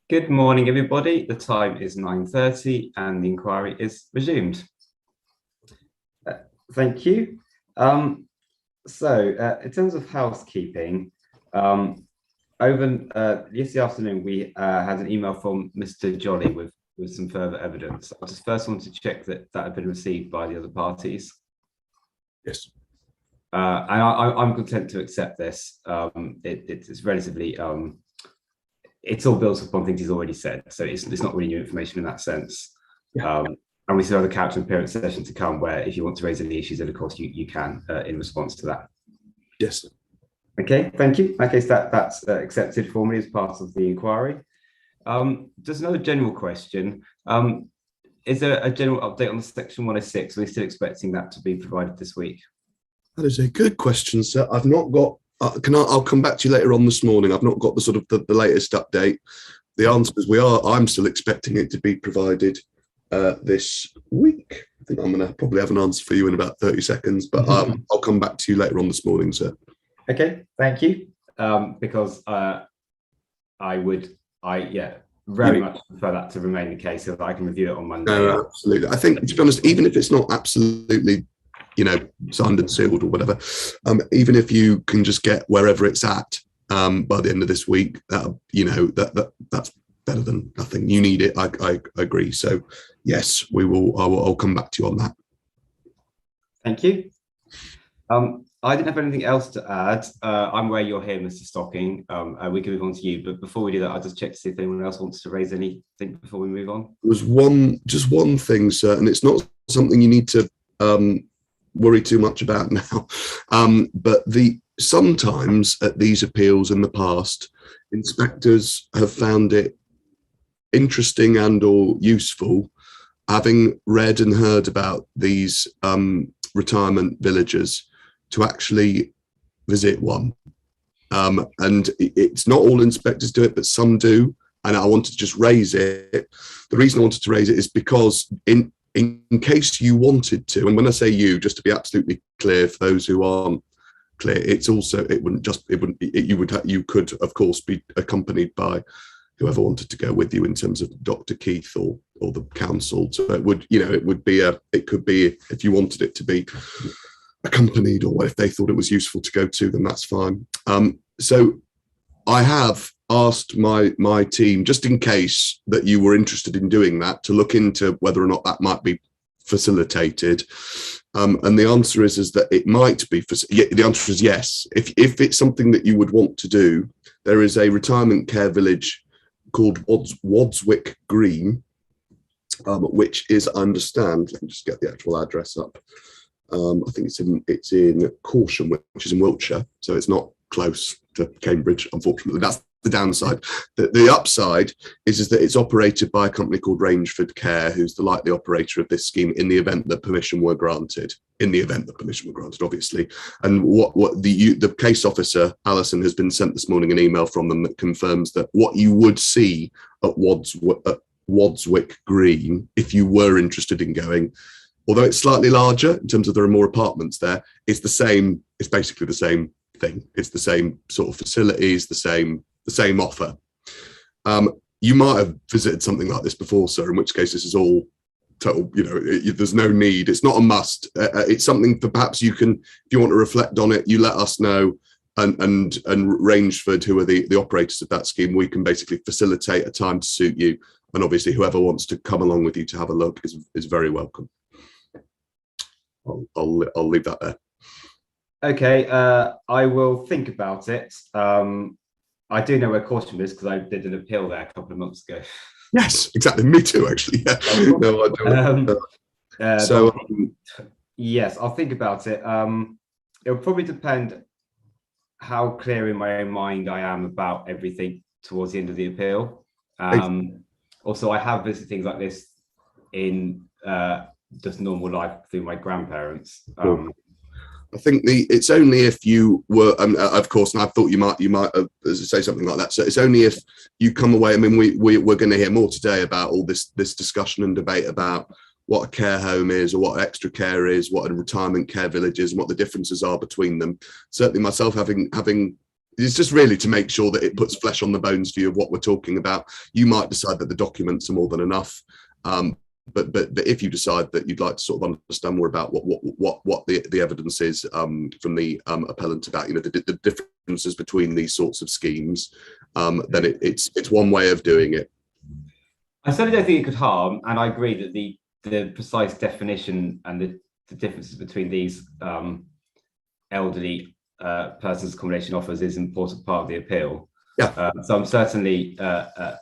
Good morning, everybody. The time is 9:30 and the inquiry is resumed. Thank you. In terms of housekeeping, over yesterday afternoon, we had an email from Mr. Jolly with some further evidence. I just first wanted to check that that had been received by the other parties. Yes. And I'm content to accept this. It's relatively it's all built upon things he's already said, so it's not really new information in that sense. Yeah. And we still have the couch and parent session to come, where if you want to raise any issues, then of course you can in response to that. Yes. Okay, thank you. In that case, that's accepted formally as part of the inquiry. Just another general question. Is there a general update on the Section 106? Are we still expecting that to be provided this week? That is a good question, sir. I've not got. I'll come back to you later on this morning. I've not got the sort of the latest update. The answer is I'm still expecting it to be provided this week. I think I'm going to probably have an answer for you in about 30 seconds, but I'll come back to you later on this morning, sir. Okay, thank you. Because I would very much prefer that to remain the case so that I can review it on Monday. No, absolutely. I think, to be honest, even if it's not absolutely, signed and sealed or whatever, even if you can just get wherever it's at by the end of this week, that's better than nothing. You need it. I agree. So yes, we will. I'll come back to you on that. Thank you. I didn't have anything else to add. I'm where you're here, Mr. Stocking. We can move on to you, but before we do that, I'll just check to see if anyone else wants to raise anything before we move on. There was just one thing, sir, and it's not something you need to worry too much about now. But sometimes at these appeals in the past, inspectors have found it interesting and or useful, having read and heard about these retirement villages, to actually visit one. And it's not all inspectors do it, but some do. And I wanted to just raise it. The reason I wanted to raise it is because in case you wanted to, and when I say you, just to be absolutely clear for those who aren't clear, you could of course be accompanied by whoever wanted to go with you in terms of Dr. Keith or the council. So it could be if you wanted it to be accompanied, or if they thought it was useful to go to, then that's fine. So I have asked my team, just in case that you were interested in doing that, to look into whether or not that might be facilitated. And the answer is that it might be. The answer is yes. If it's something that you would want to do, there is a retirement care village called Wadswick Green, which is, I understand, let me just get the actual address up. I think it's in Corsham, which is in Wiltshire, so it's not close to Cambridge, unfortunately. That's the downside. The upside is that it's operated by a company called Rangeford Care, who's the likely operator of this scheme in the event that permission were granted. Obviously. And what the case officer, Alison, has been sent this morning an email from them that confirms that what you would see at Wadswick Green, if you were interested in going, although it's slightly larger in terms of there are more apartments there, it's basically the same thing. It's the same sort of facilities, the same offer. You might have visited something like this before, sir, in which case this is all total, there's no need. It's not a must. It's something for perhaps you can, if you want to reflect on it, you let us know, and Rangeford, who are the operators of that scheme, we can basically facilitate a time to suit you. And obviously whoever wants to come along with you to have a look is very welcome. I'll leave that there. Okay, I will think about it. I do know where Corsham is because I did an appeal there a couple of months ago. Yes, exactly. Me too, actually. Yeah. No, I don't. Yes, I'll think about it. It'll probably depend how clear in my own mind I am about everything towards the end of the appeal. Also, I have visited things like this in just normal life through my grandparents. I think it's only if you were, of course, and I thought you might say something like that. So it's only if you come away. I mean, we're going to hear more today about all this discussion and debate about what a care home is, or what extra care is, what a retirement care village is, and what the differences are between them. Certainly, myself having it's just really to make sure that it puts flesh on the bones for you of what we're talking about. You might decide that the documents are more than enough, but if you decide that you'd like to sort of understand more about what the evidence is from the appellant about, you know, the differences between these sorts of schemes, then it's one way of doing it. I certainly don't think it could harm, and I agree that the precise definition and the differences between these elderly persons accommodation offers is an important part of the appeal. Yeah. So I'm certainly, I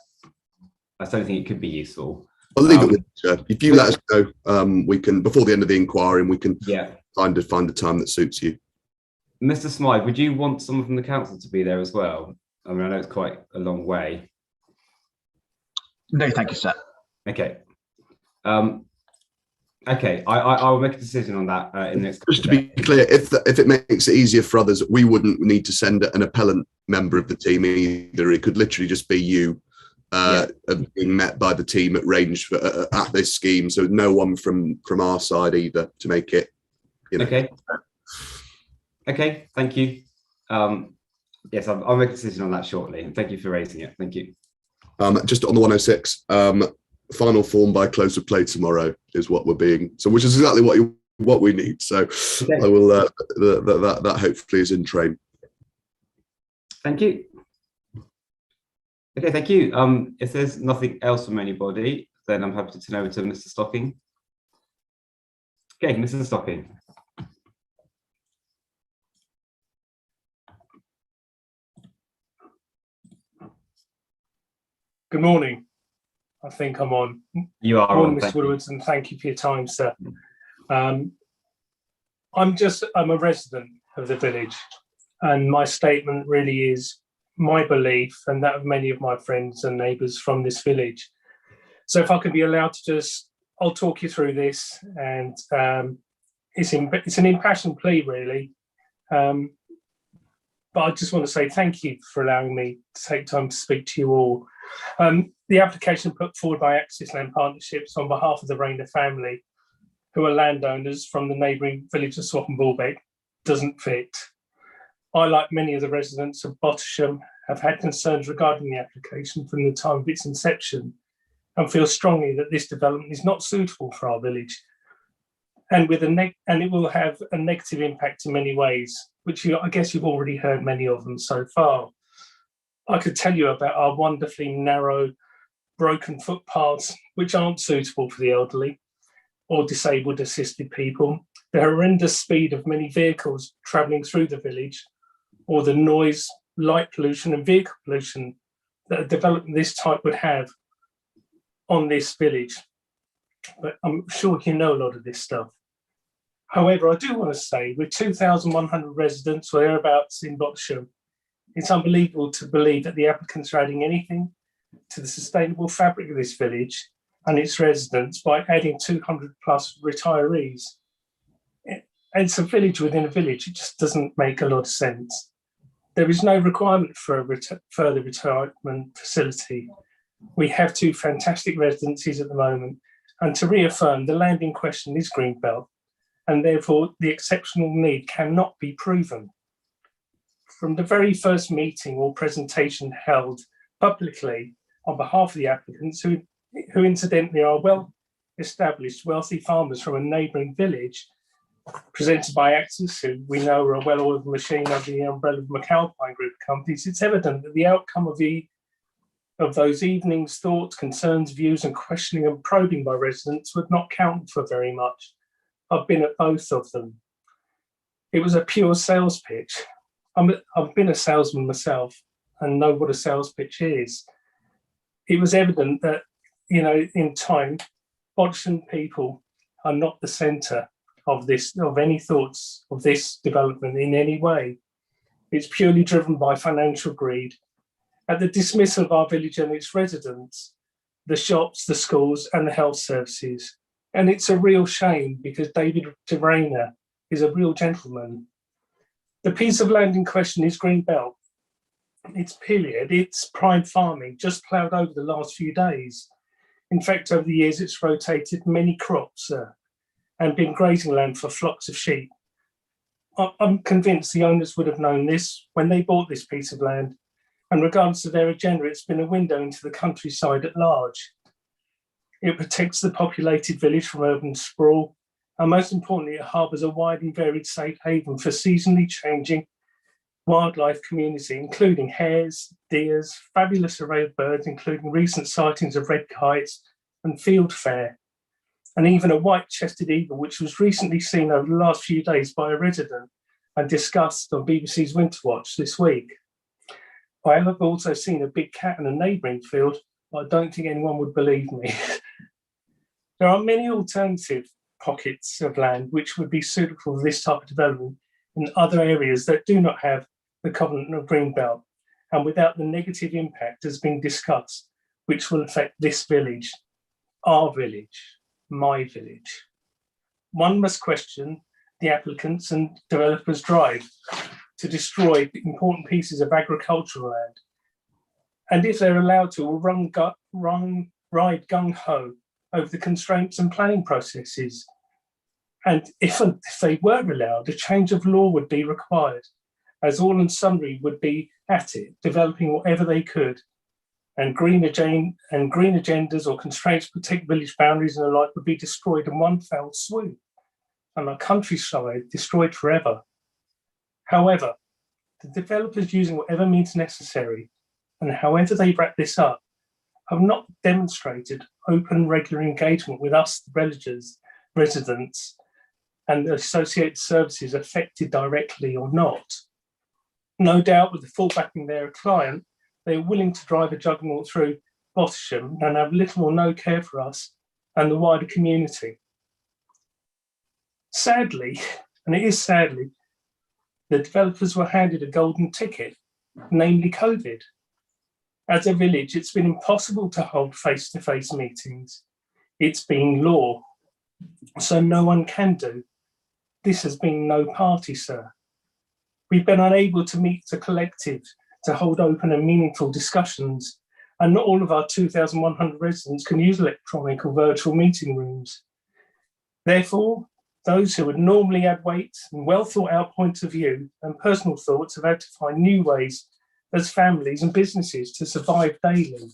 certainly think it could be useful. I'll leave it with you. If you let us know, we can, before the end of the inquiry, and we can find the time that suits you. Mr. Smythe, would you want someone from the council to be there as well? I mean, I know it's quite a long way. No, thank you, sir. Okay. Okay, I'll make a decision on that in the next. Just to be clear, if it makes it easier for others, we wouldn't need to send an appellant member of the team either. It could literally just be you being met by the team at range at this scheme. So no one from our side either to make it. You know. Okay. Okay. Thank you. Yes, I'll make a decision on that shortly. And thank you for raising it. Thank you. Just on the 106. Final form by close of play tomorrow is what we're being, so which is exactly what we need. So okay. I will that hopefully is in train. Thank you. Okay, thank you. If there's nothing else from anybody, then I'm happy to turn over to Mr. Stocking. Okay, Mr. Stocking. Good morning. I think I'm on. You are on, Mr. Woodwards, and thank you for your time, sir. I'm a resident of the village, and my statement really is my belief and that of many of my friends and neighbours from this village. So if I could be allowed to I'll talk you through this, and it's an impassioned plea, really. But I just want to say thank you for allowing me to take time to speak to you all. The application put forward by Access Land Partnerships on behalf of the Rayner family, who are landowners from the neighbouring village of Swap and Bullbeck, doesn't fit. I, like many of the residents of Bottisham, have had concerns regarding the application from the time of its inception, and feel strongly that this development is not suitable for our village, and it will have a negative impact in many ways, which I guess you've already heard many of them so far. I could tell you about our wonderfully narrow, broken footpaths, which aren't suitable for the elderly or disabled assisted people, the horrendous speed of many vehicles travelling through the village, or the noise, light pollution and vehicle pollution that a development of this type would have on this village. But I'm sure you know a lot of this stuff. However, I do want to say, with 2,100 residents or thereabouts in Bottisham, it's unbelievable to believe that the applicants are adding anything to the sustainable fabric of this village and its residents by adding 200 plus retirees. It's a village within a village. It just doesn't make a lot of sense. There is no requirement for a further retirement facility. We have two fantastic residencies at the moment, and to reaffirm, the land in question is Greenbelt, and therefore the exceptional need cannot be proven. From the very first meeting or presentation held publicly on behalf of the applicants, who incidentally are well-established wealthy farmers from a neighbouring village, presented by Axis, who we know are a well-oiled machine under the umbrella of McAlpine Group of companies, it's evident that the outcome of those evenings' thoughts, concerns, views and questioning and probing by residents would not count for very much. I've been at both of them. It was a pure sales pitch. I've been a salesman myself and know what a sales pitch is. It was evident that, you know, in time, Bottisham people are not the centre of any thoughts of this development in any way. It's purely driven by financial greed. At the dismissal of our village and its residents, the shops, the schools and the health services. And it's a real shame, because David de Rayner is a real gentleman. The piece of land in question is Greenbelt. It's prime farming, just ploughed over the last few days. In fact, over the years, it's rotated many crops and been grazing land for flocks of sheep. I'm convinced the owners would have known this when they bought this piece of land, and regardless of their agenda, it's been a window into the countryside at large. It protects the populated village from urban sprawl, and most importantly, it harbours a wide and varied safe haven for seasonally changing wildlife community, including hares, deers, fabulous array of birds, including recent sightings of red kites and fieldfare, and even a white-chested eagle, which was recently seen over the last few days by a resident and discussed on BBC's Winter Watch this week. I have also seen a big cat in a neighbouring field, but I don't think anyone would believe me. There are many alternative pockets of land which would be suitable for this type of development in other areas that do not have the covenant of Greenbelt and without the negative impact as being discussed, which will affect this village, our village, my village. One must question the applicants and developers' drive to destroy important pieces of agricultural land. And if they're allowed to, will ride gung-ho over the constraints and planning processes. And if they were allowed, a change of law would be required, as all and sundry would be at it, developing whatever they could. And green agendas or constraints to protect village boundaries and the like would be destroyed in one fell swoop, and our countryside destroyed forever. However, the developers, using whatever means necessary, and however they wrap this up, have not demonstrated open, regular engagement with us, the residents, and the associated services affected directly or not. No doubt, with the full backing of their client, they are willing to drive a juggernaut through Bottisham and have little or no care for us and the wider community. Sadly, and it is sadly, the developers were handed a golden ticket, namely COVID. As a village, it's been impossible to hold face-to-face meetings. It's been law, so no one can do. This has been no party, sir. We've been unable to meet as a collective to hold open and meaningful discussions, and not all of our 2,100 residents can use electronic or virtual meeting rooms. Therefore, those who would normally add weight and well thought out points of view and personal thoughts have had to find new ways as families and businesses to survive daily.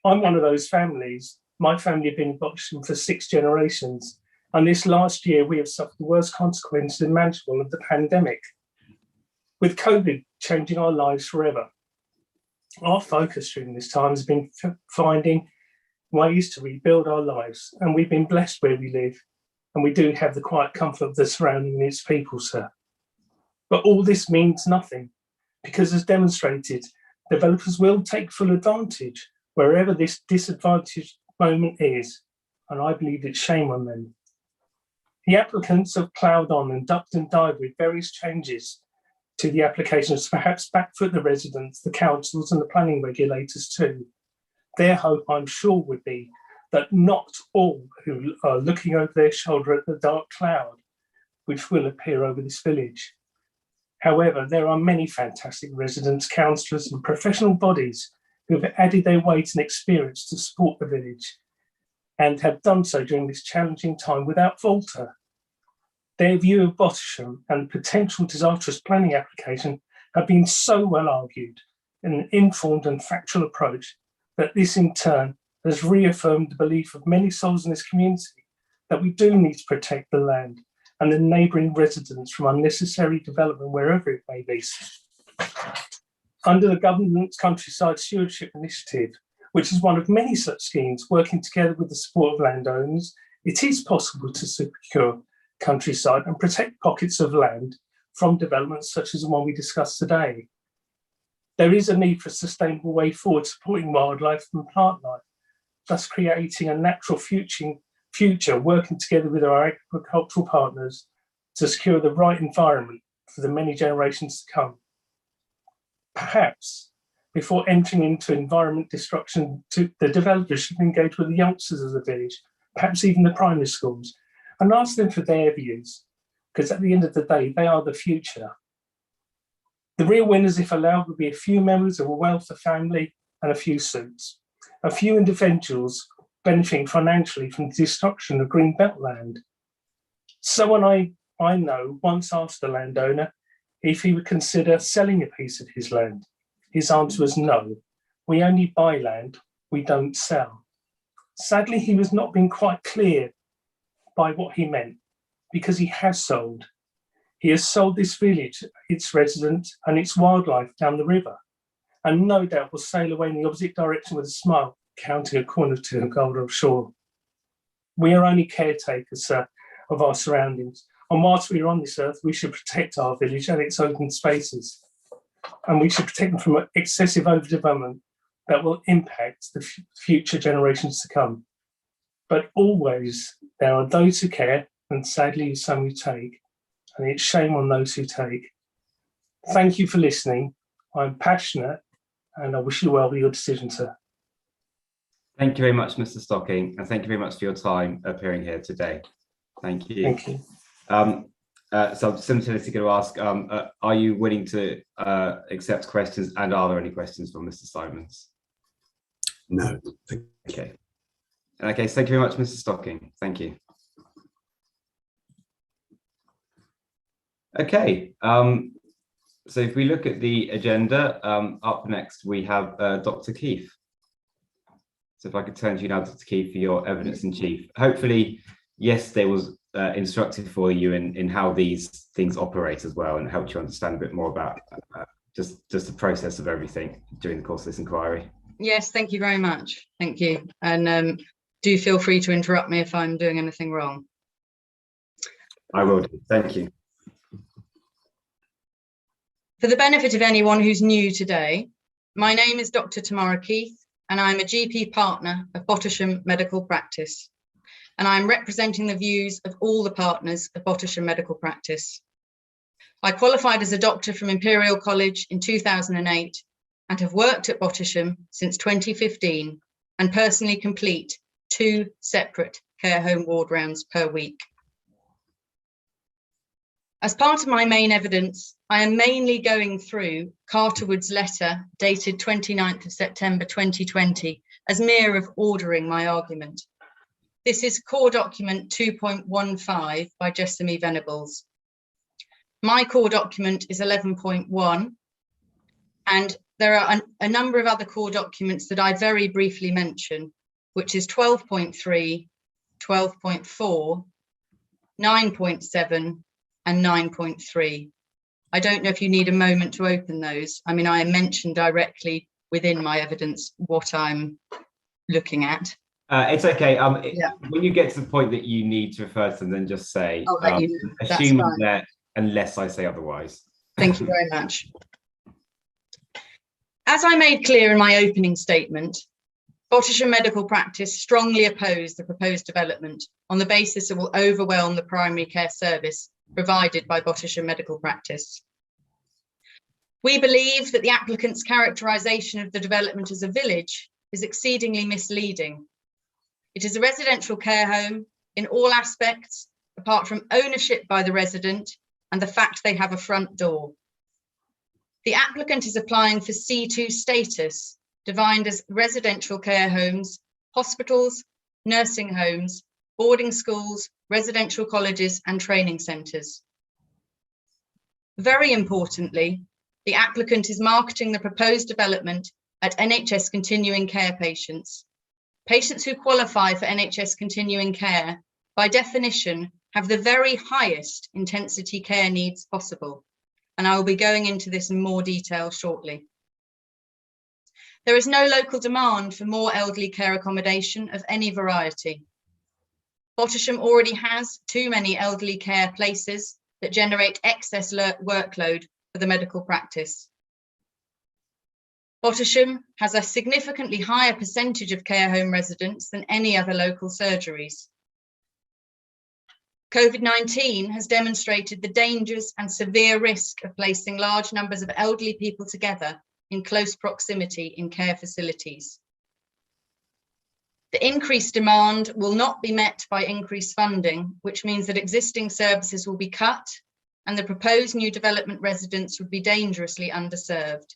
I'm one of those families. My family have been in Bottisham for 6 generations, and this last year we have suffered the worst consequences imaginable of the pandemic, with COVID changing our lives forever. Our focus during this time has been finding ways to rebuild our lives, and we've been blessed where we live, and we do have the quiet comfort of the surrounding and its people, sir. But all this means nothing, because as demonstrated, developers will take full advantage wherever this disadvantaged moment is, and I believe it's shame on them. The applicants have ploughed on and ducked and dived with various changes to the applications, perhaps backfoot the residents, the councils and the planning regulators too. Their hope, I'm sure, would be that not all who are looking over their shoulder at the dark cloud which will appear over this village. However, there are many fantastic residents, councillors and professional bodies who have added their weight and experience to support the village and have done so during this challenging time without falter. Their view of Bottisham and potential disastrous planning application have been so well argued in an informed and factual approach that this in turn has reaffirmed the belief of many souls in this community that we do need to protect the land and the neighbouring residents from unnecessary development wherever it may be. Under the government's Countryside Stewardship Initiative, which is one of many such schemes working together with the support of landowners, it is possible to secure countryside and protect pockets of land from developments such as the one we discussed today. There is a need for a sustainable way forward supporting wildlife and plant life, thus creating a natural future working together with our agricultural partners to secure the right environment for the many generations to come. Perhaps before entering into environment destruction, the developers should engage with the youngsters of the village, perhaps even the primary schools, and ask them for their views, because at the end of the day, they are the future. The real winners, if allowed, would be a few members of a wealthy family and a few suits, a few individuals benefiting financially from the destruction of green belt land. So when I I know, once asked the landowner if he would consider selling a piece of his land. His answer was no. We only buy land, we don't sell. Sadly, he was not being quite clear by what he meant, because he has sold. He has sold this village, its residents, and its wildlife down the river, and no doubt will sail away in the opposite direction with a smile, counting a coin or two of gold offshore. We are only caretakers, sir, of our surroundings, and whilst we are on this earth, we should protect our village and its open spaces, and we should protect them from excessive overdevelopment that will impact the future generations to come. But always there are those who care, and sadly some who take, and it's shame on those who take. Thank you for listening. I'm passionate, and I wish you well with your decision, sir. Thank you very much, Mr. Stocking, and thank you very much for your time appearing here today. Thank you. Thank you. So I'm simply going to ask, are you willing to accept questions, and are there any questions from Mr. Simons? No, thank you. Okay. Okay, thank you very much, Mr. Stocking. Thank you. Okay, so if we look at the agenda, up next we have Dr. Keith. So if I could turn to you now, Dr. Keith, for your evidence in chief. Hopefully, yesterday was instructive for you in how these things operate as well, and helped you understand a bit more about just the process of everything during the course of this inquiry. Yes, thank you very much. Thank you. And do feel free to interrupt me if I'm doing anything wrong. I will do. Thank you. For the benefit of anyone who's new today, my name is Dr. Tamara Keith, and I'm a GP partner of Bottisham Medical Practice. And I'm representing the views of all the partners of Bottisham Medical Practice. I qualified as a doctor from Imperial College in 2008 and have worked at Bottisham since 2015 and personally complete 2 separate care home ward rounds per week. As part of my main evidence, I am mainly going through Carterwood's letter dated 29th of September 2020 as mere of ordering my argument. This is core document 2.15 by Jessamy Venables. My core document is 11.1, and there are a number of other core documents that I very briefly mention, which is 12.3, 12.4, 9.7, and 9.3. I don't know if you need a moment to open those. I mean, I mentioned directly within my evidence what I'm looking at. It's okay. Yeah. When you get to the point that you need to refer to them, then just say, assume that unless I say otherwise. Thank you very much. As I made clear in my opening statement, Bottisham Medical Practice strongly oppose the proposed development on the basis it will overwhelm the primary care service provided by Bottisham Medical Practice. We believe that the applicant's characterisation of the development as a village is exceedingly misleading. It is a residential care home in all aspects, apart from ownership by the resident and the fact they have a front door. The applicant is applying for C2 status, defined as residential care homes, hospitals, nursing homes, boarding schools, residential colleges and training centres. Very importantly, the applicant is marketing the proposed development at NHS continuing care patients. Patients who qualify for NHS continuing care, by definition, have the very highest intensity care needs possible. And I will be going into this in more detail shortly. There is no local demand for more elderly care accommodation of any variety. Bottisham already has too many elderly care places that generate excess workload for the medical practice. Bottisham has a significantly higher percentage of care home residents than any other local surgeries. COVID-19 has demonstrated the dangers and severe risk of placing large numbers of elderly people together in close proximity in care facilities. The increased demand will not be met by increased funding, which means that existing services will be cut and the proposed new development residents would be dangerously underserved,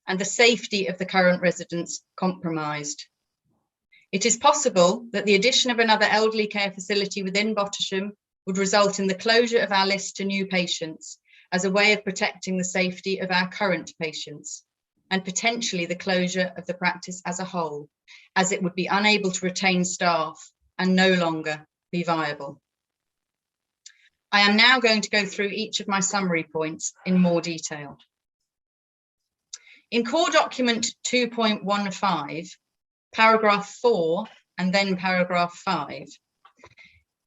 and the safety of the current residents compromised. It is possible that the addition of another elderly care facility within Bottisham would result in the closure of our list to new patients as a way of protecting the safety of our current patients, and potentially the closure of the practice as a whole, as it would be unable to retain staff and no longer be viable. I am now going to go through each of my summary points in more detail. In core document 2.15, paragraph 4 and then paragraph 5,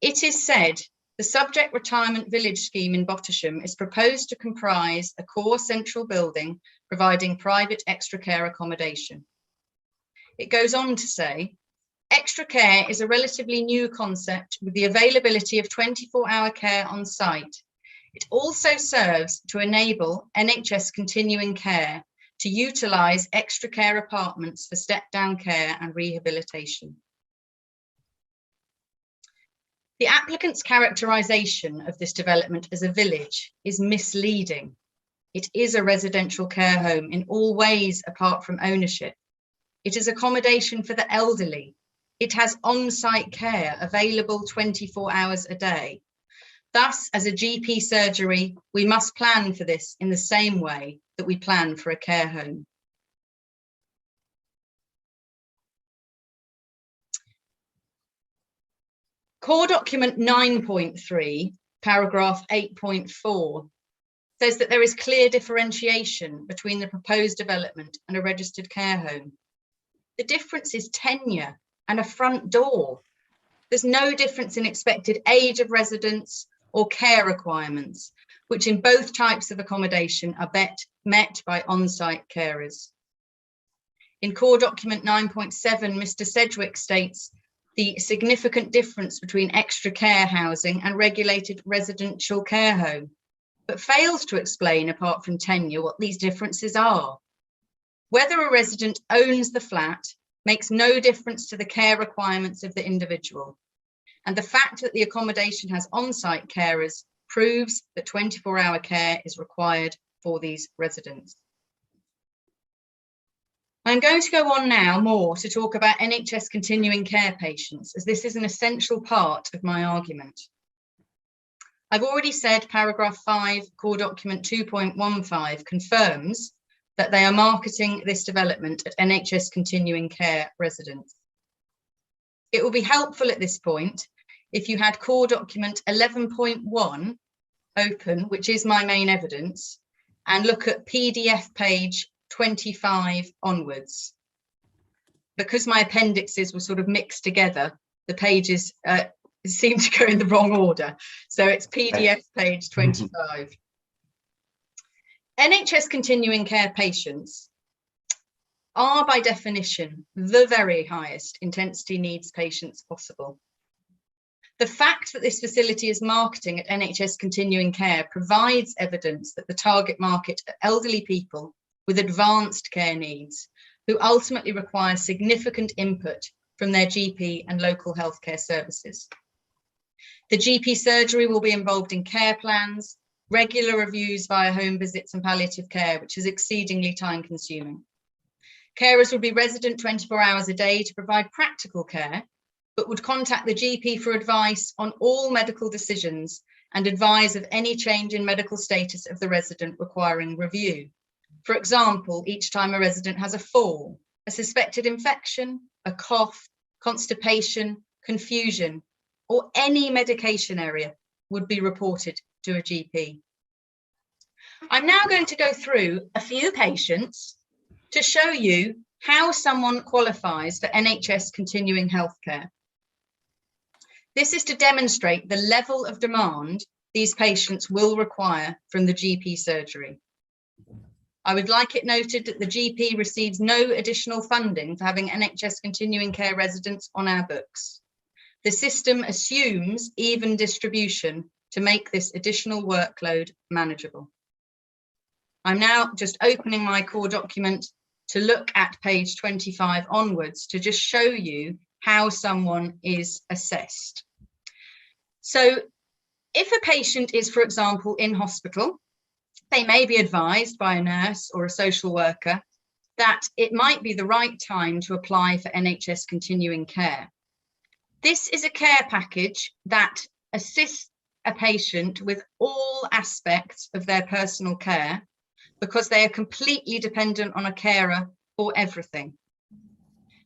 it is said the subject retirement village scheme in Bottisham is proposed to comprise a core central building providing private extra care accommodation. It goes on to say, extra care is a relatively new concept with the availability of 24-hour care on site. It also serves to enable NHS continuing care to utilise extra care apartments for step-down care and rehabilitation. The applicant's characterisation of this development as a village is misleading. It is a residential care home in all ways apart from ownership. It is accommodation for the elderly. It has on-site care available 24 hours a day. Thus, as a GP surgery, we must plan for this in the same way that we plan for a care home. Core document 9.3, paragraph 8.4, says that there is clear differentiation between the proposed development and a registered care home. The difference is tenure and a front door. There's no difference in expected age of residents or care requirements, which in both types of accommodation are met by on-site carers. In core document 9.7, Mr. Sedgwick states the significant difference between extra care housing and regulated residential care home, but fails to explain, apart from tenure, what these differences are. Whether a resident owns the flat makes no difference to the care requirements of the individual. And the fact that the accommodation has on-site carers proves that 24-hour care is required for these residents. I'm going to go on now more to talk about NHS continuing care patients, as this is an essential part of my argument. I've already said paragraph 5, core document 2.15 confirms that they are marketing this development at NHS continuing care residents. It will be helpful at this point if you had core document 11.1 open, which is my main evidence, and look at PDF page 25 onwards. Because my appendixes were sort of mixed together, the pages seem to go in the wrong order. So it's PDF page 25. NHS continuing care patients are by definition the very highest intensity needs patients possible. The fact that this facility is marketing at NHS continuing care provides evidence that the target market are elderly people with advanced care needs who ultimately require significant input from their GP and local healthcare services. The GP surgery will be involved in care plans, regular reviews via home visits and palliative care, which is exceedingly time consuming. Carers will be resident 24 hours a day to provide practical care, but would contact the GP for advice on all medical decisions and advise of any change in medical status of the resident requiring review. For example, each time a resident has a fall, a suspected infection, a cough, constipation, confusion, or any medication area would be reported to a GP. I'm now going to go through a few patients to show you how someone qualifies for NHS continuing healthcare. This is to demonstrate the level of demand these patients will require from the GP surgery. I would like it noted that the GP receives no additional funding for having NHS continuing care residents on our books. The system assumes even distribution to make this additional workload manageable. I'm now just opening my core document to look at page 25 onwards to just show you how someone is assessed. So if a patient is, for example, in hospital, they may be advised by a nurse or a social worker that it might be the right time to apply for NHS continuing care. This is a care package that assists a patient with all aspects of their personal care because they are completely dependent on a carer for everything.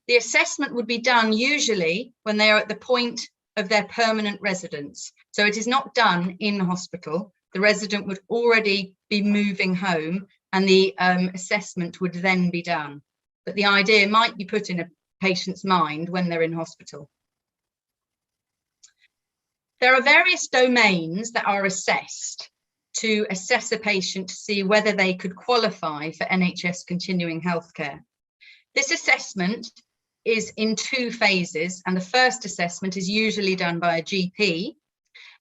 The assessment would be done usually when they are at the point of their permanent residence. So it is not done in hospital. The resident would already be moving home and the assessment would then be done. But the idea might be put in a patient's mind when they're in hospital. There are various domains that are assessed to assess a patient to see whether they could qualify for NHS continuing healthcare. This assessment is in 2 phases, and the first assessment is usually done by a GP,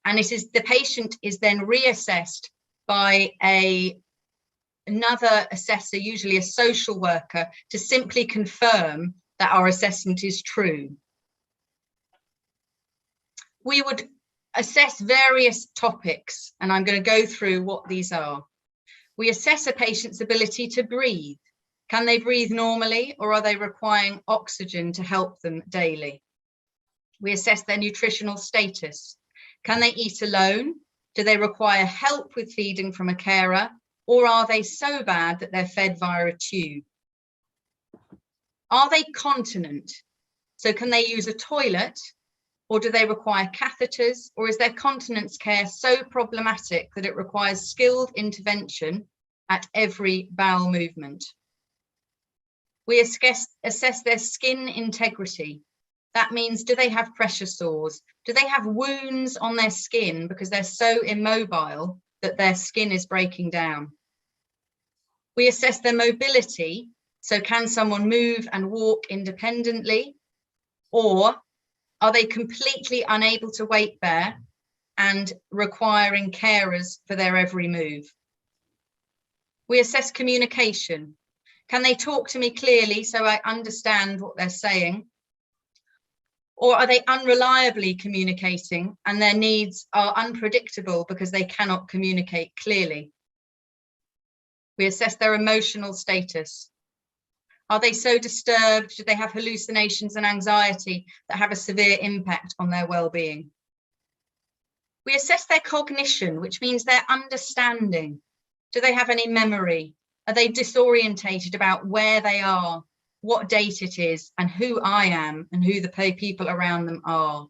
and the patient is then reassessed by another assessor, usually a social worker, to simply confirm that our assessment is true. We would assess various topics, and I'm going to go through what these are. We assess a patient's ability to breathe. Can they breathe normally, or are they requiring oxygen to help them daily? We assess their nutritional status. Can they eat alone? Do they require help with feeding from a carer, or are they so bad that they're fed via a tube? Are they continent? So can they use a toilet, or do they require catheters, or is their continence care so problematic that it requires skilled intervention at every bowel movement? We assess their skin integrity. That means, do they have pressure sores? Do they have wounds on their skin because they're so immobile that their skin is breaking down? We assess their mobility. So can someone move and walk independently? Or are they completely unable to weight bear and requiring carers for their every move? We assess communication. Can they talk to me clearly so I understand what they're saying? Or are they unreliably communicating and their needs are unpredictable because they cannot communicate clearly? We assess their emotional status. Are they so disturbed? Do they have hallucinations and anxiety that have a severe impact on their well-being? We assess their cognition, which means their understanding. Do they have any memory? Are they disorientated about where they are, what date it is, and who I am and who the people around them are?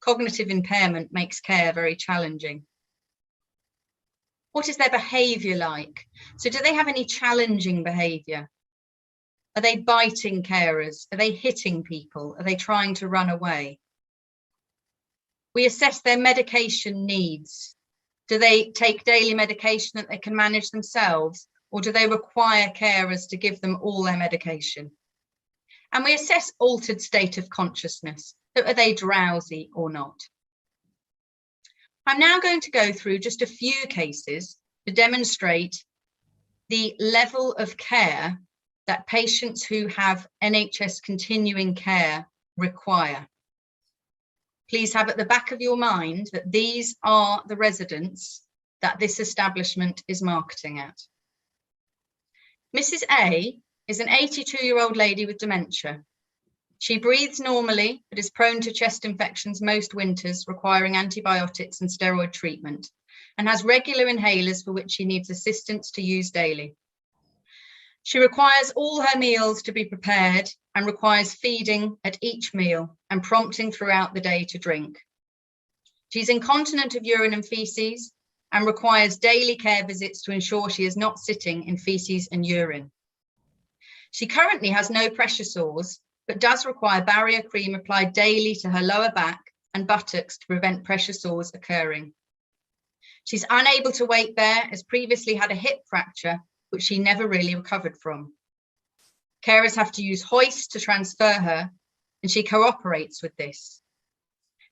Cognitive impairment makes care very challenging. What is their behaviour like? So do they have any challenging behaviour? Are they biting carers? Are they hitting people? Are they trying to run away? We assess their medication needs. Do they take daily medication that they can manage themselves, or do they require carers to give them all their medication? And we assess altered state of consciousness. So are they drowsy or not? I'm now going to go through just a few cases to demonstrate the level of care that patients who have NHS continuing care require. Please have at the back of your mind that these are the residents that this establishment is marketing at. Mrs. A is an 82-year-old lady with dementia. She breathes normally, but is prone to chest infections most winters, requiring antibiotics and steroid treatment, and has regular inhalers for which she needs assistance to use daily. She requires all her meals to be prepared and requires feeding at each meal and prompting throughout the day to drink. She's incontinent of urine and feces and requires daily care visits to ensure she is not sitting in feces and urine. She currently has no pressure sores, but does require barrier cream applied daily to her lower back and buttocks to prevent pressure sores occurring. She's unable to weight bear, as previously had a hip fracture, which she never really recovered from. Carers have to use hoists to transfer her, and she cooperates with this.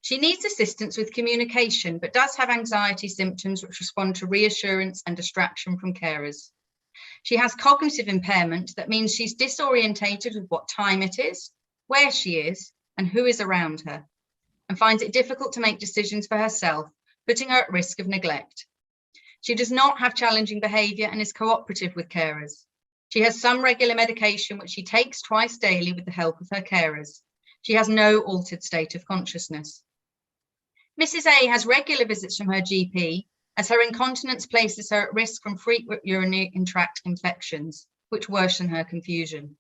She needs assistance with communication, but does have anxiety symptoms which respond to reassurance and distraction from carers. She has cognitive impairment that means she's disorientated with what time it is, where she is, and who is around her, and finds it difficult to make decisions for herself, putting her at risk of neglect. She does not have challenging behaviour and is cooperative with carers. She has some regular medication which she takes twice daily with the help of her carers. She has no altered state of consciousness. Mrs. A has regular visits from her GP, as her incontinence places her at risk from frequent urinary tract infections, which worsen her confusion.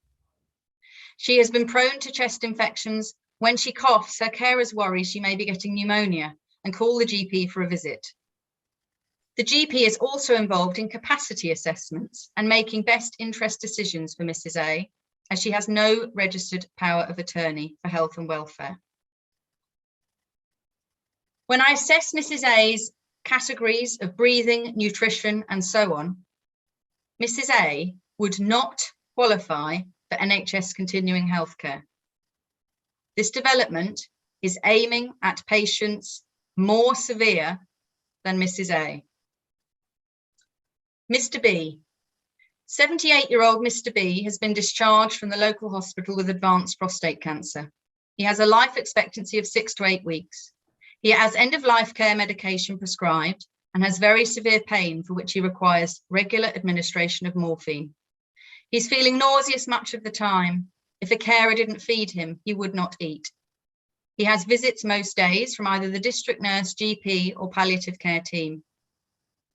She has been prone to chest infections. When she coughs, her carers worry she may be getting pneumonia and call the GP for a visit. The GP is also involved in capacity assessments and making best interest decisions for Mrs. A, as she has no registered power of attorney for health and welfare. When I assess Mrs. A's categories of breathing, nutrition, and so on, Mrs. A would not qualify for NHS continuing healthcare. This development is aiming at patients more severe than Mrs. A. Mr. B. 78-year-old Mr. B has been discharged from the local hospital with advanced prostate cancer. He has a life expectancy of 6 to 8 weeks. He has end-of-life care medication prescribed and has very severe pain for which he requires regular administration of morphine. He's feeling nauseous much of the time. If a carer didn't feed him, he would not eat. He has visits most days from either the district nurse, GP, or palliative care team.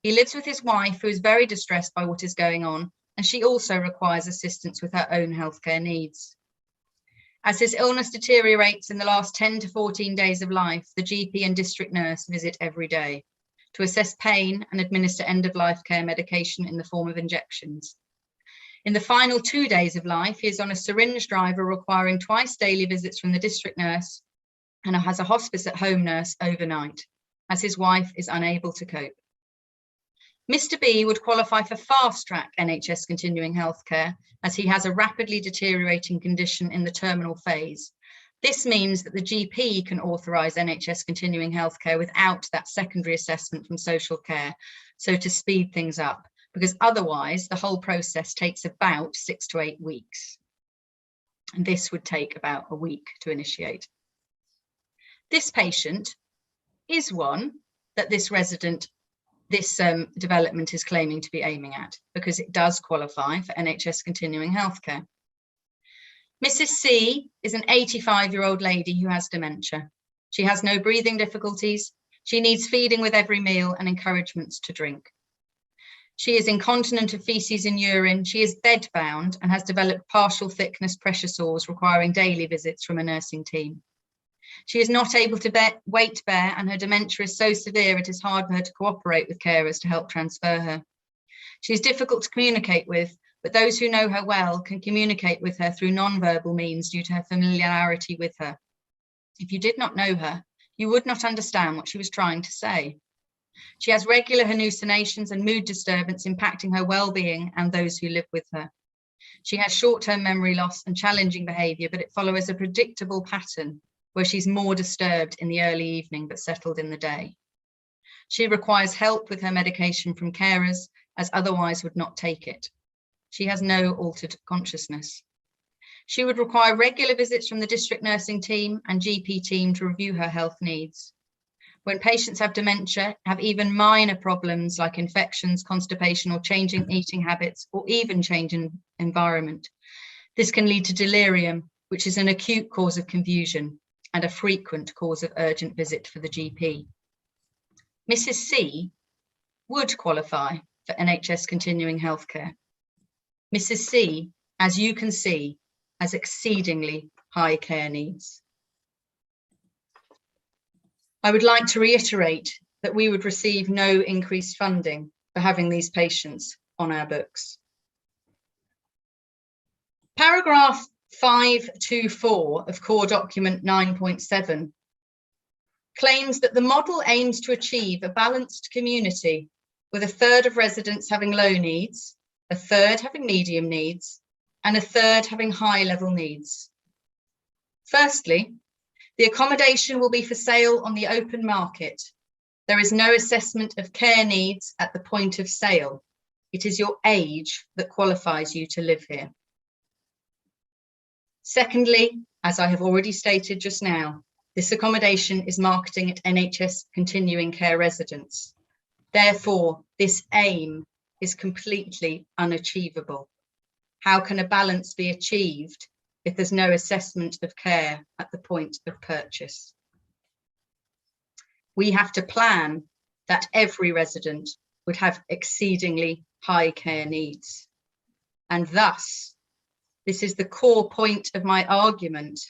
He lives with his wife, who is very distressed by what is going on, and she also requires assistance with her own healthcare needs. As his illness deteriorates in the last 10 to 14 days of life, the GP and district nurse visit every day to assess pain and administer end-of-life care medication in the form of injections. In the final 2 days of life, he is on a syringe driver requiring twice daily visits from the district nurse and has a hospice at home nurse overnight, as his wife is unable to cope. Mr. B would qualify for fast-track NHS continuing healthcare, as he has a rapidly deteriorating condition in the terminal phase. This means that the GP can authorise NHS continuing healthcare without that secondary assessment from social care, so to speed things up, because otherwise the whole process takes about 6 to 8 weeks. And this would take about a week to initiate. This patient is one that this development is claiming to be aiming at, because it does qualify for NHS continuing healthcare. Mrs. C is an 85-year-old lady who has dementia. She has no breathing difficulties. She needs feeding with every meal and encouragements to drink. She is incontinent of feces and urine. She is bedbound and has developed partial thickness pressure sores requiring daily visits from a nursing team. She is not able to weight bear, and her dementia is so severe it is hard for her to cooperate with carers to help transfer her. She is difficult to communicate with, but those who know her well can communicate with her through non-verbal means due to her familiarity with her. If you did not know her, you would not understand what she was trying to say. She has regular hallucinations and mood disturbance impacting her well-being and those who live with her. She has short-term memory loss and challenging behaviour, but it follows a predictable pattern where she's more disturbed in the early evening but settled in the day. She requires help with her medication from carers, as otherwise would not take it. She has no altered consciousness. She would require regular visits from the district nursing team and GP team to review her health needs. When patients have dementia, have even minor problems like infections, constipation, or changing eating habits, or even change in environment, this can lead to delirium, which is an acute cause of confusion and a frequent cause of urgent visit for the GP. Mrs. C would qualify for NHS continuing healthcare. Mrs. C, as you can see, has exceedingly high care needs. I would like to reiterate that we would receive no increased funding for having these patients on our books. Paragraph 524 of core document 9.7 claims that the model aims to achieve a balanced community with a third of residents having low needs, a third having medium needs, and a third having high level needs. Firstly, the accommodation will be for sale on the open market. There is no assessment of care needs at the point of sale. It is your age that qualifies you to live here. Secondly, as I have already stated just now, this accommodation is marketing at NHS continuing care residents. Therefore, this aim is completely unachievable. How can a balance be achieved if there's no assessment of care at the point of purchase? we have to plan that every resident would have exceedingly high care needs. And thus, this is the core point of my argument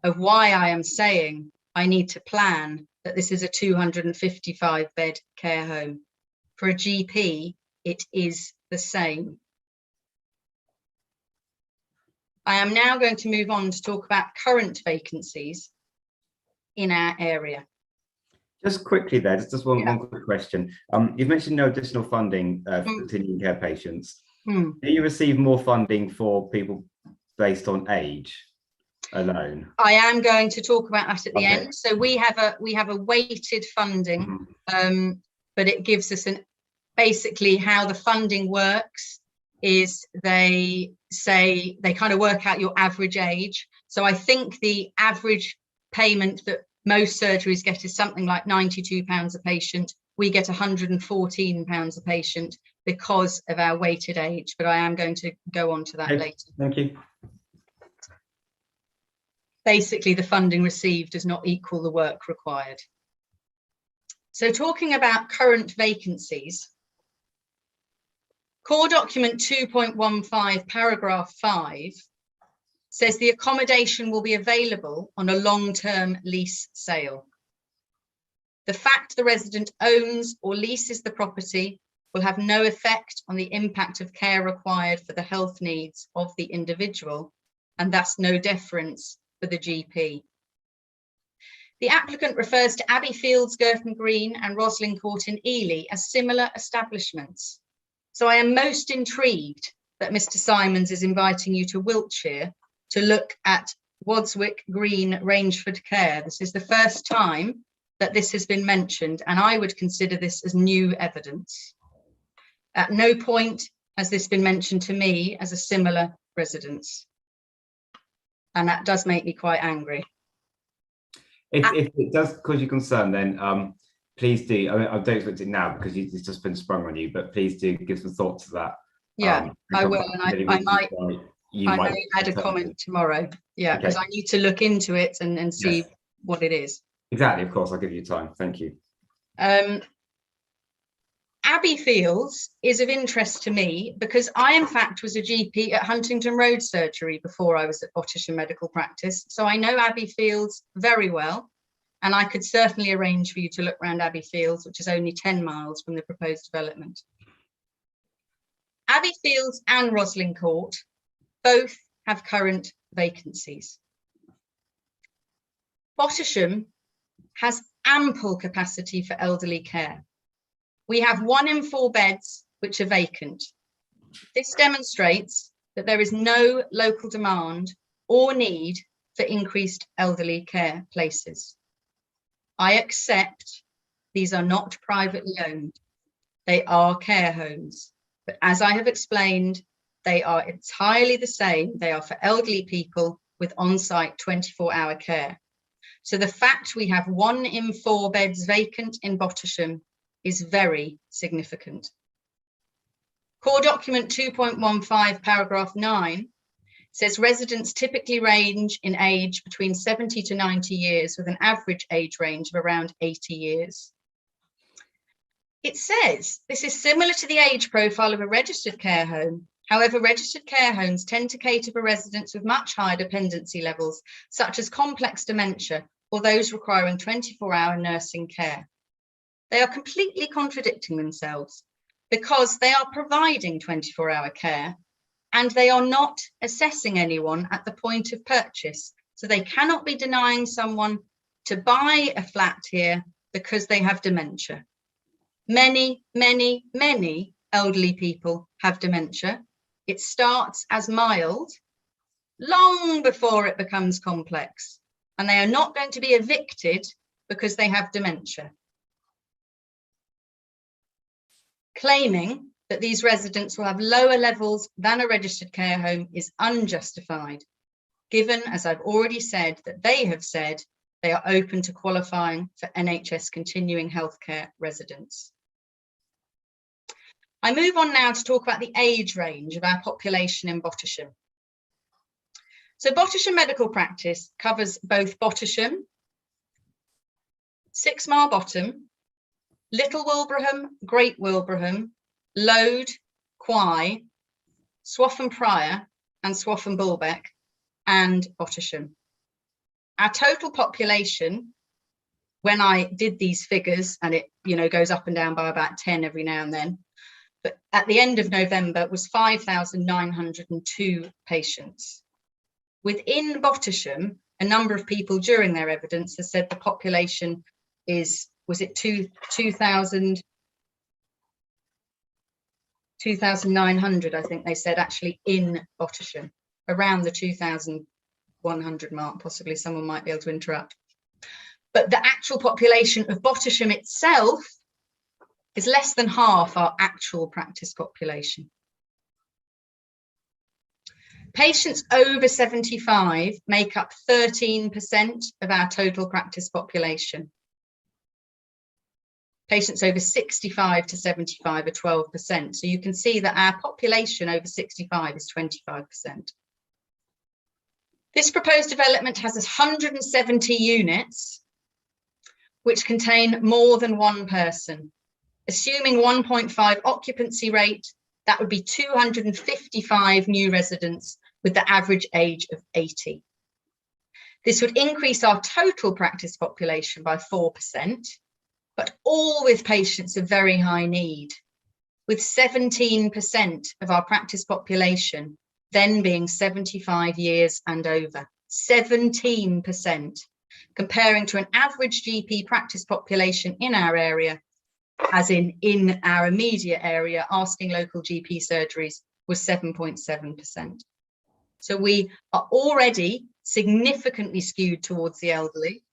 of why I am saying I need to plan that this is a 255-bed care home. For a GP, it is the same. I am now going to move on to talk about current vacancies in our area. Just quickly there, just one quick question. You've mentioned no additional funding for continuing care patients. Do you receive more funding for people based on age alone? I am going to talk about that at the end. So we have a weighted funding, but it gives us basically how the funding works is they kind of work out your average age. So I think the average payment that most surgeries get is something like £92 a patient. We get £114 a patient because of our weighted age, but I am going to go on to that later. Thank you. Basically, the funding received does not equal the work required. So talking about current vacancies, core document 2.15 paragraph 5 says the accommodation will be available on a long-term lease sale. The fact the resident owns or leases the property will have no effect on the impact of care required for the health needs of the individual, and thus no deference for the GP. The applicant refers to Abbey Fields, Girton Green and Roslin Court in Ely as similar establishments. So I am most intrigued that Mr. Simons is inviting you to Wiltshire to look at Wadswick Green Rangeford Care. This is the first time that this has been mentioned, and I would consider this as new evidence. At no point has this been mentioned to me as a similar residence. And that does make me quite angry. If it does cause you concern, then please do. I mean, I don't expect it now because it's just been sprung on you, but please do give some thought to that. Yeah, I will, and I might add a comment tomorrow. Yeah, because I need to look into it and see what it is. Exactly, of course, I'll give you time. Thank you. Abbey Fields is of interest to me because I, in fact, was a GP at Huntington Road Surgery before I was at Bottisham Medical Practice. So I know Abbey Fields very well, and I could certainly arrange for you to look around Abbey Fields, which is only 10 miles from the proposed development. Abbey Fields and Roslin Court both have current vacancies. Bottisham has ample capacity for elderly care. We have 1 in 4 beds which are vacant. This demonstrates that there is no local demand or need for increased elderly care places. I accept these are not privately owned. They are care homes, but as I have explained, they are entirely the same. They are for elderly people with on-site 24-hour care. So the fact we have 1 in 4 beds vacant in Bottisham is very significant. Core document 2.15 paragraph 9 says residents typically range in age between 70 to 90 years with an average age range of around 80 years. It says this is similar to the age profile of a registered care home. However, registered care homes tend to cater for residents with much higher dependency levels, such as complex dementia or those requiring 24-hour nursing care. They are completely contradicting themselves because they are providing 24-hour care and they are not assessing anyone at the point of purchase. So they cannot be denying someone to buy a flat here because they have dementia. Many, many, many elderly people have dementia. It starts as mild long before it becomes complex, and they are not going to be evicted because they have dementia. Claiming that these residents will have lower levels than a registered care home is unjustified, given, as I've already said, that they have said they are open to qualifying for NHS continuing healthcare residents. I move on now to talk about the age range of our population in Bottisham. So Bottisham Medical Practice covers both Bottisham 6 Mile Bottom, Little Wilbraham, Great Wilbraham, Lode, Quay, Swaffham Prior and Swaffham Bulbeck, and Bottisham. Our total population, when I did these figures, and it goes up and down by about 10 every now and then, but at the end of November was 5,902 patients. Within Bottisham, a number of people during their evidence has said the population was it 2,900, I think they said, actually in Bottisham, around the 2,100 mark, possibly someone might be able to interrupt. But the actual population of Bottisham itself is less than half our actual practice population. Patients over 75 make up 13% of our total practice population. Patients over 65 to 75 are 12%. So you can see that our population over 65 is 25%. This proposed development has 170 units, which contain more than one person. Assuming 1.5 occupancy rate, that would be 255 new residents with the average age of 80. This would increase our total practice population by 4%, but all with patients of very high need, with 17% of our practice population then being 75 years and over. 17%, comparing to an average GP practice population in our area, as in our immediate area, asking local GP surgeries, was 7.7%. So we are already significantly skewed towards the elderly,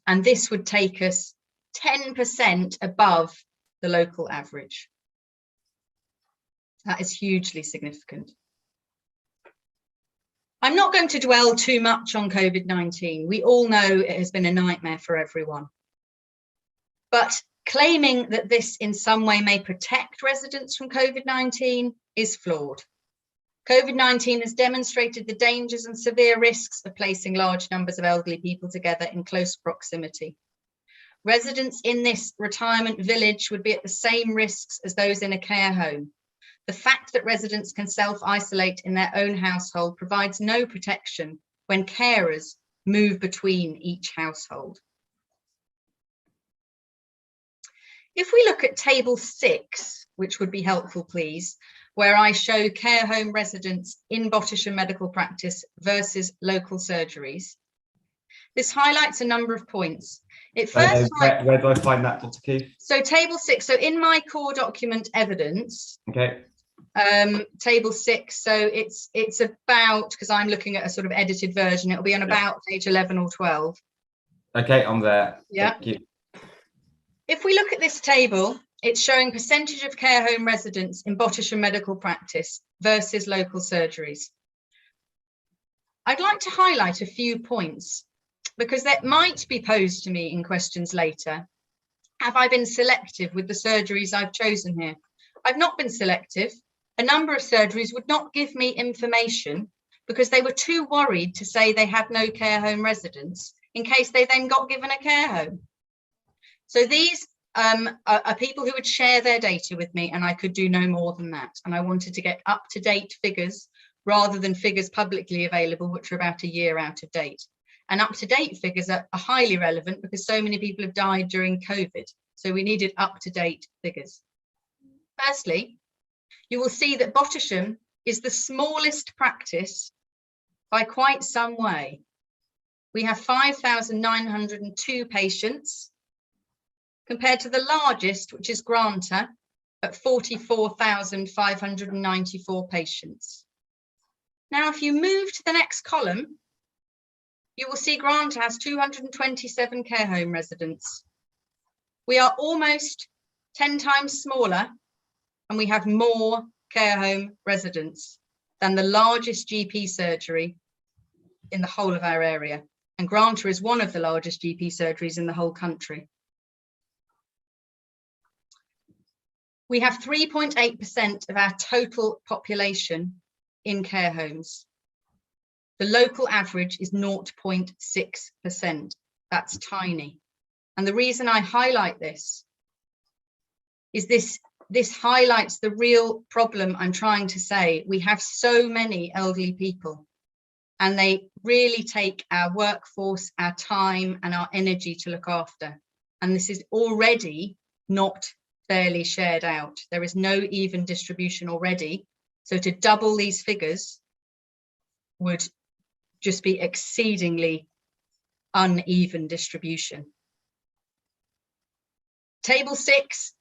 and this would take us 10% above the local average. That is hugely significant. I'm not going to dwell too much on COVID-19. We all know it has been a nightmare for everyone. But claiming that this in some way may protect residents from COVID-19 is flawed. COVID-19 has demonstrated the dangers and severe risks of placing large numbers of elderly people together in close proximity. Residents in this retirement village would be at the same risks as those in a care home. The fact that residents can self-isolate in their own household provides no protection when carers move between each household. If we look at table 6, which would be helpful, please, where I show care home residents in Bottisham medical practice versus local surgeries, this highlights a number of points. It first where do I find that, Dr. Keith? So table 6, so in my core document evidence, okay. Table 6, so it's about, because I'm looking at a sort of edited version, it'll be on about page 11 or 12. Okay, I'm there. Yeah. Thank you. If we look at this table, it's showing percentage of care home residents in Bottisham medical practice versus local surgeries. I'd like to highlight a few points because that might be posed to me in questions later. Have I been selective with the surgeries I've chosen here? I've not been selective. A number of surgeries would not give me information because they were too worried to say they had no care home residents in case they then got given a care home. So these are people who would share their data with me, and I could do no more than that. And I wanted to get up-to-date figures rather than figures publicly available, which are about a year out of date. And up-to-date figures are highly relevant because so many people have died during COVID. So we needed up-to-date figures. Firstly, you will see that Bottisham is the smallest practice by quite some way. We have 5,902 patients compared to the largest, which is Granta, at 44,594 patients. Now, if you move to the next column, you will see Granta has 227 care home residents. We are almost 10 times smaller, and we have more care home residents than the largest GP surgery in the whole of our area. And Granta is one of the largest GP surgeries in the whole country. We have 3.8% of our total population in care homes. The local average is 0.6%. That's tiny. And the reason I highlight this is this highlights the real problem I'm trying to say. We have so many elderly people, and they really take our workforce, our time, and our energy to look after. And this is already not fairly shared out. There is no even distribution already. So to double these figures would just be exceedingly uneven distribution. Table 6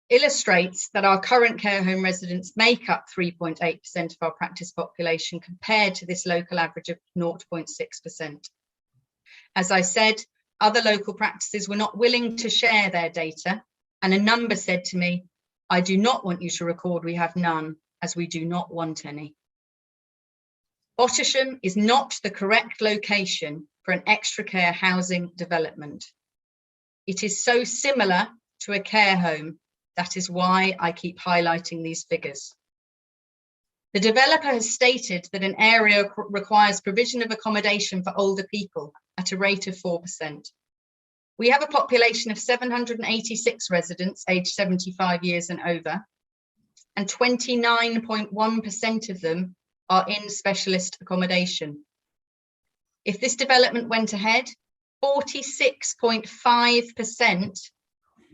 illustrates that our current care home residents make up 3.8% of our practice population compared to this local average of 0.6%. As I said, other local practices were not willing to share their data, and a number said to me, "I do not want you to record we have none, as we do not want any." Bottisham is not the correct location for an extra care housing development. It is so similar to a care home. That is why I keep highlighting these figures. The developer has stated that an area requires provision of accommodation for older people at a rate of 4%. We have a population of 786 residents aged 75 years and over, and 29.1% of them are in specialist accommodation. If this development went ahead, 46.5%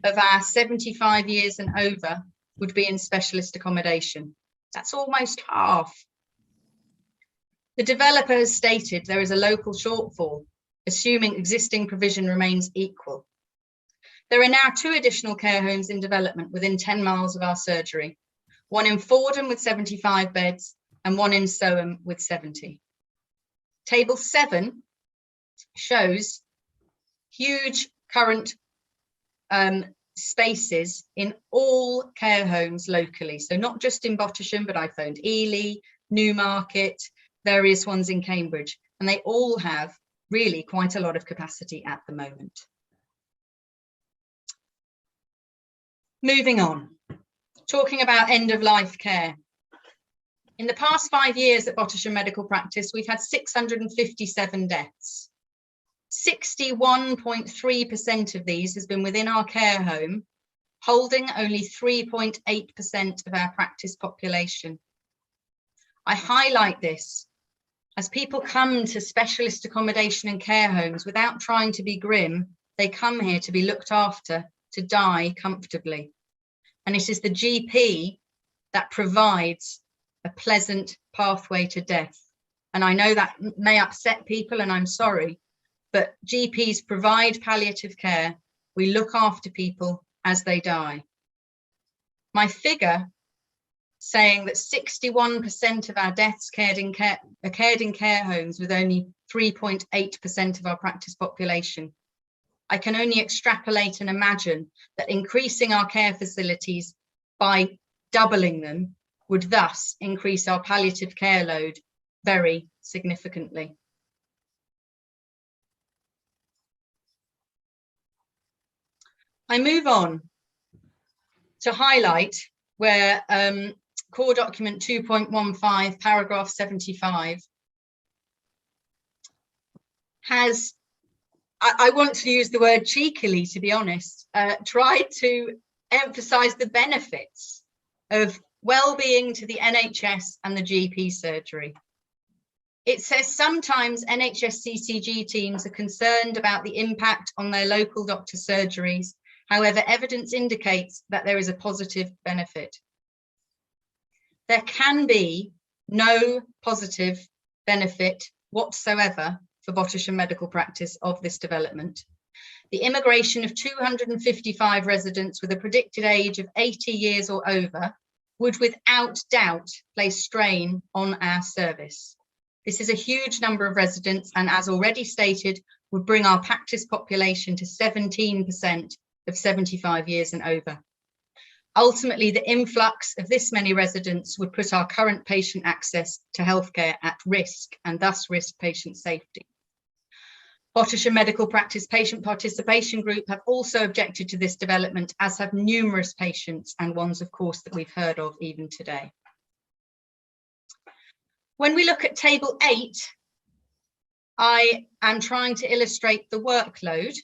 of our 75 years and over would be in specialist accommodation. That's almost half. The developer has stated there is a local shortfall, assuming existing provision remains equal. There are now 2 additional care homes in development within 10 miles of our surgery, one in Fordham with 75 beds and one in Soham with 70. Table 7 shows huge current spaces in all care homes locally. So not just in Bottisham, but I found Ely, Newmarket, various ones in Cambridge, and they all have really quite a lot of capacity at the moment. Moving on, talking about end-of-life care. In the past 5 years at Bottisham Medical Practice, we've had 657 deaths. 61.3% of these has been within our care home, holding only 3.8% of our practice population. I highlight this as people come to specialist accommodation and care homes without trying to be grim. They come here to be looked after, to die comfortably. And it is the GP that provides a pleasant pathway to death. And I know that may upset people, and I'm sorry, but GPs provide palliative care. We look after people as they die. My figure saying that 61% of our deaths are cared in care homes with only 3.8% of our practice population. I can only extrapolate and imagine that increasing our care facilities by doubling them would thus increase our palliative care load very significantly. I move on to highlight where core document 2.15 paragraph 75 has, I want to use the word cheekily, to be honest, tried to emphasize the benefits of well-being to the NHS and the GP surgery. It says sometimes NHS CCG teams are concerned about the impact on their local doctor surgeries. However, evidence indicates that there is a positive benefit. There can be no positive benefit whatsoever for Bottisham Medical Practice of this development. The immigration of 255 residents with a predicted age of 80 years or over would without doubt place strain on our service. This is a huge number of residents, and as already stated, would bring our practice population to 17% of 75 years and over. Ultimately, the influx of this many residents would put our current patient access to healthcare at risk and thus risk patient safety. Bottisham Medical Practice Patient Participation Group have also objected to this development, as have numerous patients, and ones, of course, that we've heard of even today. When we look at Table 8, I am trying to illustrate the workload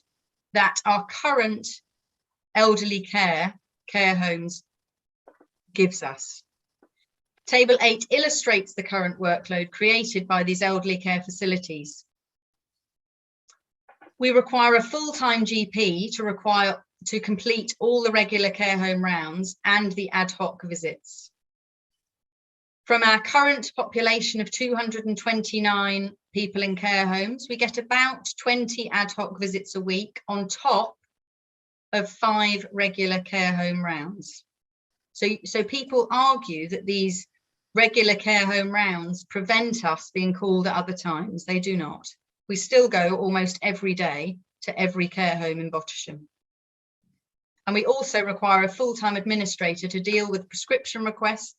that our current elderly care homes gives us. Table 8 illustrates the current workload created by these elderly care facilities. We require a full-time GP to complete all the regular care home rounds and the ad hoc visits. From our current population of 229 people in care homes, we get about 20 ad hoc visits a week on top of 5 regular care home rounds. So people argue that these regular care home rounds prevent us being called at other times. They do not. We still go almost every day to every care home in Bottisham. And we also require a full-time administrator to deal with prescription requests,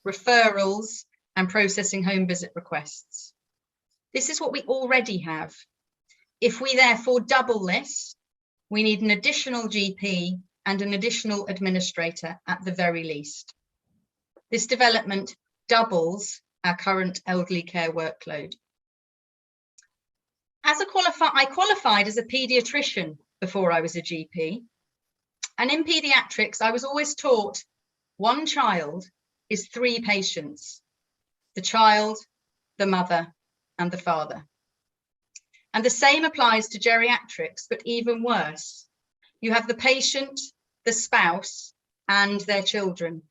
referrals, and processing home visit requests. This is what we already have. If we therefore double this, we need an additional GP and an additional administrator at the very least. This development doubles our current elderly care workload. I qualified as a paediatrician before I was a GP. And in paediatrics, I was always taught one child is 3 patients: the child, the mother, and the father. And the same applies to geriatrics, but even worse. You have the patient, the spouse, and their children.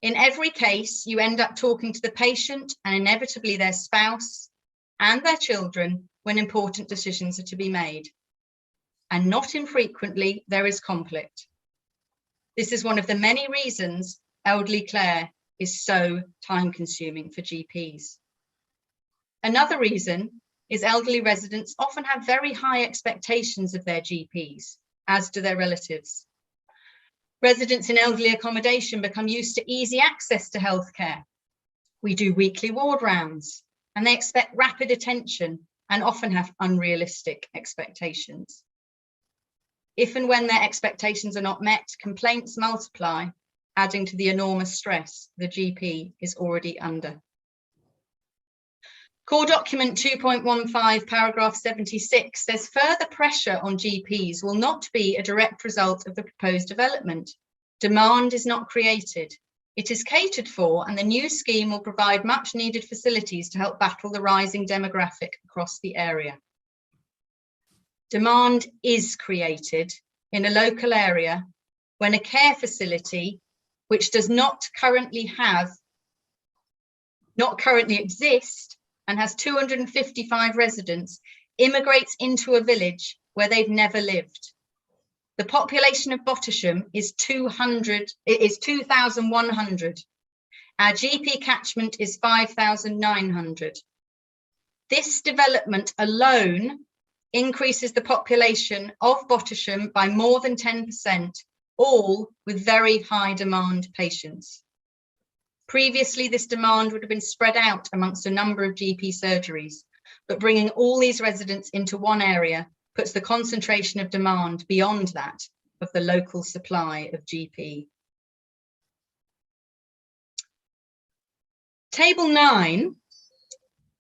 In every case, you end up talking to the patient and inevitably their spouse and their children when important decisions are to be made. And not infrequently, there is conflict. This is one of the many reasons elderly care is so time-consuming for GPs. Another reason is elderly residents often have very high expectations of their GPs, as do their relatives. Residents in elderly accommodation become used to easy access to healthcare. We do weekly ward rounds, and they expect rapid attention and often have unrealistic expectations. If and when their expectations are not met, complaints multiply, adding to the enormous stress the GP is already under. Core document 2.15 paragraph 76 says further pressure on GPs will not be a direct result of the proposed development. Demand is not created. It is catered for, and the new scheme will provide much needed facilities to help battle the rising demographic across the area. Demand is created in a local area when a care facility which does not currently exist and has 255 residents immigrates into a village where they've never lived. The population of Bottisham is 2,100. Our GP catchment is 5,900. This development alone increases the population of Bottisham by more than 10%, all with very high demand patients. Previously, this demand would have been spread out amongst a number of GP surgeries, but bringing all these residents into one area puts the concentration of demand beyond that of the local supply of GP. Table 9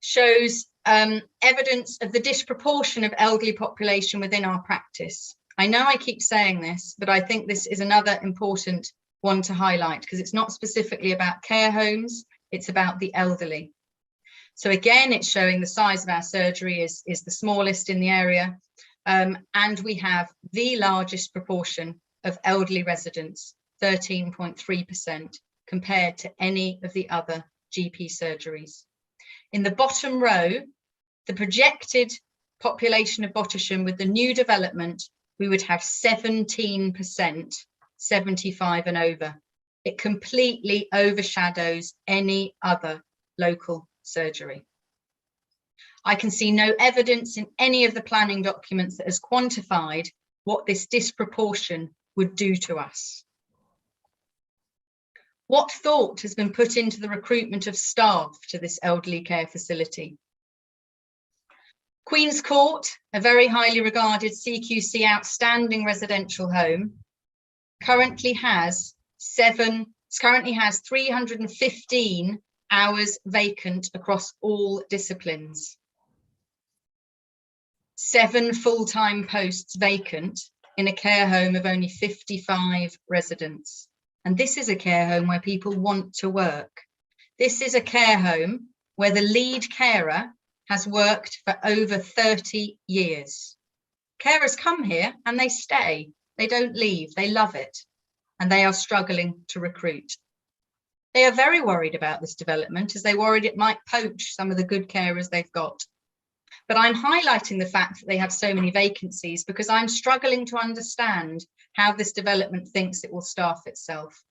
shows evidence of the disproportion of elderly population within our practice. I know I keep saying this, but I think this is another important one to highlight because it's not specifically about care homes, it's about the elderly. So again, it's showing the size of our surgery is the smallest in the area, and we have the largest proportion of elderly residents, 13.3%, compared to any of the other GP surgeries. In the bottom row, the projected population of Bottisham with the new development, we would have 17%, 75 and over. It completely overshadows any other local surgery. I can see no evidence in any of the planning documents that has quantified what this disproportion would do to us. What thought has been put into the recruitment of staff to this elderly care facility? Queen's Court, a very highly regarded CQC outstanding residential home, currently has 315 hours vacant across all disciplines. 7 full-time posts vacant in a care home of only 55 residents. And this is a care home where people want to work. This is a care home where the lead carer has worked for over 30 years. Carers come here and they stay. They don't leave. They love it. And they are struggling to recruit. They are very worried about this development, as they worried it might poach some of the good carers they've got. But I'm highlighting the fact that they have so many vacancies because I'm struggling to understand how this development thinks it will staff itself.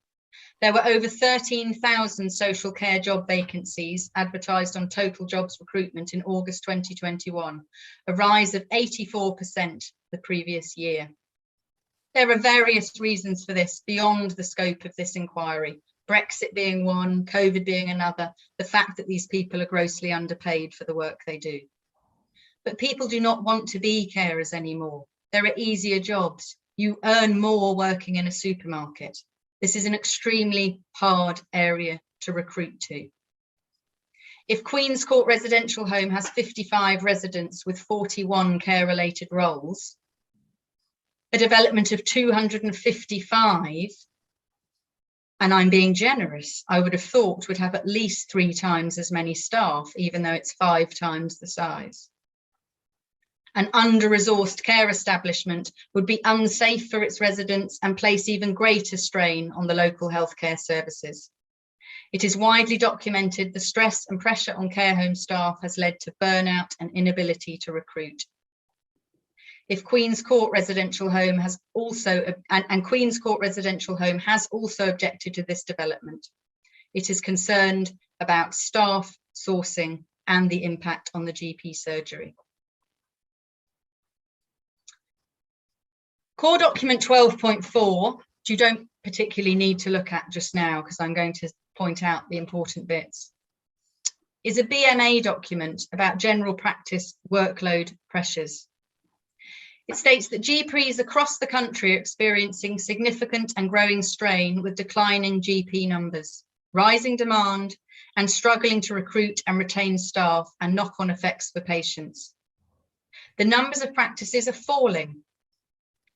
There were over 13,000 social care job vacancies advertised on Total Jobs Recruitment in August 2021, a rise of 84% the previous year. There are various reasons for this beyond the scope of this inquiry. Brexit being one, COVID being another, the fact that these people are grossly underpaid for the work they do. But people do not want to be carers anymore. There are easier jobs. You earn more working in a supermarket. This is an extremely hard area to recruit to. If Queen's Court Residential Home has 55 residents with 41 care-related roles, a development of 255, and I'm being generous, I would have thought would have at least 3 times as many staff, even though it's 5 times the size. An under-resourced care establishment would be unsafe for its residents and place even greater strain on the local healthcare services. It is widely documented the stress and pressure on care home staff has led to burnout and inability to recruit. If Queen's Court Residential Home has also, and Queen's Court Residential Home has also objected to this development, it is concerned about staff sourcing and the impact on the GP surgery. Core document 12.4, which you don't particularly need to look at just now because I'm going to point out the important bits, is a BMA document about general practice workload pressures. It states that GPs across the country are experiencing significant and growing strain with declining GP numbers, rising demand, and struggling to recruit and retain staff and knock-on effects for patients. The numbers of practices are falling.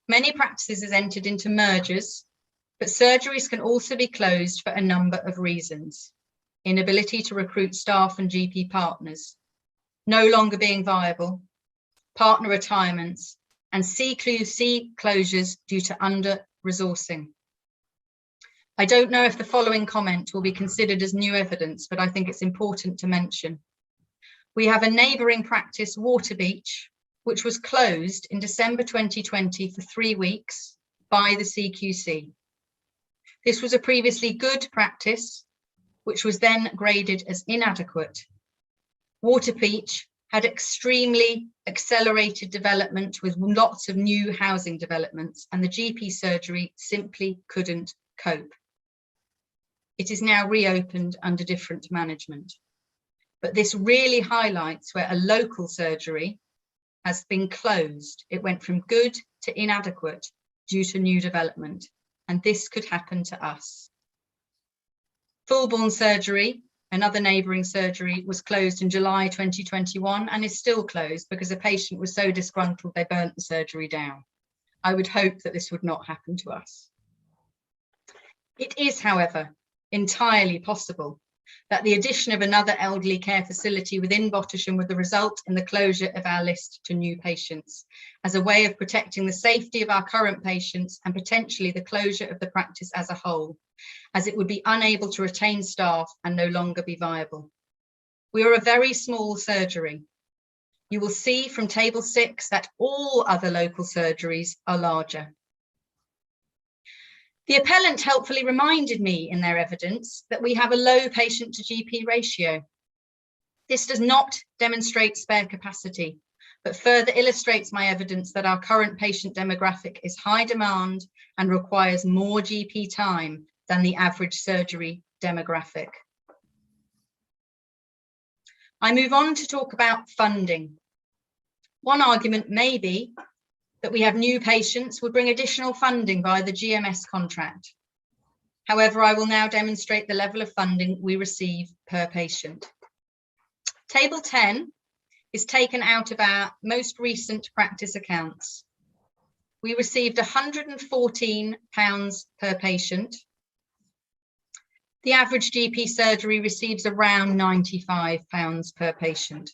Many practices have entered into mergers, but surgeries can also be closed for a number of reasons. Inability to recruit staff and GP partners, no longer being viable, partner retirements, and CQC closures due to under-resourcing. I don't know if the following comment will be considered as new evidence, but I think it's important to mention. We have a neighbouring practice, Waterbeach, which was closed in December 2020 for 3 weeks by the CQC. This was a previously good practice, which was then graded as inadequate. Waterbeach had extremely accelerated development with lots of new housing developments, and the GP surgery simply couldn't cope. It is now reopened under different management. But this really highlights where a local surgery has been closed. It went from good to inadequate due to new development, and this could happen to us. Fullborn surgery, another neighbouring surgery, was closed in July 2021 and is still closed because a patient was so disgruntled they burnt the surgery down. I would hope that this would not happen to us. It is, however, entirely possible that the addition of another elderly care facility within Bottisham would result in the closure of our list to new patients as a way of protecting the safety of our current patients and potentially the closure of the practice as a whole, as it would be unable to retain staff and no longer be viable. We are a very small surgery. You will see from table 6 that all other local surgeries are larger. The appellant helpfully reminded me in their evidence that we have a low patient to GP ratio. This does not demonstrate spare capacity, but further illustrates my evidence that our current patient demographic is high demand and requires more GP time than the average surgery demographic. I move on to talk about funding. One argument may be that we have new patients would bring additional funding via the GMS contract. However, I will now demonstrate the level of funding we receive per patient. Table 10 is taken out of our most recent practice accounts. We received £114 per patient. The average GP surgery receives around £95 per patient.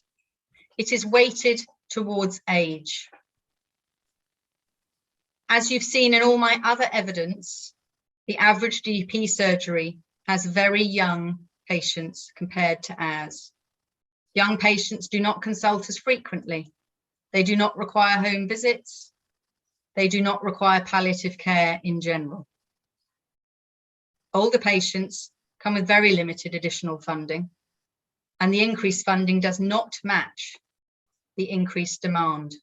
It is weighted towards age. As you've seen in all my other evidence, the average GP surgery has very young patients compared to ours. Young patients do not consult as frequently. They do not require home visits. They do not require palliative care in general. Older patients come with very limited additional funding, and the increased funding does not match the increased demand.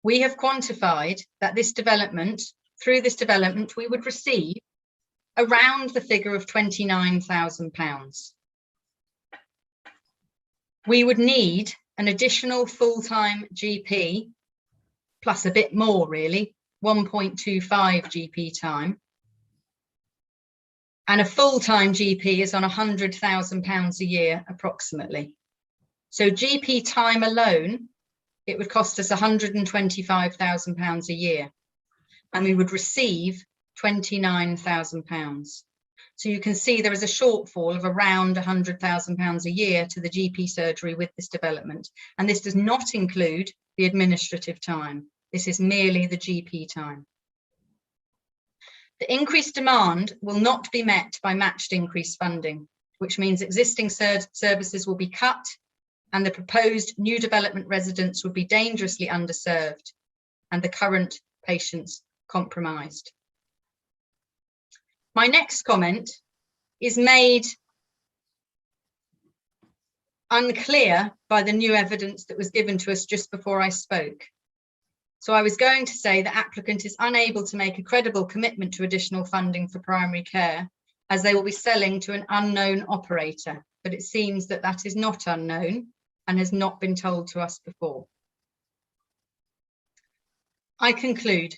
We have quantified that through this development, we would receive around the figure of £29,000. We would need an additional full-time GP, plus a bit more really, 1.25 GP time. And a full-time GP is on £100,000 a year approximately. So GP time alone, it would cost us £125,000 a year, and we would receive £29,000. So you can see there is a shortfall of around £100,000 a year to the GP surgery with this development. And this does not include the administrative time. This is merely the GP time. The increased demand will not be met by matched increased funding, which means existing services will be cut and the proposed new development residents would be dangerously underserved and the current patients compromised. My next comment is made unclear by the new evidence that was given to us just before I spoke. So I was going to say the applicant is unable to make a credible commitment to additional funding for primary care, as they will be selling to an unknown operator, but it seems that that is not unknown and has not been told to us before. I conclude.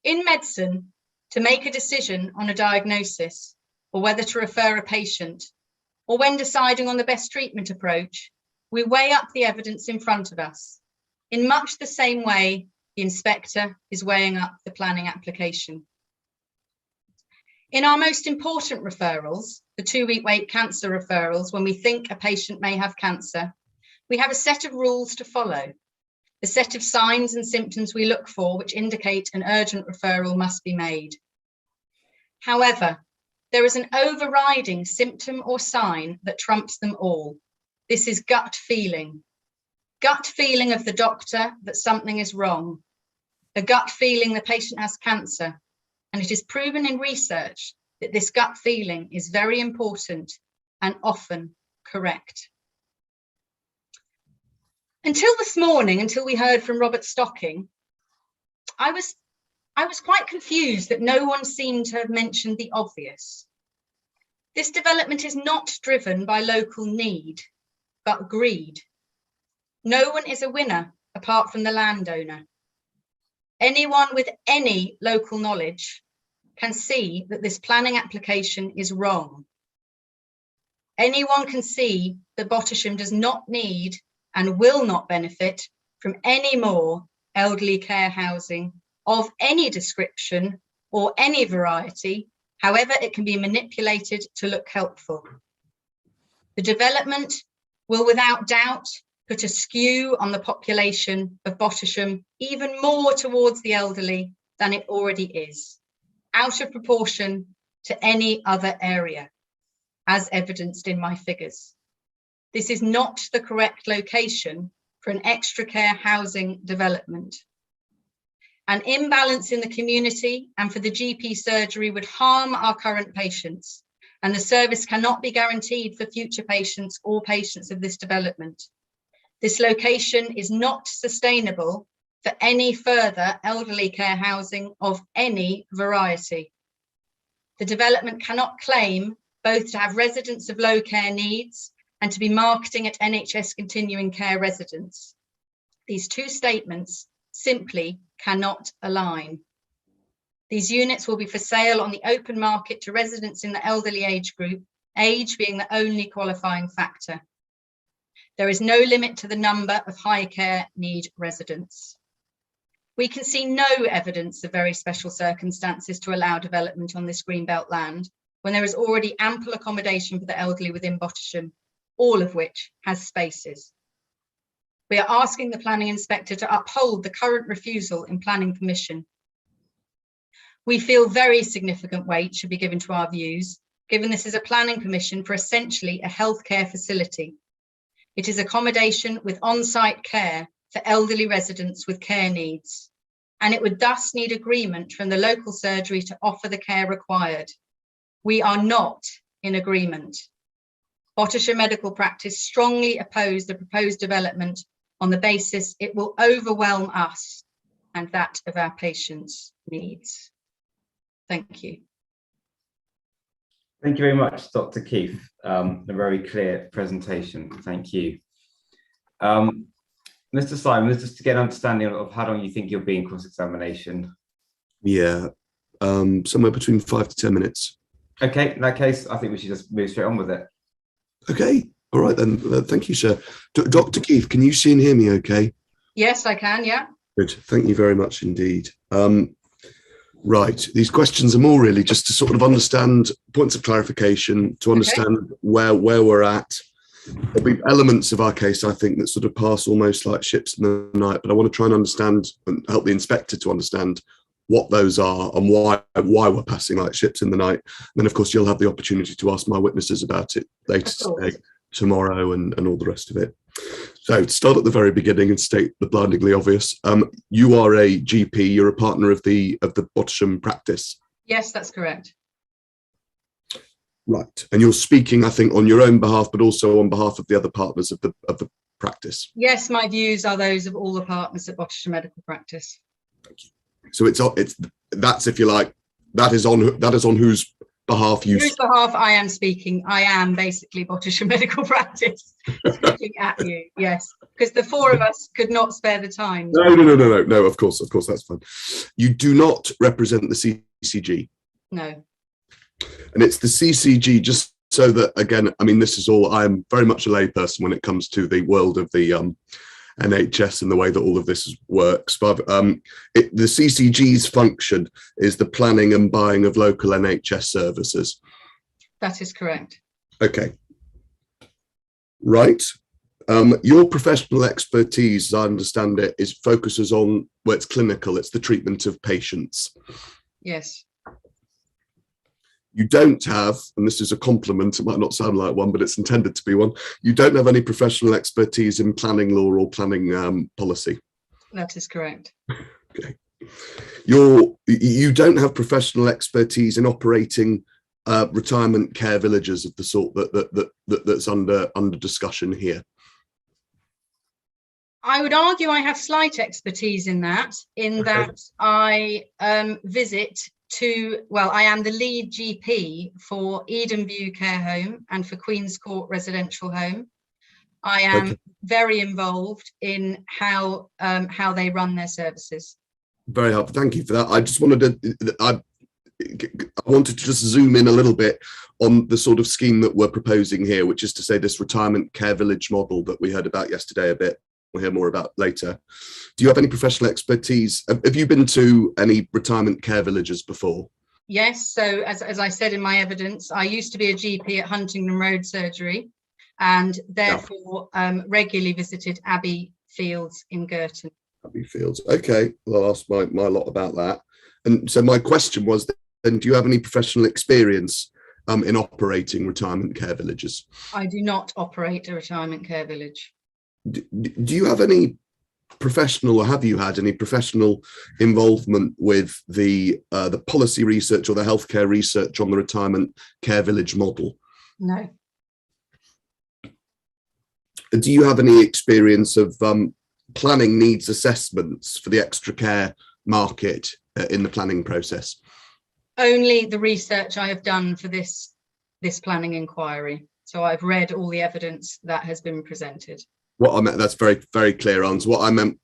In medicine, to make a decision on a diagnosis or whether to refer a patient, or when deciding on the best treatment approach, we weigh up the evidence in front of us in much the same way the inspector is weighing up the planning application. In our most important referrals, the 2-week wait cancer referrals, when we think a patient may have cancer, we have a set of rules to follow, a set of signs and symptoms we look for which indicate an urgent referral must be made. However, there is an overriding symptom or sign that trumps them all. This is gut feeling. Gut feeling of the doctor that something is wrong. A gut feeling the patient has cancer. And it is proven in research that this gut feeling is very important and often correct. Until this morning, until we heard from Robert Stocking, I was quite confused that no one seemed to have mentioned the obvious. This development is not driven by local need, but greed. No one is a winner apart from the landowner. Anyone with any local knowledge can see that this planning application is wrong. Anyone can see that Bottisham does not need and will not benefit from any more elderly care housing of any description or any variety, however it can be manipulated to look helpful. The development will without doubt put a skew on the population of Bottisham even more towards the elderly than it already is, out of proportion to any other area, as evidenced in my figures. This is not the correct location for an extra care housing development. An imbalance in the community and for the GP surgery would harm our current patients, and the service cannot be guaranteed for future patients or patients of this development. This location is not sustainable for any further elderly care housing of any variety. The development cannot claim both to have residents of low care needs and to be marketing at NHS continuing care residents. These two statements simply cannot align. These units will be for sale on the open market to residents in the elderly age group, age being the only qualifying factor. There is no limit to the number of high care need residents. We can see no evidence of very special circumstances to allow development on this greenbelt land when there is already ample accommodation for the elderly within Bottisham, all of which has spaces. We are asking the planning inspector to uphold the current refusal in planning permission. We feel very significant weight should be given to our views, given this is a planning permission for essentially a healthcare facility. It is accommodation with on-site care for elderly residents with care needs, and it would thus need agreement from the local surgery to offer the care required. We are not in agreement. Bottisham Medical Practice strongly oppose the proposed development on the basis it will overwhelm us and that of our patients' needs. Thank you. Thank you very much, Dr. Keith. A very clear presentation. Thank you. Mr. Simon, just to get an understanding of how long you think you'll be in cross-examination. Yeah, somewhere between 5 to 10 minutes. Okay, in that case, I think we should just move straight on with it. Okay, all right then. Thank you, sir. Dr. Keith, can you see and hear me okay? Yes, I can, yeah. Good, thank you very much indeed. Right, these questions are more really just to sort of understand points of clarification, to understand where we're at. There'll be elements of our case, I think, that sort of pass almost like ships in the night, but I want to try and understand and help the inspector to understand what those are and why we're passing like ships in the night. And then, of course, you'll have the opportunity to ask my witnesses about it later today, tomorrow, and all the rest of it. So to start at the very beginning and state the blindingly obvious, you are a GP, you're a partner of the Bottisham practice. Yes, that's correct. Right, and you're speaking, I think, on your own behalf, but also on behalf of the other partners of the practice. Yes, my views are those of all the partners at Bottisham Medical Practice. Thank you. So that's, if you like, that is on whose behalf you. Whose behalf I am speaking. I am basically Bottisham Medical Practice speaking at you. Yes, because the four of us could not spare the time. No. Of course, that's fine. You do not represent the CCG. No. And it's the CCG, just so that, again, I mean, this is all, I'm very much a layperson when it comes to the world of the NHS and the way that all of this works. But the CCG's function is the planning and buying of local NHS services. That is correct. Okay. Right. Your professional expertise, as I understand it, focuses on where it's clinical, it's the treatment of patients. Yes. You don't have, and this is a compliment, it might not sound like one, but it's intended to be one, you don't have any professional expertise in planning law or planning policy. That is correct. Okay. You don't have professional expertise in operating retirement care villages of the sort that's under discussion here. I would argue I have slight expertise in that, I visit I am the lead GP for Eden View Care Home and for Queen's Court Residential Home. I am very involved in how they run their services. Very helpful. Thank you for that. I just wanted to, I wanted to just zoom in a little bit on the sort of scheme that we're proposing here, which is to say this retirement care village model that we heard about yesterday a bit. We'll hear more about later. Do you have any professional expertise? Have you been to any retirement care villages before? Yes. So as I said in my evidence, I used to be a GP at Huntingdon Road Surgery and therefore regularly visited Abbey Fields in Girton. Abbey Fields. Okay. Well, I'll ask my lot about that. And so my question was, then, do you have any professional experience in operating retirement care villages? I do not operate a retirement care village. Do you have any professional, or have you had any professional involvement with the policy research or the healthcare research on the retirement care village model? No. Do you have any experience of planning needs assessments for the extra care market in the planning process? Only the research I have done for this planning inquiry. So I've read all the evidence that has been presented. What I meant, that's very, very clear answer. What I meant,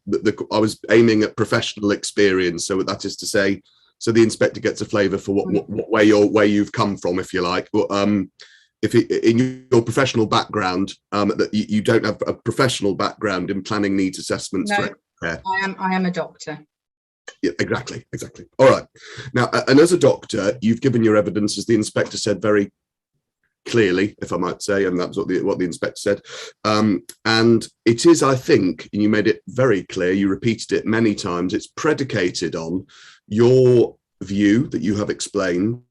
I was aiming at professional experience. So that is to say, so the inspector gets a flavour for where you've come from, if you like. in your professional background, that you don't have a professional background in planning needs assessments No, for care. I am a doctor. Yeah, exactly. All right. Now, and as a doctor, you've given your evidence, as the inspector said very clearly, if I might say, and that's what the inspector said. And it is, I think, and you made it very clear, you repeated it many times, it's predicated on your view that you have explained,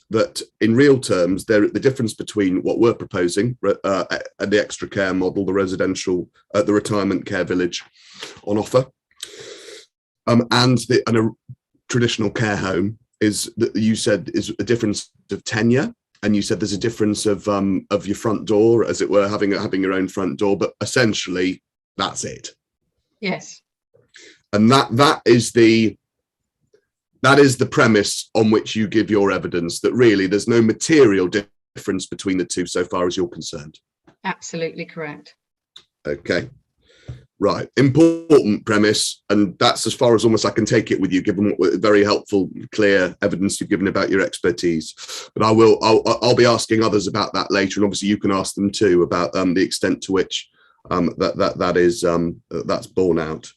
that in real terms, the difference between what we're proposing, the extra care model, the residential, the retirement care village on offer, and a traditional care home, is that you said is a difference of tenure, and you said there's a difference of your front door, as it were, having your own front door, but essentially that's it. Yes. And that is the premise on which you give your evidence, that really there's no material difference between the two so far as you're concerned. Absolutely correct. Okay. Right, important premise, and that's as far as almost I can take it with you, given what very helpful, clear evidence you've given about your expertise. But I'll be asking others about that later, and obviously you can ask them too about the extent to which that's borne out.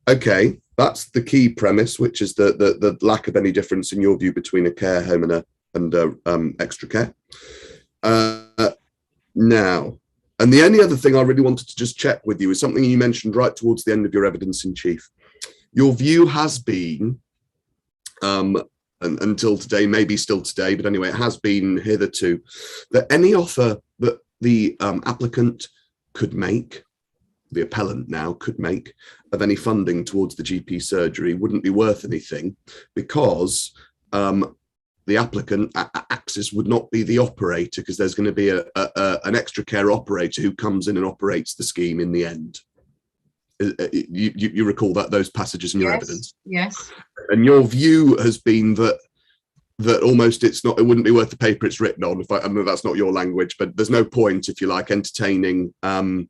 Okay, that's the key premise, which is the lack of any difference in your view between a care home and extra care. Now. And the only other thing I really wanted to just check with you is something you mentioned right towards the end of your evidence in chief. Your view has been, and until today, maybe still today, but anyway, it has been hitherto, that any offer that the applicant could make, the appellant now could make, of any funding towards the GP surgery wouldn't be worth anything, because the applicant, Axis, would not be the operator, because there's going to be an extra care operator who comes in and operates the scheme in the end. You recall those passages in your evidence? Yes. And your view has been that almost it wouldn't be worth the paper it's written on. I know that's not your language, but there's no point, if you like, entertaining any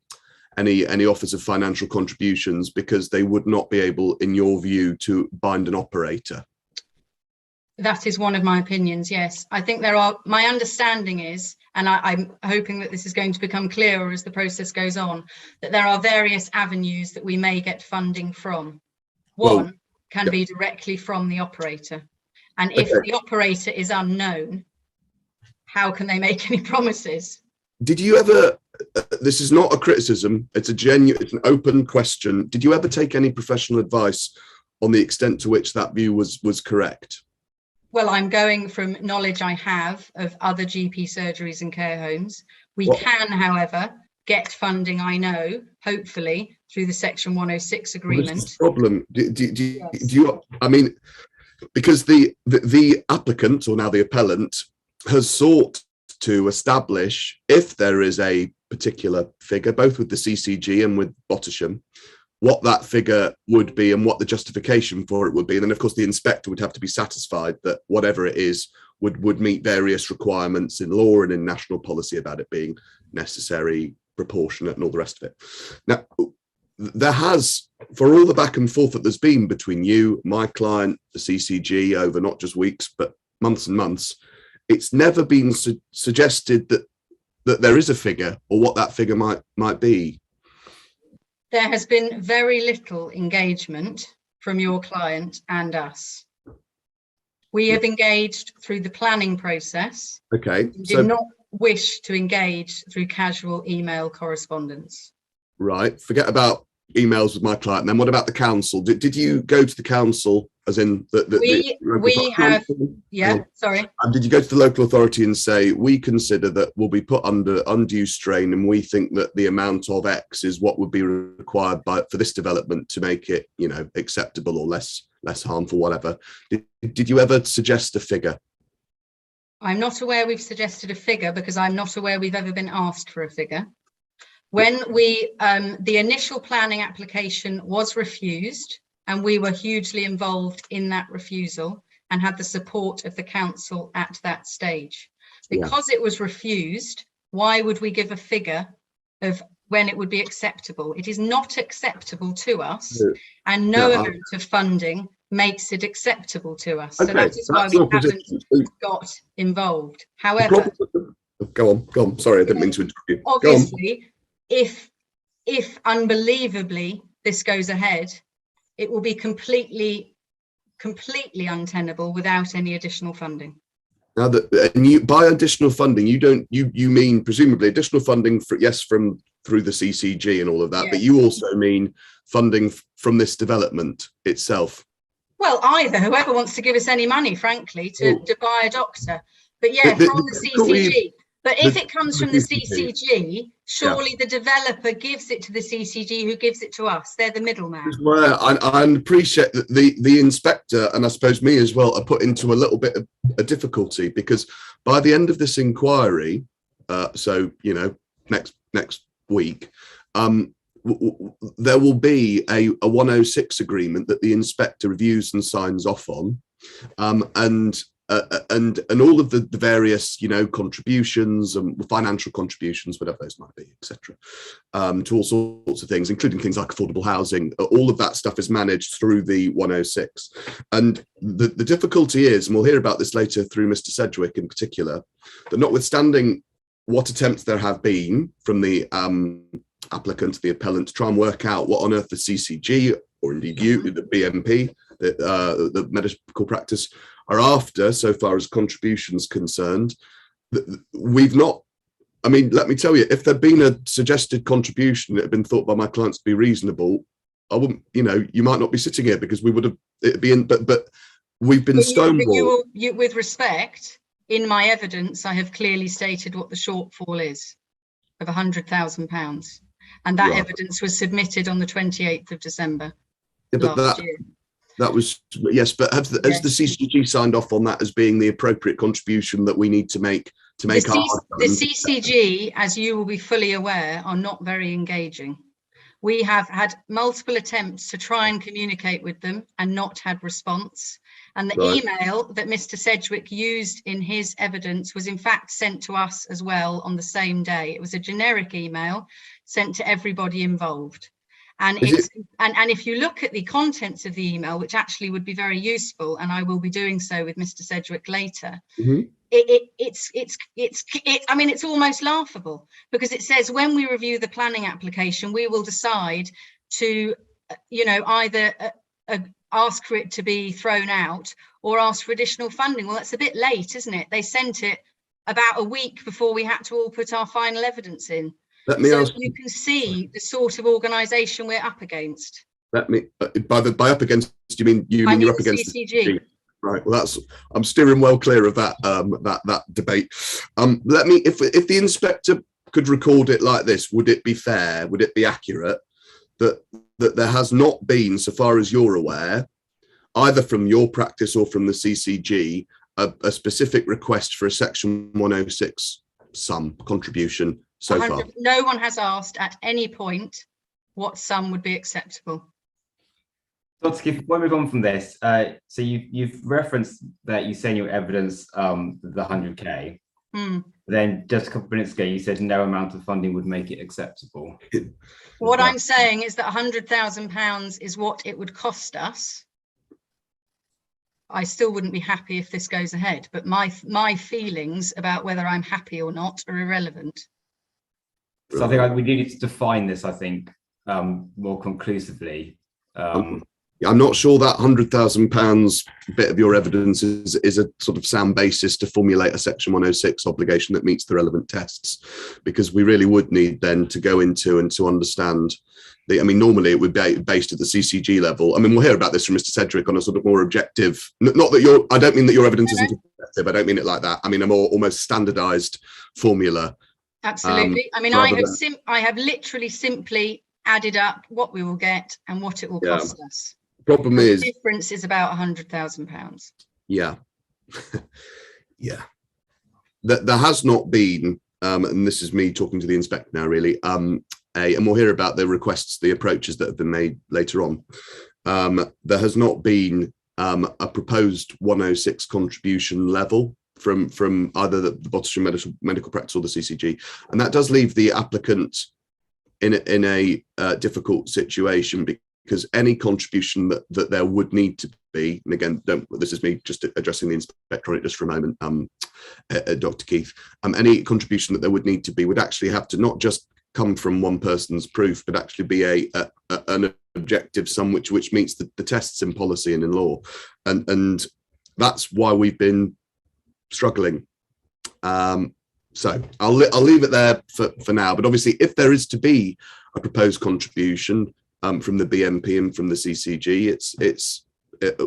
offers of financial contributions, because they would not be able, in your view, to bind an operator. That is one of my opinions, yes. I think my understanding is, and I'm hoping that this is going to become clearer as the process goes on, that there are various avenues that we may get funding from. One can be directly from the operator. And if the operator is unknown, how can they make any promises? Did you ever, this is not a criticism, it's an open question. Did you ever take any professional advice on the extent to which that view was correct? Well, I'm going from knowledge I have of other GP surgeries and care homes. We can, however, get funding, I know, hopefully, through the Section 106 agreement. What's the problem? Do you, I mean, because the applicant, or now the appellant, has sought to establish, if there is a particular figure, both with the CCG and with Bottisham, what that figure would be and what the justification for it would be. And then, of course, the inspector would have to be satisfied that whatever it is would meet various requirements in law and in national policy about it being necessary, proportionate, and all the rest of it. Now, there has, for all the back and forth that there's been between you, my client, the CCG, over not just weeks, but months and months, it's never been suggested that there is a figure, or what that figure might be. There has been very little engagement from your client and us. We have engaged through the planning process. Okay. We did not wish to engage through casual email correspondence. Right. Forget about emails with my client. Then what about the council? Did you go to the council, as in we have? Yeah. Sorry. And did you go to the local authority and say, we consider that we'll be put under undue strain, and we think that the amount of X is what would be required for this development to make it, acceptable or less harmful, whatever. Did you ever suggest a figure? I'm not aware we've suggested a figure, because I'm not aware we've ever been asked for a figure. When the initial planning application was refused, and we were hugely involved in that refusal and had the support of the council at that stage. Because it was refused, why would we give a figure of when it would be acceptable? It is not acceptable to us, and no amount of funding makes it acceptable to us. So that is why we haven't got involved. However, Go on. Sorry, I didn't mean to interrupt you. Obviously, if unbelievably this goes ahead, it will be completely untenable without any additional funding. Now that, and you, by additional funding, you mean presumably additional funding from through the CCG and all of that, Yes. but you also mean funding from this development itself. Well, either, whoever wants to give us any money, frankly, to buy a doctor. But yeah, from the CCG. But if it comes from the CCG, surely the developer gives it to the CCG, who gives it to us. They're the middleman. Well, I appreciate that the inspector, and I suppose me as well, are put into a little bit of a difficulty, because by the end of this inquiry, so you know, next week, there will be a 106 agreement that the inspector reviews and signs off on, and all of the various, you know, contributions and financial contributions, whatever those might be, etc., to all sorts of things, including things like affordable housing. All of that stuff is managed through the 106. And the difficulty is, and we'll hear about this later through Mr. Sedgwick in particular, that notwithstanding what attempts there have been from the applicant, the appellant, to try and work out what on earth the CCG, or indeed you, the BMP, the medical practice, are after, so far as contributions concerned, we've not, I mean, let me tell you, if there'd been a suggested contribution that had been thought by my clients to be reasonable, I wouldn't, you know, you might not be sitting here, because we would have, it'd be in, but we've been stonewalled. You, with respect, in my evidence, I have clearly stated what the shortfall is of £100,000. And that evidence was submitted on the 28th of December last year. That was, yes, but has the CCG signed off on that as being the appropriate contribution that we need to make the CCG, as you will be fully aware, are not very engaging. We have had multiple attempts to try and communicate with them and not had response. And the email that Mr. Sedgwick used in his evidence was in fact sent to us as well on the same day. It was a generic email sent to everybody involved. And and if you look at the contents of the email, which actually would be very useful, and I will be doing so with Mr. Sedgwick later, I mean, it's almost laughable, because it says, when we review the planning application, we will decide to, you know, either ask for it to be thrown out or ask for additional funding. Well, that's a bit late, isn't it? They sent it about a week before we had to all put our final evidence in. So you can see the sort of organisation we're up against. Let me, by up against, you mean you're up against the CCG. Right. Well, I'm steering well clear of that that debate. Let me, if the inspector could record it like this, would it be fair? Would it be accurate that there has not been, so far as you're aware, either from your practice or from the CCG, a specific request for a Section 106 sum contribution so far? No one has asked at any point what sum would be acceptable. Dr. Keith, before we move on from this, so you've referenced that you say in your evidence the 100K. Then just a couple of minutes ago, you said no amount of funding would make it acceptable. What I'm saying is that £100,000 is what it would cost us. I still wouldn't be happy if this goes ahead, but my feelings about whether I'm happy or not are irrelevant. So I think we need to define this, I think, more conclusively. I'm not sure that £100,000 bit of your evidence is a sort of sound basis to formulate a Section 106 obligation that meets the relevant tests, because we really would need then to go into and to understand I mean, normally it would be based at the CCG level. I mean, we'll hear about this from Mr. Sedgwick on a sort of more objective, not that I don't mean that your evidence isn't objective, I don't mean it like that. I mean, a more almost standardized formula. Absolutely. I mean, I have literally simply added up what we will get and what it will cost us. Problem is, the difference is about £100,000. Yeah. Yeah. There has not been, and this is me talking to the inspector now, really, and we'll hear about the requests, the approaches that have been made later on. There has not been a proposed 106 contribution level from either the Bottisham medical practice or the CCG, and that does leave the applicant in a difficult situation, because any contribution that there would need to be, and again, this is me just addressing the inspector on it just for a moment, Dr. Keith, any contribution that there would need to be would actually have to not just come from one person's proof, but actually be an objective sum which meets the tests in policy and in law, and that's why we've been struggling. So I'll leave it there for now. But obviously, if there is to be a proposed contribution from the BMP and from the CCG,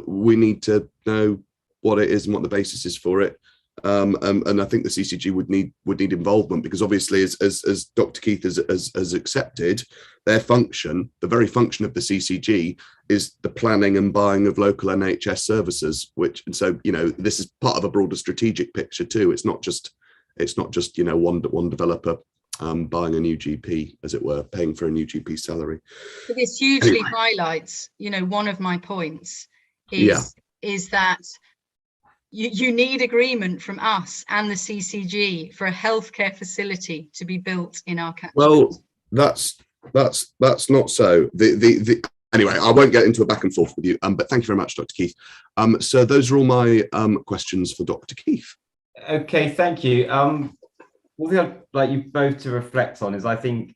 we need to know what it is and what the basis is for it. And I think the CCG would need involvement, because obviously, as Dr. Keith has accepted, their function, the very function of the CCG, is the planning and buying of local NHS services. And so this is part of a broader strategic picture too. It's not just one developer buying a new GP, as it were, paying for a new GP salary. But this hugely highlights, one of my points is that you need agreement from us and the CCG for a healthcare facility to be built in our catchment. Well, that's not so. Anyway, I won't get into a back and forth with you, but thank you very much, Dr. Keith. So those are all my questions for Dr. Keith. Okay, thank you. What I'd like you both to reflect on is, I think,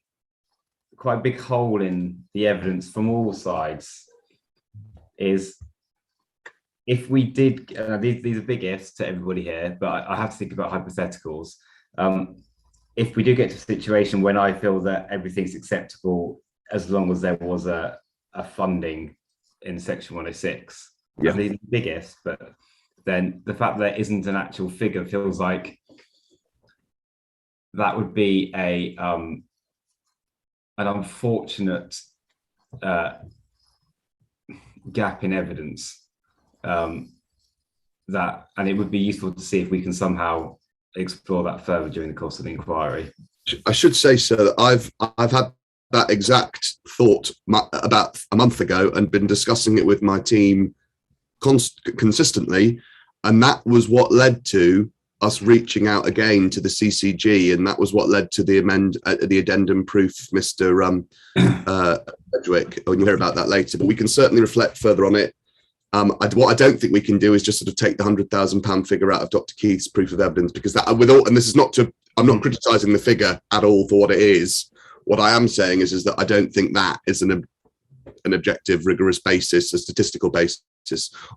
quite a big hole in the evidence from all sides is, if we did, these are big ifs to everybody here, but I have to think about hypotheticals. If we do get to a situation when I feel that everything's acceptable, as long as there was a funding in Section 106, and these are big ifs, but then the fact that there isn't an actual figure feels like that would be an unfortunate gap in evidence. And it would be useful to see if we can somehow explore that further during the course of the inquiry. I should say, sir, that I've had that exact thought about a month ago and been discussing it with my team consistently, and that was what led to us reaching out again to the CCG, and that was what led to the addendum proof, Mr. Sedgwick. And you'll hear about that later, but we can certainly reflect further on it. What I don't think we can do is just sort of take the £100,000 figure out of Dr. Keith's proof of evidence, because that, and this is not to, I'm not criticising the figure at all for what it is. What I am saying is that I don't think that is an objective, rigorous basis, a statistical basis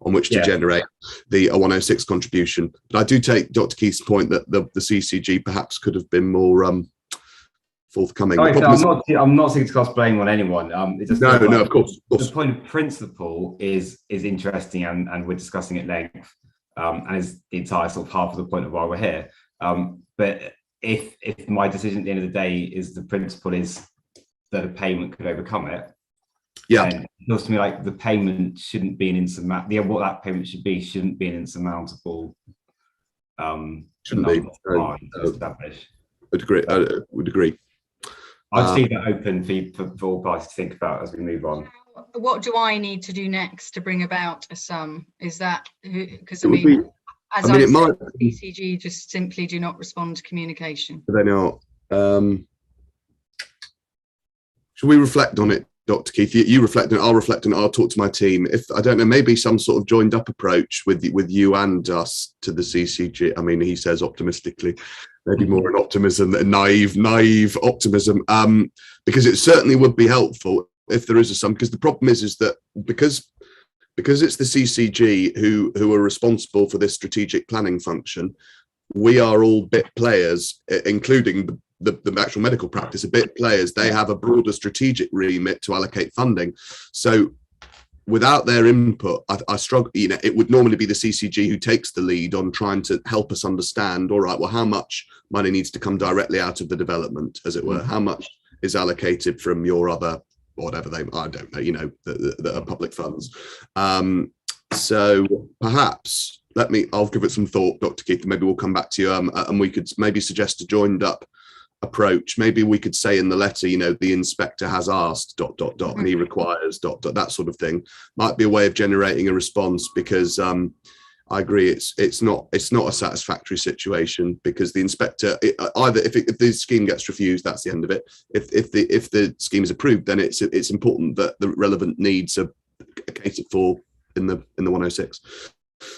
on which to generate the 106 contribution. But I do take Dr. Keith's point that the CCG perhaps could have been more forthcoming. I'm not seeking to cast blame on anyone. No, of course. The point of principle is interesting, and we're discussing at length, and is the entire sort of half of the point of why we're here. But if my decision at the end of the day is the principle is that a payment could overcome it, then it feels to me like the payment shouldn't be an insurmountable. What that payment should be shouldn't be an insurmountable. Shouldn't be. To establish. Would agree. I would agree. I'd leave that open for all parties to think about as we move on. What do I need to do next to bring about a sum? Is that because it might. BCG just simply do not respond to communication. They not. Should we reflect on it, Dr. Keith? You reflect on it. I'll reflect on it. I'll talk to my team. If I don't know, maybe some sort of joined up approach with you and us to the CCG. I mean, he says optimistically. Maybe more an optimism, a naive optimism, because it certainly would be helpful if there is a sum. Because the problem is that because it's the CCG who are responsible for this strategic planning function, we are all bit players, including the actual medical practice, are bit players. They have a broader strategic remit to allocate funding. So without their input, I struggle. It would normally be the CCG who takes the lead on trying to help us understand, all right, well, how much money needs to come directly out of the development, as it were? How much is allocated from your other, whatever I don't know, the public funds. So perhaps I'll give it some thought, Dr. Keith, and maybe we'll come back to you, and we could maybe suggest a joined up approach. Maybe we could say in the letter, the inspector has asked ... and he requires ... that sort of thing might be a way of generating a response, because I agree. It's not a satisfactory situation, because the inspector either if the scheme gets refused, that's the end of it. If the scheme is approved, then it's important that the relevant needs are catered for in the 106.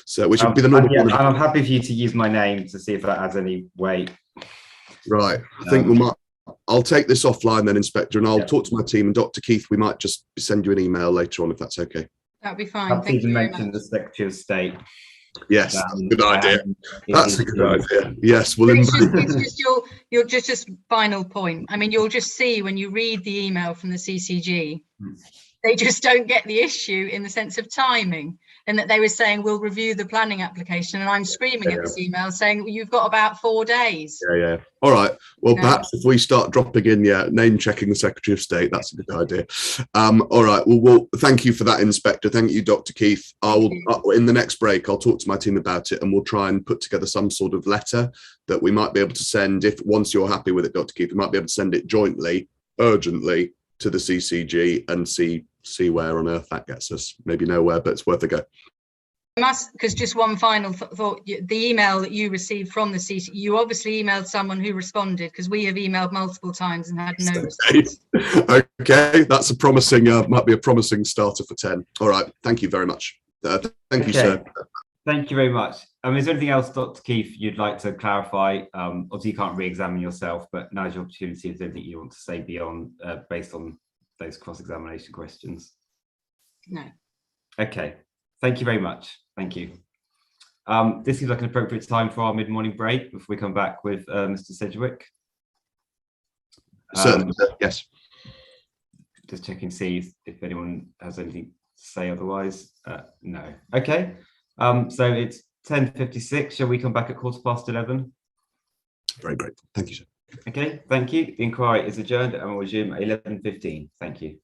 So which would be the normal yeah, one. and I'm happy for you to use my name to see if that adds any weight. Right. I think I'll take this offline then, Inspector, and I'll talk to my team. And Dr. Keith, we might just send you an email later on if that's okay. That'd be fine. Perhaps Thank even you very mention much. the Secretary of State. Yes, that's a good idea. That's a good idea. Yes, well, It's just your just final point. I mean, you'll just see when you read the email from the CCG, they just don't get the issue in the sense of timing, and that they were saying we'll review the planning application, and I'm screaming at this email saying, well, you've got about 4 days. Yeah. All right. Well, perhaps if we start dropping in, name checking the Secretary of State, that's a good idea. All right. Well, thank you for that, Inspector. Thank you, Dr. Keith. I will, in the next break, I'll talk to my team about it, and we'll try and put together some sort of letter that we might be able to send. If once you're happy with it, Dr. Keith, we might be able to send it jointly, urgently, to the CCG and see where on earth that gets us. Maybe nowhere, but it's worth a go. Because just one final thought, the email that you received from the CCG, you obviously emailed someone who responded, because we have emailed multiple times and had no response. Okay, that's a promising, might be a promising starter for 10. All right, thank you very much. Thank you, sir. Thank you very much. Is there anything else, Dr. Keith, you'd like to clarify? Obviously, you can't re-examine yourself, but now's your opportunity if there's anything you want to say beyond, based on those cross-examination questions. No. Okay, thank you very much. Thank you. This seems like an appropriate time for our mid-morning break before we come back with Mr. Sedgwick. Certainly, yes. Just checking, see if anyone has anything to say otherwise. No. Okay. So it's 10:56. Shall we come back at 11:15? Very great. Thank you, sir. Okay, thank you. The inquiry is adjourned and we'll resume at 11:15. Thank you.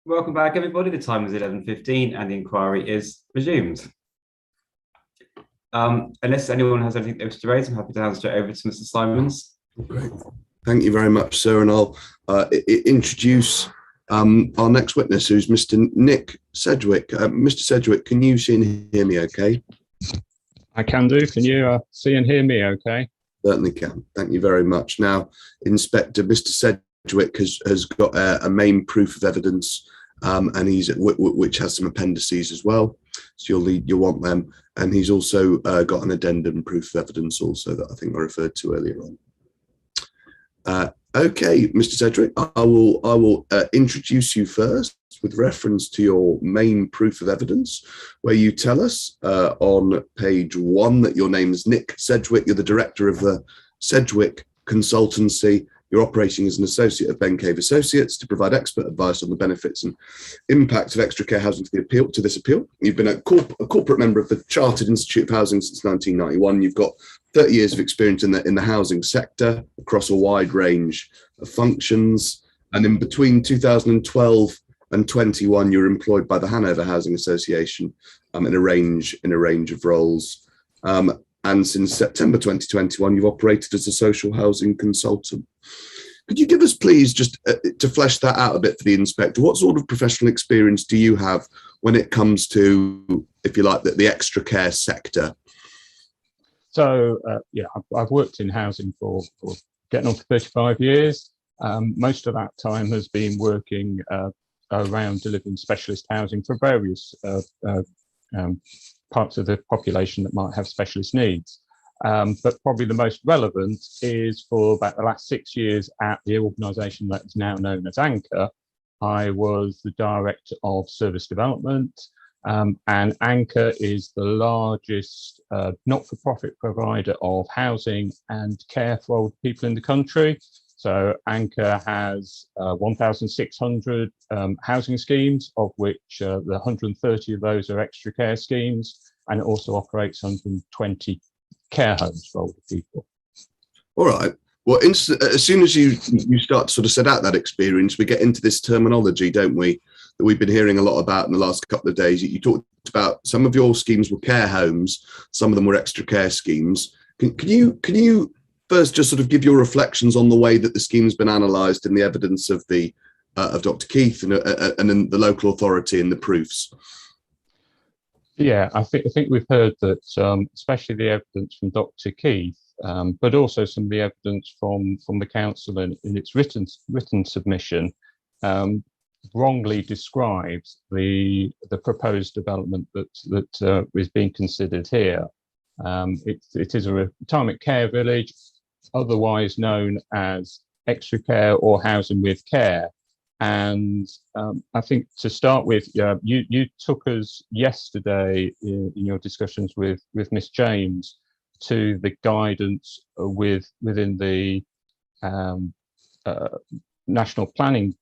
Welcome back, everybody. The time is 11:15 and the inquiry is resumed. Unless anyone has anything else to raise, I'm happy to hand straight over to Mr. Simons. Great. Thank you very much, sir. And I'll introduce our next witness, who's Mr. Nick Sedgwick. Mr. Sedgwick, can you see and hear me okay? I can do. Can you see and hear me okay? Certainly can. Thank you very much. Now, Inspector, Mr. Sedgwick has got a main proof of evidence, and he's which has some appendices as well. So you'll want them, and he's also got an addendum proof of evidence also that I think I referred to earlier on. Okay, Mr. Sedgwick, I will introduce you first with reference to your main proof of evidence, where you tell us on page 1 that your name is Nick Sedgwick. You're the director of the Sedgwick Consultancy. You're operating as an associate of Ben Cave Associates to provide expert advice on the benefits and impacts of extra care housing to this appeal. You've been a corporate member of the Chartered Institute of Housing since 1991. You've got 30 years of experience in the housing sector across a wide range of functions. And in between 2012 and 21, you were employed by the Hanover Housing Association in a range of roles. And since September 2021, you've operated as a social housing consultant. Could you give us, please, just to flesh that out a bit for the inspector, what sort of professional experience do you have when it comes to, if you like, the extra care sector? So, yeah, I've worked in housing for getting on for 35 years. Most of that time has been working around delivering specialist housing for various parts of the population that might have specialist needs. But probably the most relevant is for about the last 6 years at the organisation that is now known as Anchor. I was the director of service development, and Anchor is the largest not-for-profit provider of housing and care for old people in the country. So Anchor has 1,600 housing schemes, of which the 130 of those are extra care schemes, and it also operates 120 care homes for older people. All right. Well, as soon as you start to sort of set out that experience, we get into this terminology, don't we, that we've been hearing a lot about in the last couple of days. You talked about some of your schemes were care homes, some of them were extra care schemes. Can you first just sort of give your reflections on the way that the scheme's been analysed and the evidence of Dr. Keith and then the local authority and the proofs? Yeah, I think we've heard that, especially the evidence from Dr. Keith, but also some of the evidence from the council in its written submission, wrongly describes the proposed development that is being considered here. It is a retirement care village, otherwise known as extra care or housing with care. And I think to start with, you took us yesterday in your discussions with Miss James to the guidance within the National Planning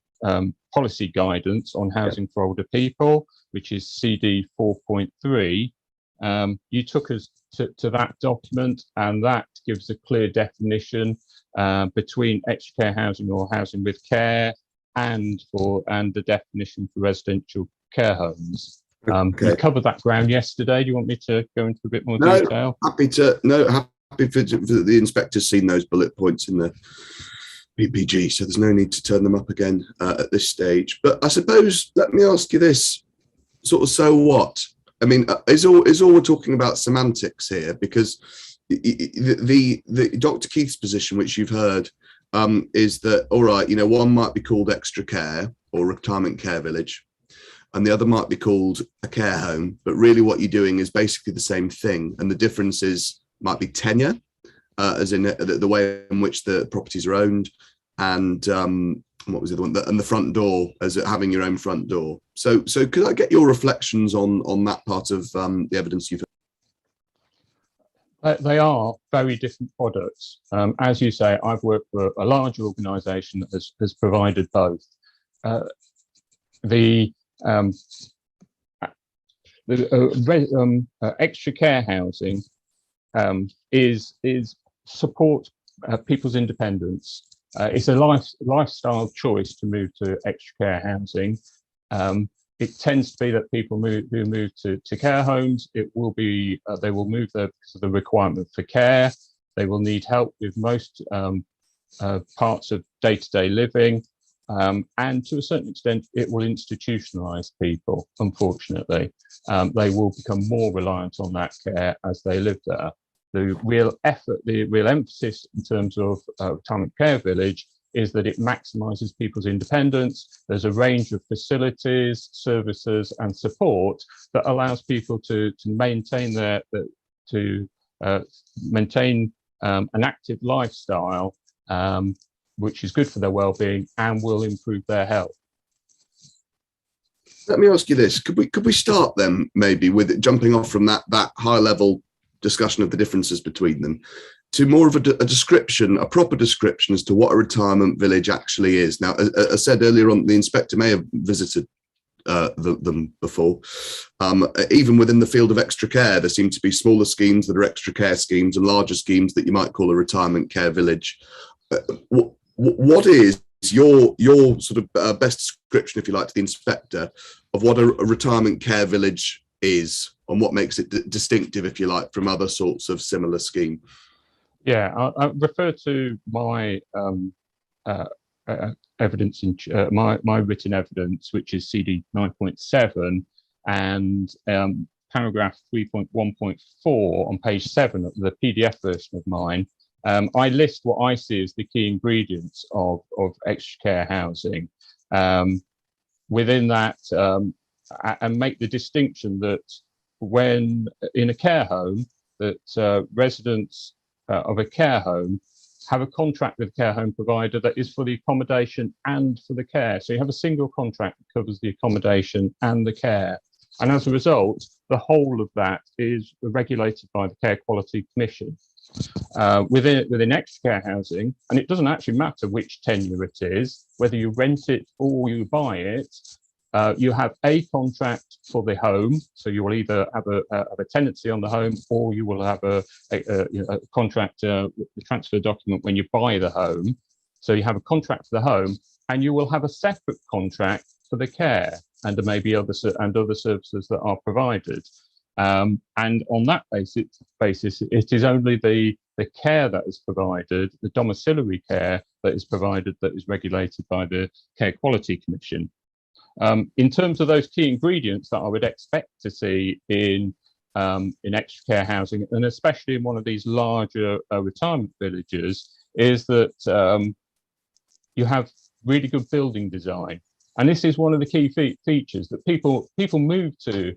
Policy Guidance on Housing for Older People, which is CD 4.3. You took us to that document, and that gives a clear definition between extra care housing or housing with care and the definition for residential care homes. Okay. We covered that ground yesterday. Do you want me to go into a bit more detail? Happy for the inspector's seen those bullet points in the PPG, so there's no need to turn them up again at this stage. But I suppose, let me ask you this, sort of, so what? I mean, is all we're talking about semantics here? Because the Dr. Keith's position, which you've heard, is that, all right, one might be called extra care or retirement care village, and the other might be called a care home, but really what you're doing is basically the same thing, and the difference might be tenure, as in the way in which the properties are owned, and what was the other one? And the front door, as having your own front door. So could I get your reflections on that part of the evidence you've heard? They are very different products. As you say, I've worked for a large organisation that has provided both. The extra care housing is support people's independence. It's a lifestyle choice to move to extra care housing, It tends to be that people who move to care homes, it will be they will move there because of the requirement for care. They will need help with most parts of day-to-day living, and to a certain extent, it will institutionalize people. Unfortunately, they will become more reliant on that care as they live there. The real effort, the real emphasis in terms of retirement care village is that it maximizes people's independence. There's a range of facilities, services, and support that allows people to maintain maintain an active lifestyle, which is good for their well-being and will improve their health. Let me ask you this: could we start then maybe with jumping off from that high-level discussion of the differences between them to more of a description, a proper description as to what a retirement village actually is. Now, as I said earlier on, the inspector may have visited them before. Even within the field of extra care, there seem to be smaller schemes that are extra care schemes and larger schemes that you might call a retirement care village. What is your sort of best description, if you like, to the inspector of what a retirement care village is and what makes it distinctive, if you like, from other sorts of similar scheme? Yeah, I refer to my evidence in my written evidence, which is CD 9.7 and paragraph 3.1.4 on page 7 of the PDF version of mine. I list what I see as the key ingredients of extra care housing. Within that, and make the distinction that when in a care home, that residents of a care home have a contract with a care home provider that is for the accommodation and for the care. So you have a single contract that covers the accommodation and the care. And as a result, the whole of that is regulated by the Care Quality Commission. Within extra care housing, and it doesn't actually matter which tenure it is, whether you rent it or you buy it, you have a contract for the home, so you will either have a tenancy on the home, or you will have a contract, the transfer document when you buy the home. So you have a contract for the home, and you will have a separate contract for the care, and there may be other services that are provided. And on that basis, it is only the care that is provided, the domiciliary care that is provided, that is regulated by the Care Quality Commission. In terms of those key ingredients that I would expect to see in extra care housing, and especially in one of these larger retirement villages, is that you have really good building design. And this is one of the key features, that people move to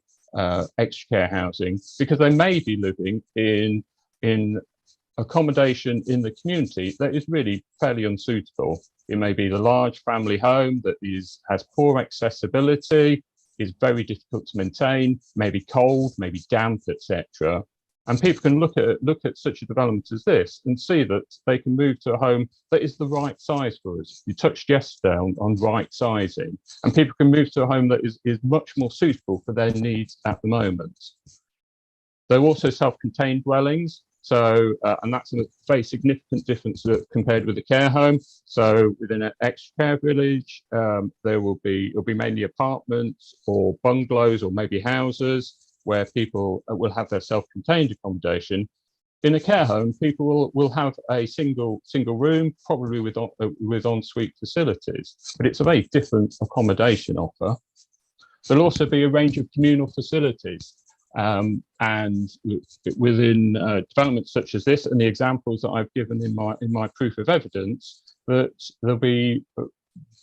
extra care housing because they may be living in accommodation in the community that is really fairly unsuitable. It may be the large family home that has poor accessibility, is very difficult to maintain, maybe cold, maybe damp, etc. And people can look at such a development as this and see that they can move to a home that is the right size for us. You touched yesterday on right sizing, and people can move to a home that is much more suitable for their needs at the moment. They're also self-contained dwellings. So, and that's a very significant difference compared with a care home. So within an extra care village, it'll be mainly apartments or bungalows or maybe houses where people will have their self-contained accommodation. In a care home, people will have a single room, probably with ensuite facilities, but it's a very different accommodation offer. There'll also be a range of communal facilities. And within developments such as this, and the examples that I've given in my proof of evidence, that there'll be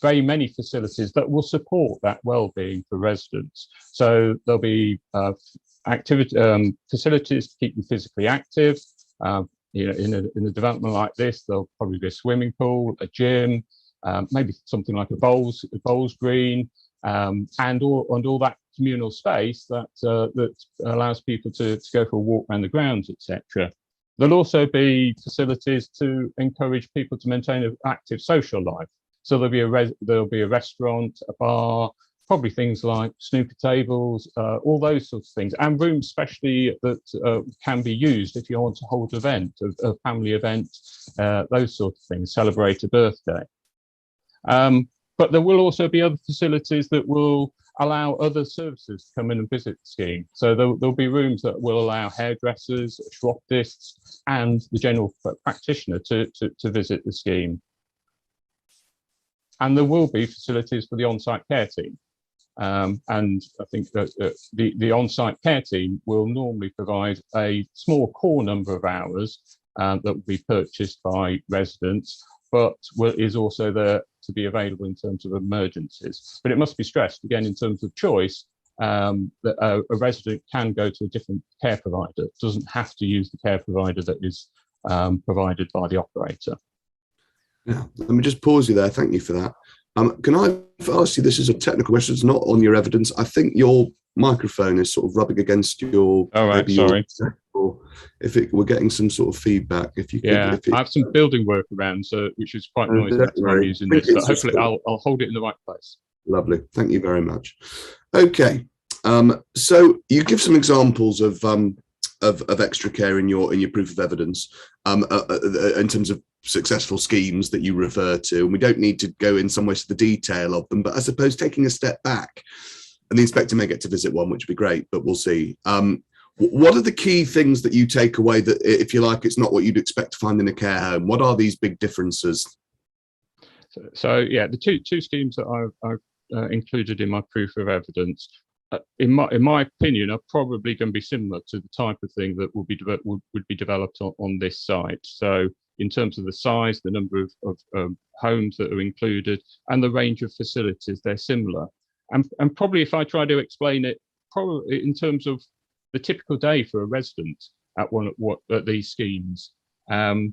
very many facilities that will support that well-being for residents. So there'll be facilities to keep you physically active. In a development like this, there'll probably be a swimming pool, a gym, maybe something like a bowls green, and all that communal space that allows people to go for a walk around the grounds, etc. There'll also be facilities to encourage people to maintain an active social life. So there'll be a restaurant, a bar, probably things like snooker tables, all those sorts of things, and rooms especially that can be used if you want to hold an event, a family event, those sorts of things, celebrate a birthday. but there will also be other facilities that will allow other services to come in and visit the scheme. So there'll be rooms that will allow hairdressers, chiroptists, and the general practitioner to visit the scheme. And there will be facilities for the on-site care team. And I think that the on-site care team will normally provide a small core number of hours that will be purchased by residents, but is also there to be available in terms of emergencies. But it must be stressed, again, in terms of choice, that a resident can go to a different care provider, doesn't have to use the care provider that is provided by the operator. Yeah, let me just pause you there. Thank you for that. Can I ask you, this is a technical question, it's not on your evidence. I think your microphone is sort of rubbing against your... All right, sorry. Or if we're getting some sort of feedback, if you could... Yeah, I have some building work around, so which is quite noisy when I'm using this, but hopefully I'll hold it in the right place. Lovely, thank you very much. Okay, so you give some examples of extra care in your proof of evidence in terms of successful schemes that you refer to, and we don't need to go in some ways to the detail of them, but I suppose taking a step back, and the inspector may get to visit one, which would be great, but we'll see. What are the key things that you take away that, if you like, it's not what you'd expect to find in a care home? What are these big differences? So yeah, the two schemes that I've included in my proof of evidence, in my opinion, are probably going to be similar to the type of thing that would be developed on this site. So in terms of the size, the number of homes that are included, and the range of facilities, they're similar. And probably if I try to explain it, probably in terms of the typical day for a resident at these schemes, they'll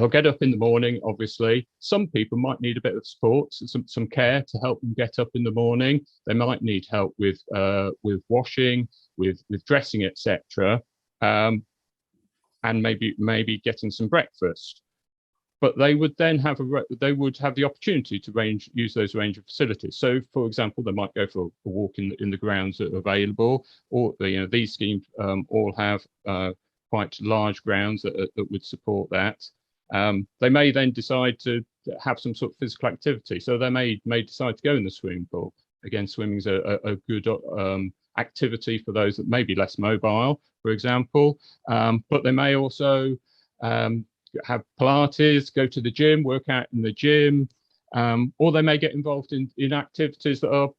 get up in the morning, obviously. Some people might need a bit of support, some care to help them get up in the morning. They might need help with washing, with dressing, etc. And maybe getting some breakfast. But they would then have the opportunity to use those range of facilities. So, for example, they might go for a walk in the grounds that are available, or these schemes all have quite large grounds that would support that. They may then decide to have some sort of physical activity. So they may decide to go in the swimming pool. Again, swimming is a good activity for those that may be less mobile, for example. But they may also have Pilates, go to the gym, work out in the gym, or they may get involved in activities that are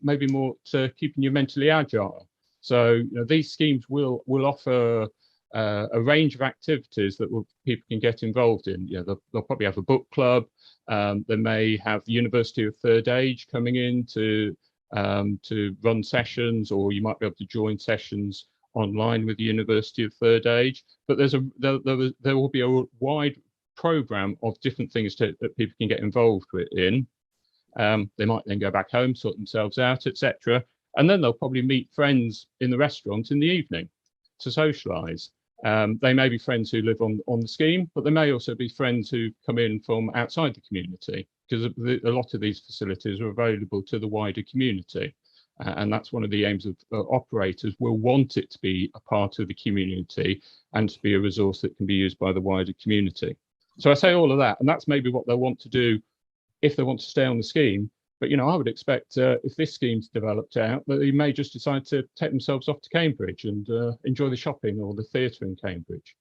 maybe more to keeping you mentally agile. So these schemes will offer a range of activities that people can get involved in. They'll probably have a book club. They may have the University of Third Age coming in to run sessions, or you might be able to join sessions online with the University of Third Age. But there will be a wide program of different things that people can get involved in. They might then go back home, sort themselves out, etc. And then they'll probably meet friends in the restaurant in the evening to socialise. They may be friends who live on the scheme, but they may also be friends who come in from outside the community, because a lot of these facilities are available to the wider community. And that's one of the aims of operators. Will want it to be a part of the community and to be a resource that can be used by the wider community. So I say all of that, and that's maybe what they'll want to do if they want to stay on the scheme. But I would expect if this scheme's developed out, that they may just decide to take themselves off to Cambridge and enjoy the shopping or the theatre in Cambridge.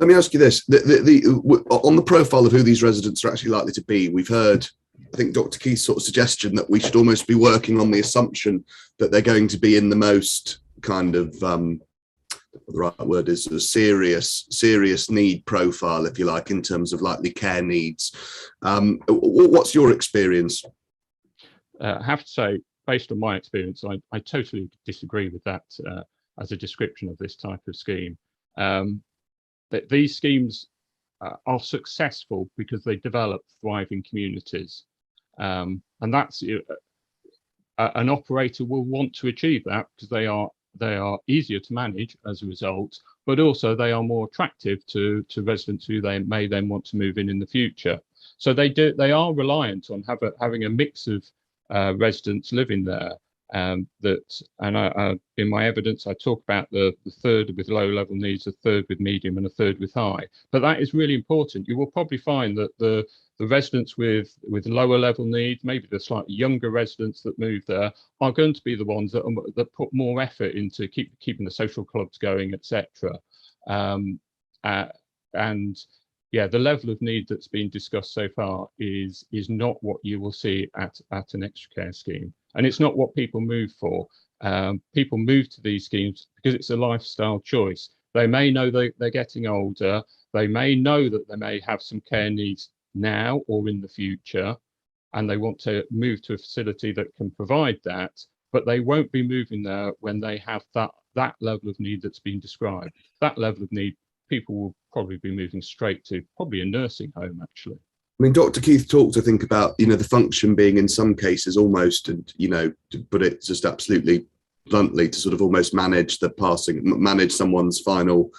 Let me ask you this: on the profile of who these residents are actually likely to be, we've heard, I think, Dr. Keith's sort of suggestion that we should almost be working on the assumption that they're going to be in the most kind of the right word is a serious need profile, if you like, in terms of likely care needs. What's your experience? I have to say, based on my experience, I totally disagree with that as a description of this type of scheme. That these schemes are successful because they develop thriving communities, and that's an operator will want to achieve that because they are easier to manage as a result, but also they are more attractive to residents who they may then want to move in the future. So they are reliant on having a mix of residents living there, In my evidence, I talk about the third with low level needs, a third with medium, and a third with high. But that is really important. You will probably find that the residents with lower level needs, maybe the slightly younger residents that move there, are going to be the ones that put more effort into keeping the social clubs going, etc. And yeah, the level of need that's been discussed so far is not what you will see at an extra care scheme, and it's not what people move for. People move to these schemes because it's a lifestyle choice. They may know they're getting older. They may know that they may have some care needs now or in the future, and they want to move to a facility that can provide that, but they won't be moving there when they have that level of need that's been described. That level of need, people will probably be moving straight to probably a nursing home, actually. I mean, Dr. Keith talked, I think, about, the function being in some cases almost, and, to put it just absolutely bluntly, to sort of almost manage someone's final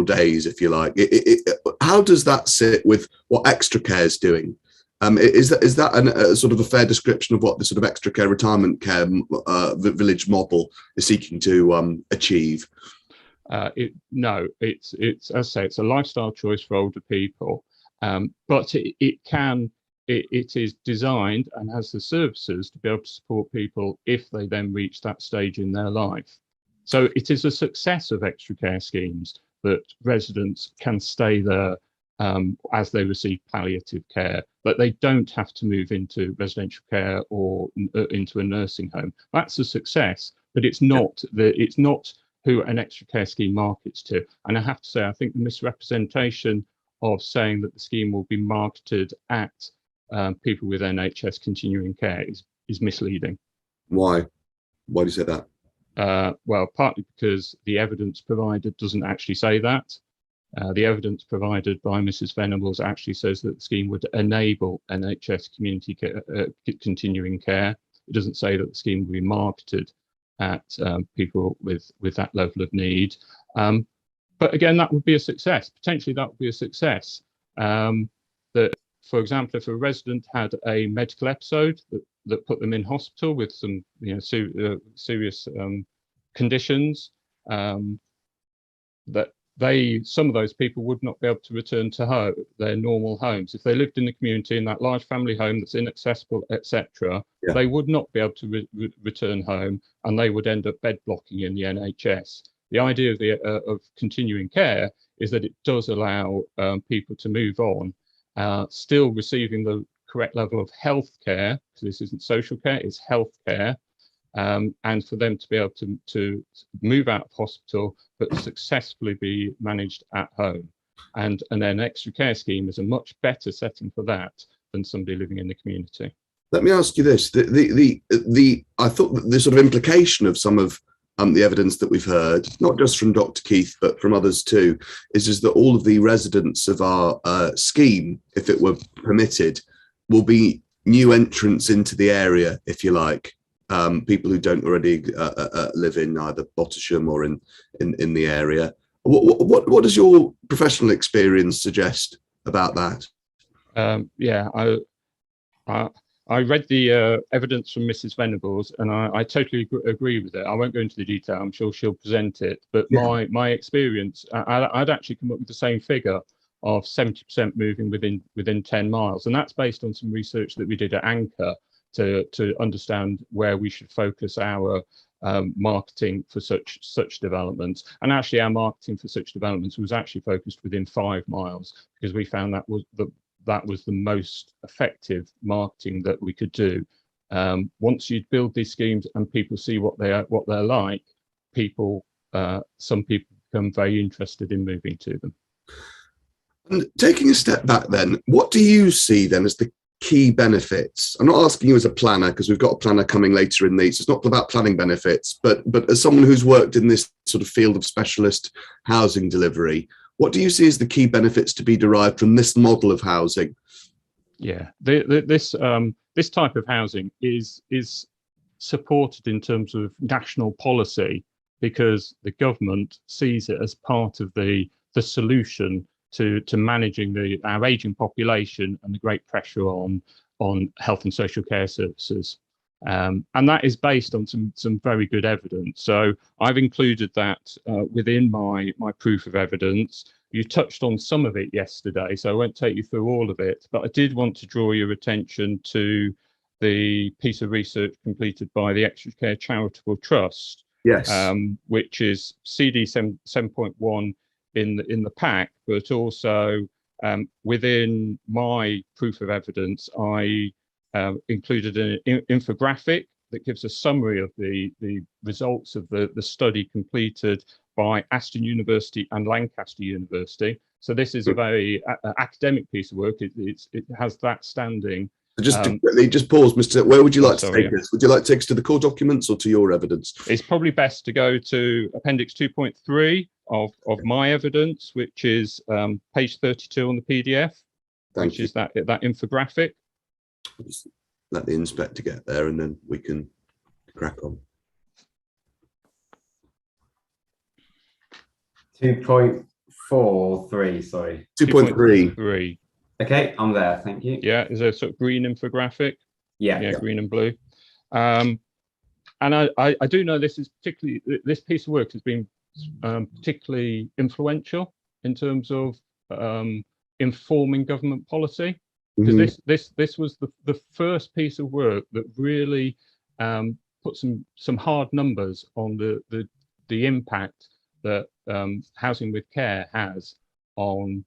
days, if you like. How does that sit with what extra care is doing? Is that a sort of a fair description of what the sort of extra care retirement care village model is seeking to achieve? No, it's as I say, it's a lifestyle choice for older people, but it is designed and has the services to be able to support people if they then reach that stage in their life. So it is a success of extra care schemes that residents can stay there as they receive palliative care, but they don't have to move into residential care or into a nursing home. That's a success, but it's not who an extra care scheme markets to. And I have to say, I think the misrepresentation of saying that the scheme will be marketed at people with NHS continuing care is misleading. Why? Why do you say that? Well, partly because the evidence provided doesn't actually say that. The evidence provided by Mrs. Venables actually says that the scheme would enable NHS community care, continuing care. It doesn't say that the scheme will be marketed at people with that level of need. But again, that would be a success. Potentially, that would be a success. That, for example, if a resident had a medical episode that put them in hospital with some serious conditions, that some of those people would not be able to return to their normal homes. If they lived in the community in that large family home that's inaccessible, etc., they would not be able to return home, and they would end up bed blocking in the NHS. The idea of continuing care is that it does allow people to move on, still receiving the correct level of health care, because this isn't social care, it's health care, and for them to be able to move out of hospital but successfully be managed at home. And an extra care scheme is a much better setting for that than somebody living in the community. Let me ask you this: I thought that the sort of implication of some of the evidence that we've heard, not just from Dr. Keith but from others too, is that all of the residents of our scheme, if it were permitted, will be new entrants into the area, if you like. People who don't already live in either Bottisham or in the area. What does your professional experience suggest about that? I read the evidence from Mrs. Venables, and I totally agree with it. I won't go into the detail. I'm sure she'll present it. But my experience, I'd actually come up with the same figure of 70% moving within 10 miles, and that's based on some research that we did at Anchor to understand where we should focus our marketing for such developments. And actually our marketing for such developments was actually focused within 5 miles, because we found that was the most effective marketing that we could do. Once you build these schemes and people see what they're like, some people become very interested in moving to them. And taking a step back then, what do you see then as the key benefits? I'm not asking you as a planner, because we've got a planner coming later in these. It's not about planning benefits, but as someone who's worked in this sort of field of specialist housing delivery, what do you see as the key benefits to be derived from this model of housing? Yeah, this type of housing is supported in terms of national policy, because the government sees it as part of the solution to managing our aging population and the great pressure on health and social care services. And that is based on some very good evidence. So I've included that within my proof of evidence. You touched on some of it yesterday, so I won't take you through all of it, but I did want to draw your attention to the piece of research completed by the Extra Care Charitable Trust, Yes. which is CD 7.1 in the pack, but also within my proof of evidence, I included an infographic that gives a summary of the results of the study completed by Aston University and Lancaster University. So this is a very academic piece of work. It has that standing. Just to quickly, just pause, Mr. Where would you like to take yeah. us? Would you like to take us to the core documents or to your evidence? It's probably best to go to Appendix 2.3 of my evidence, which is page 32 on the PDF, which is that infographic. Just let the inspector get there and then we can crack on. 2.43, sorry. 2.3. Okay, I'm there, thank you. Yeah, is a sort of green infographic. Yeah. Green and blue. And I do know this piece of work has been particularly influential in terms of informing government policy, because this was the first piece of work that really put some hard numbers on the impact that housing with care has on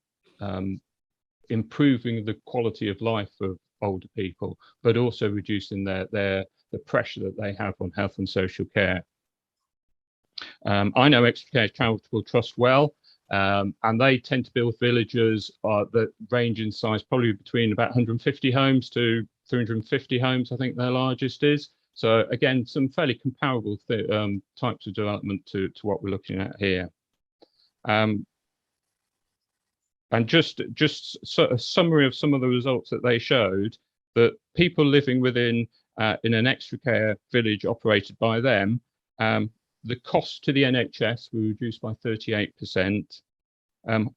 improving the quality of life of older people, but also reducing the pressure that they have on health and social care. I know Extra Care Charitable Trust well, and they tend to build villages that range in size probably between about 150 homes to 350 homes, I think their largest is. So again, some fairly comparable types of development to what we're looking at here. And just sort of summary of some of the results that they showed, that people living within in an extra care village operated by them, the cost to the NHS were reduced by 38%.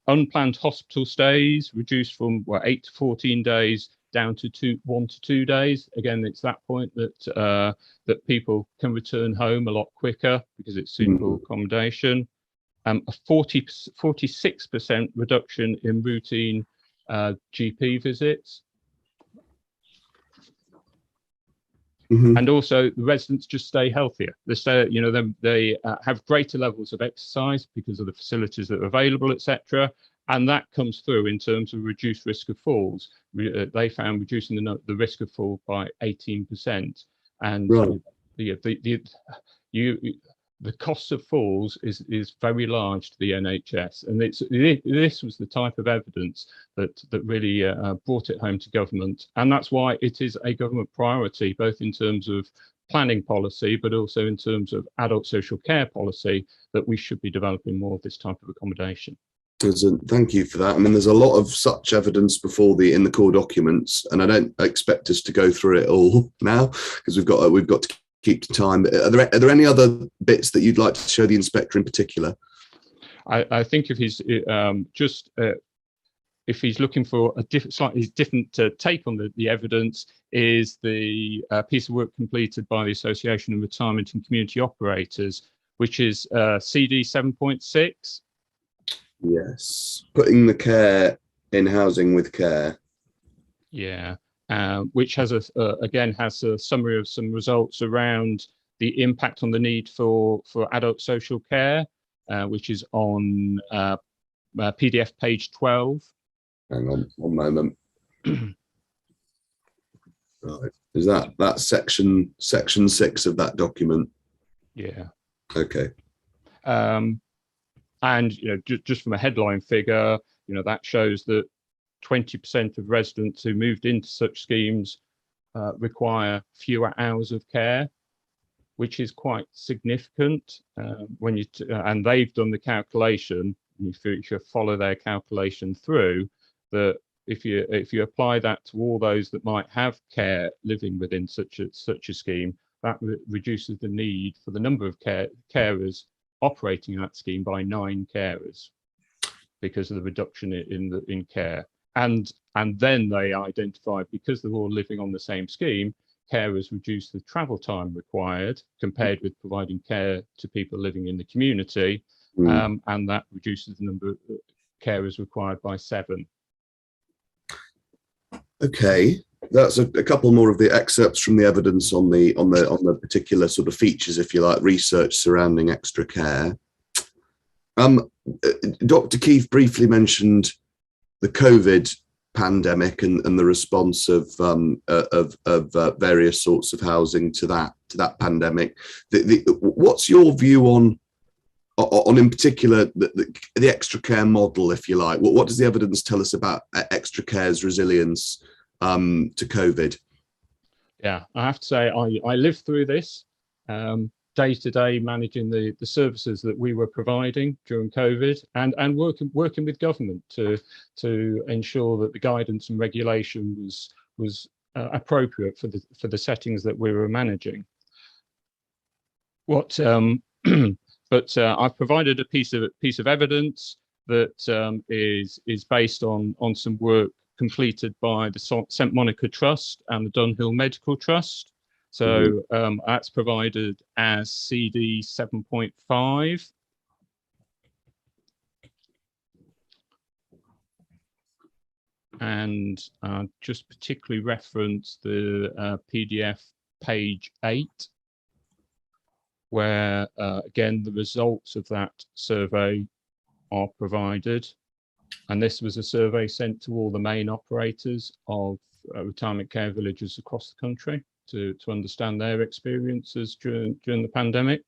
Unplanned hospital stays reduced from 8 to 14 days down to 1 to 2 days. Again, it's that point that that people can return home a lot quicker because it's suitable accommodation. A 46% reduction in routine GP visits. And also the residents just stay healthier. They stay, they have greater levels of exercise because of the facilities that are available, etc. And that comes through in terms of reduced risk of falls. They found reducing the risk of fall by 18%. And the cost of falls is very large to the NHS, and this was the type of evidence that really brought it home to government, and that's why it is a government priority, both in terms of planning policy, but also in terms of adult social care policy, that we should be developing more of this type of accommodation. Thank you for that. I mean, there's a lot of such evidence in the core documents, and I don't expect us to go through it all now because we've got to keep to time. Are there any other bits that you'd like to show the inspector in particular? I think if he's if he's looking for a slightly different take on the evidence, is the piece of work completed by the Association of Retirement and Community Operators, which is CD 7.6. Yes, putting the care in housing with care. Yeah. Which has has a summary of some results around the impact on the need for adult social care, which is on PDF page 12. Hang on one moment. Right. Is that section 6 of that document? Yeah. Okay. And just from a headline figure, that shows that 20% of residents who moved into such schemes require fewer hours of care, which is quite significant. And they've done the calculation. If you follow their calculation through, that if you apply that to all those that might have care living within such a scheme, that reduces the need for the number of carers operating that scheme by 9 carers because of the reduction in care. And then they identified, because they're all living on the same scheme, carers reduce the travel time required compared with providing care to people living in the community, and that reduces the number of carers required by 7. Okay, that's a couple more of the excerpts from the evidence on the particular sort of features, if you like, research surrounding extra care. Dr. Keith briefly mentioned the COVID pandemic and the response of various sorts of housing to that pandemic. What's your view on in particular the extra care model, if you like? What does the evidence tell us about extra care's resilience to COVID? Yeah, I have to say I lived through this day to day, managing the services that we were providing during COVID, and working with government to ensure that the guidance and regulation was appropriate for the settings that we were managing. But I've provided a piece of evidence that is based on some work completed by the St Monica Trust and the Dunhill Medical Trust. So that's provided as CD 7.5. And just particularly reference the PDF page 8, where again the results of that survey are provided. And this was a survey sent to all the main operators of retirement care villages across the country to understand their experiences during the pandemic.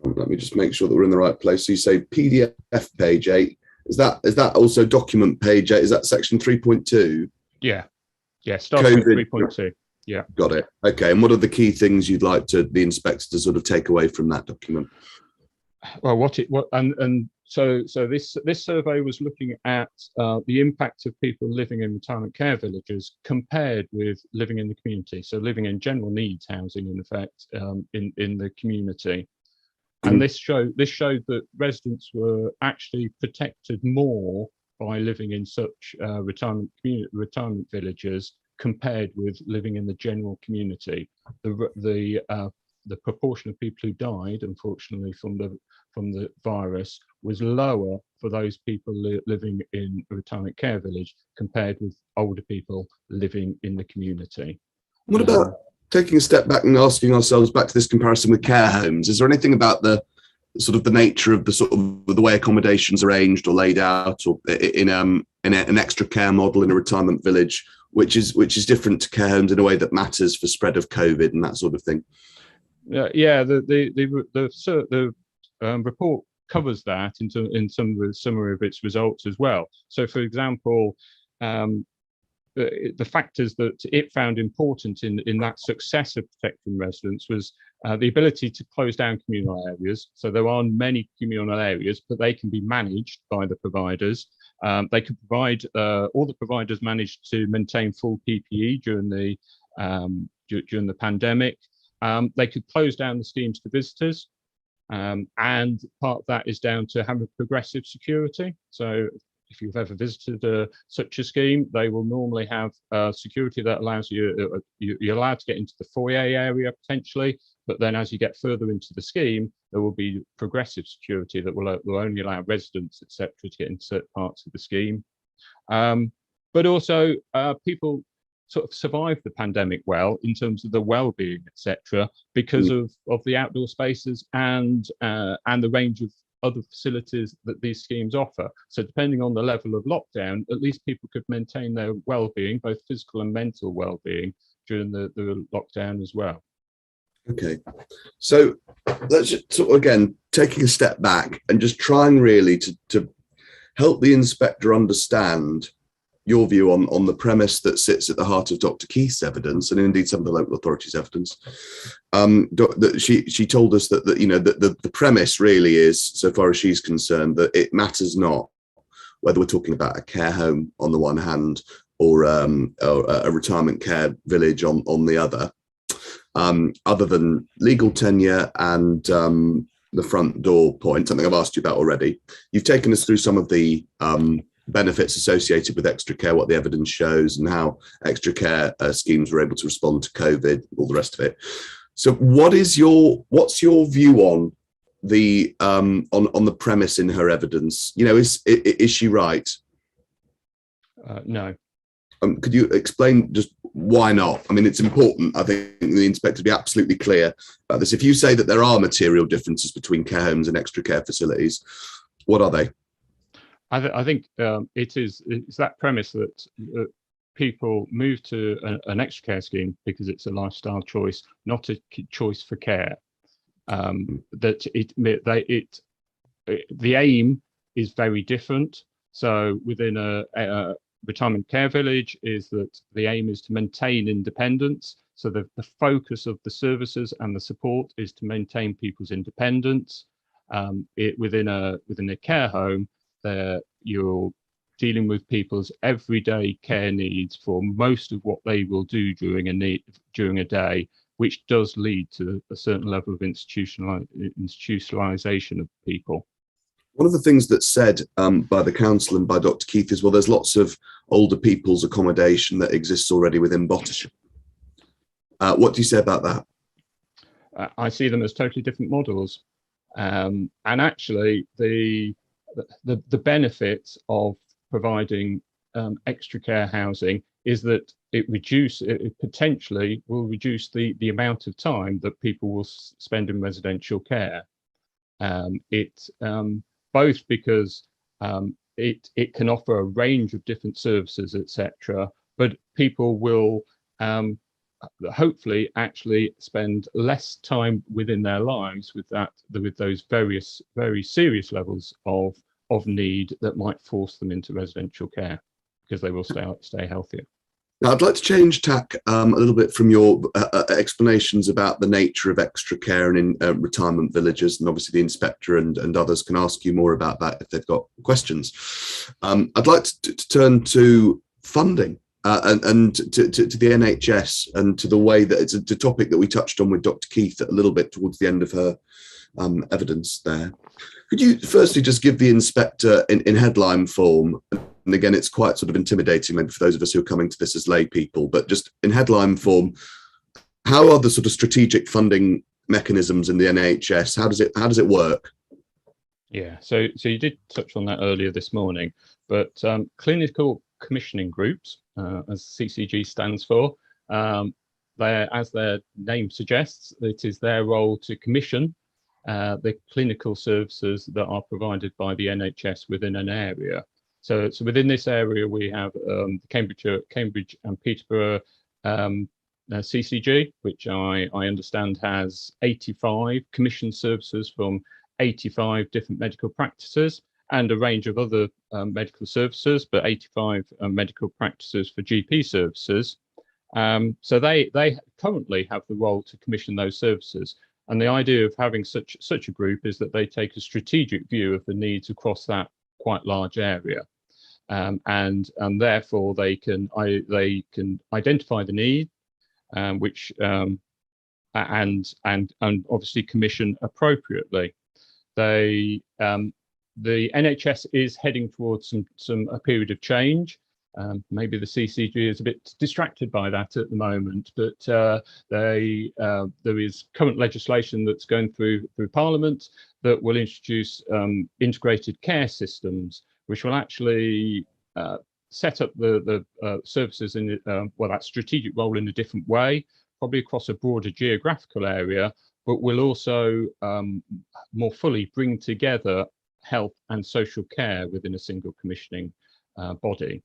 Let me just make sure that we're in the right place. So you say PDF page 8. Is that also document page 8? Is that section 3.2? Yeah, starting with 3.2. Yeah, got it. Okay, and what are the key things you'd like the inspector to sort of take away from that document? Well, so this survey was looking at the impact of people living in retirement care villages compared with living in the community. So living in general needs housing, in effect, in the community. And this showed that residents were actually protected more by living in such retirement villages compared with living in the general community. The proportion of people who died, unfortunately, from the virus was lower for those people living in a retirement care village compared with older people living in the community. What about taking a step back and asking ourselves back to this comparison with care homes? Is there anything about the sort of the nature of the way accommodations are arranged or laid out, or in an extra care model in a retirement village, which is different to care homes in a way that matters for spread of COVID and that sort of thing? Yeah, the report covers that in some of the summary of its results as well. So, for example, the factors that it found important in that success of protecting residents was the ability to close down communal areas. So there are many communal areas, but they can be managed by the providers. They can provide, all the providers managed to maintain full PPE during the pandemic. They could close down the schemes to visitors. And part of that is down to having progressive security. So if you've ever visited such a scheme, they will normally have security that allows you're allowed to get into the foyer area potentially, but then as you get further into the scheme, there will be progressive security that will only allow residents, etc., to get into certain parts of the scheme. But also people sort of survived the pandemic well in terms of the well-being, etc., because of the outdoor spaces and the range of other facilities that these schemes offer. So depending on the level of lockdown, at least people could maintain their well-being, both physical and mental well-being, during the lockdown as well. Okay, so let's just sort of, again, taking a step back and just trying really to help the inspector understand your view on the premise that sits at the heart of Dr. Keith's evidence, and indeed some of the local authorities' evidence. She told us that the premise really is, so far as she's concerned, that it matters not whether we're talking about a care home on the one hand or a retirement care village on the other than legal tenure and the front door point, something I've asked you about already. You've taken us through some of the benefits associated with extra care, what the evidence shows, and how extra care schemes were able to respond to COVID, all the rest of it. So what's your view on the on the premise in her evidence? You know, is she right? No. Could you explain just why not? I mean, it's important, I think, the inspector to be absolutely clear about this. If you say that there are material differences between care homes and extra care facilities, what are they? I think it's that premise that people move to an extra care scheme because it's a lifestyle choice, not a choice for care. That the aim is very different. So within a retirement care village is that the aim is to maintain independence. So the focus of the services and the support is to maintain people's independence. Within a care home, you're dealing with people's everyday care needs for most of what they will do during a day, which does lead to a certain level of institutionalization of people. One of the things that's said by the council and by Dr. Keith is, well, there's lots of older people's accommodation that exists already within Bottisham. What do you say about that? I see them as totally different models. And actually, the benefits of providing extra care housing is that it potentially will reduce the amount of time that people will spend in residential care. Both because it can offer a range of different services, etc., but people will hopefully actually spend less time within their lives with those very serious levels of need that might force them into residential care, because they will stay healthier. Now, I'd like to change tack a little bit from your explanations about the nature of extra care and in retirement villages, and obviously the inspector and others can ask you more about that if they've got questions. I'd like to turn to funding and to the NHS and to the way that it's a topic that we touched on with Dr. Keith a little bit towards the end of her evidence there. Could you firstly just give the inspector in headline form, and again, it's quite sort of intimidating maybe for those of us who are coming to this as lay people, but just in headline form, how are the sort of strategic funding mechanisms in the NHS? How does it work? Yeah, so you did touch on that earlier this morning, but clinical commissioning groups, as CCG stands for, as their name suggests, it is their role to commission the clinical services that are provided by the NHS within an area. So within this area, we have the Cambridge and Peterborough CCG, which I understand has 85 commissioned services from 85 different medical practices and a range of other medical services, but 85 medical practices for GP services. So they currently have the role to commission those services. And the idea of having such a group is that they take a strategic view of the needs across that quite large area. And therefore they can identify the need, which and obviously commission appropriately. The NHS is heading towards a period of change. Maybe the CCG is a bit distracted by that at the moment, but there is current legislation that's going through Parliament that will introduce integrated care systems, which will actually set up the services in that strategic role in a different way, probably across a broader geographical area, but will also more fully bring together health and social care within a single commissioning body.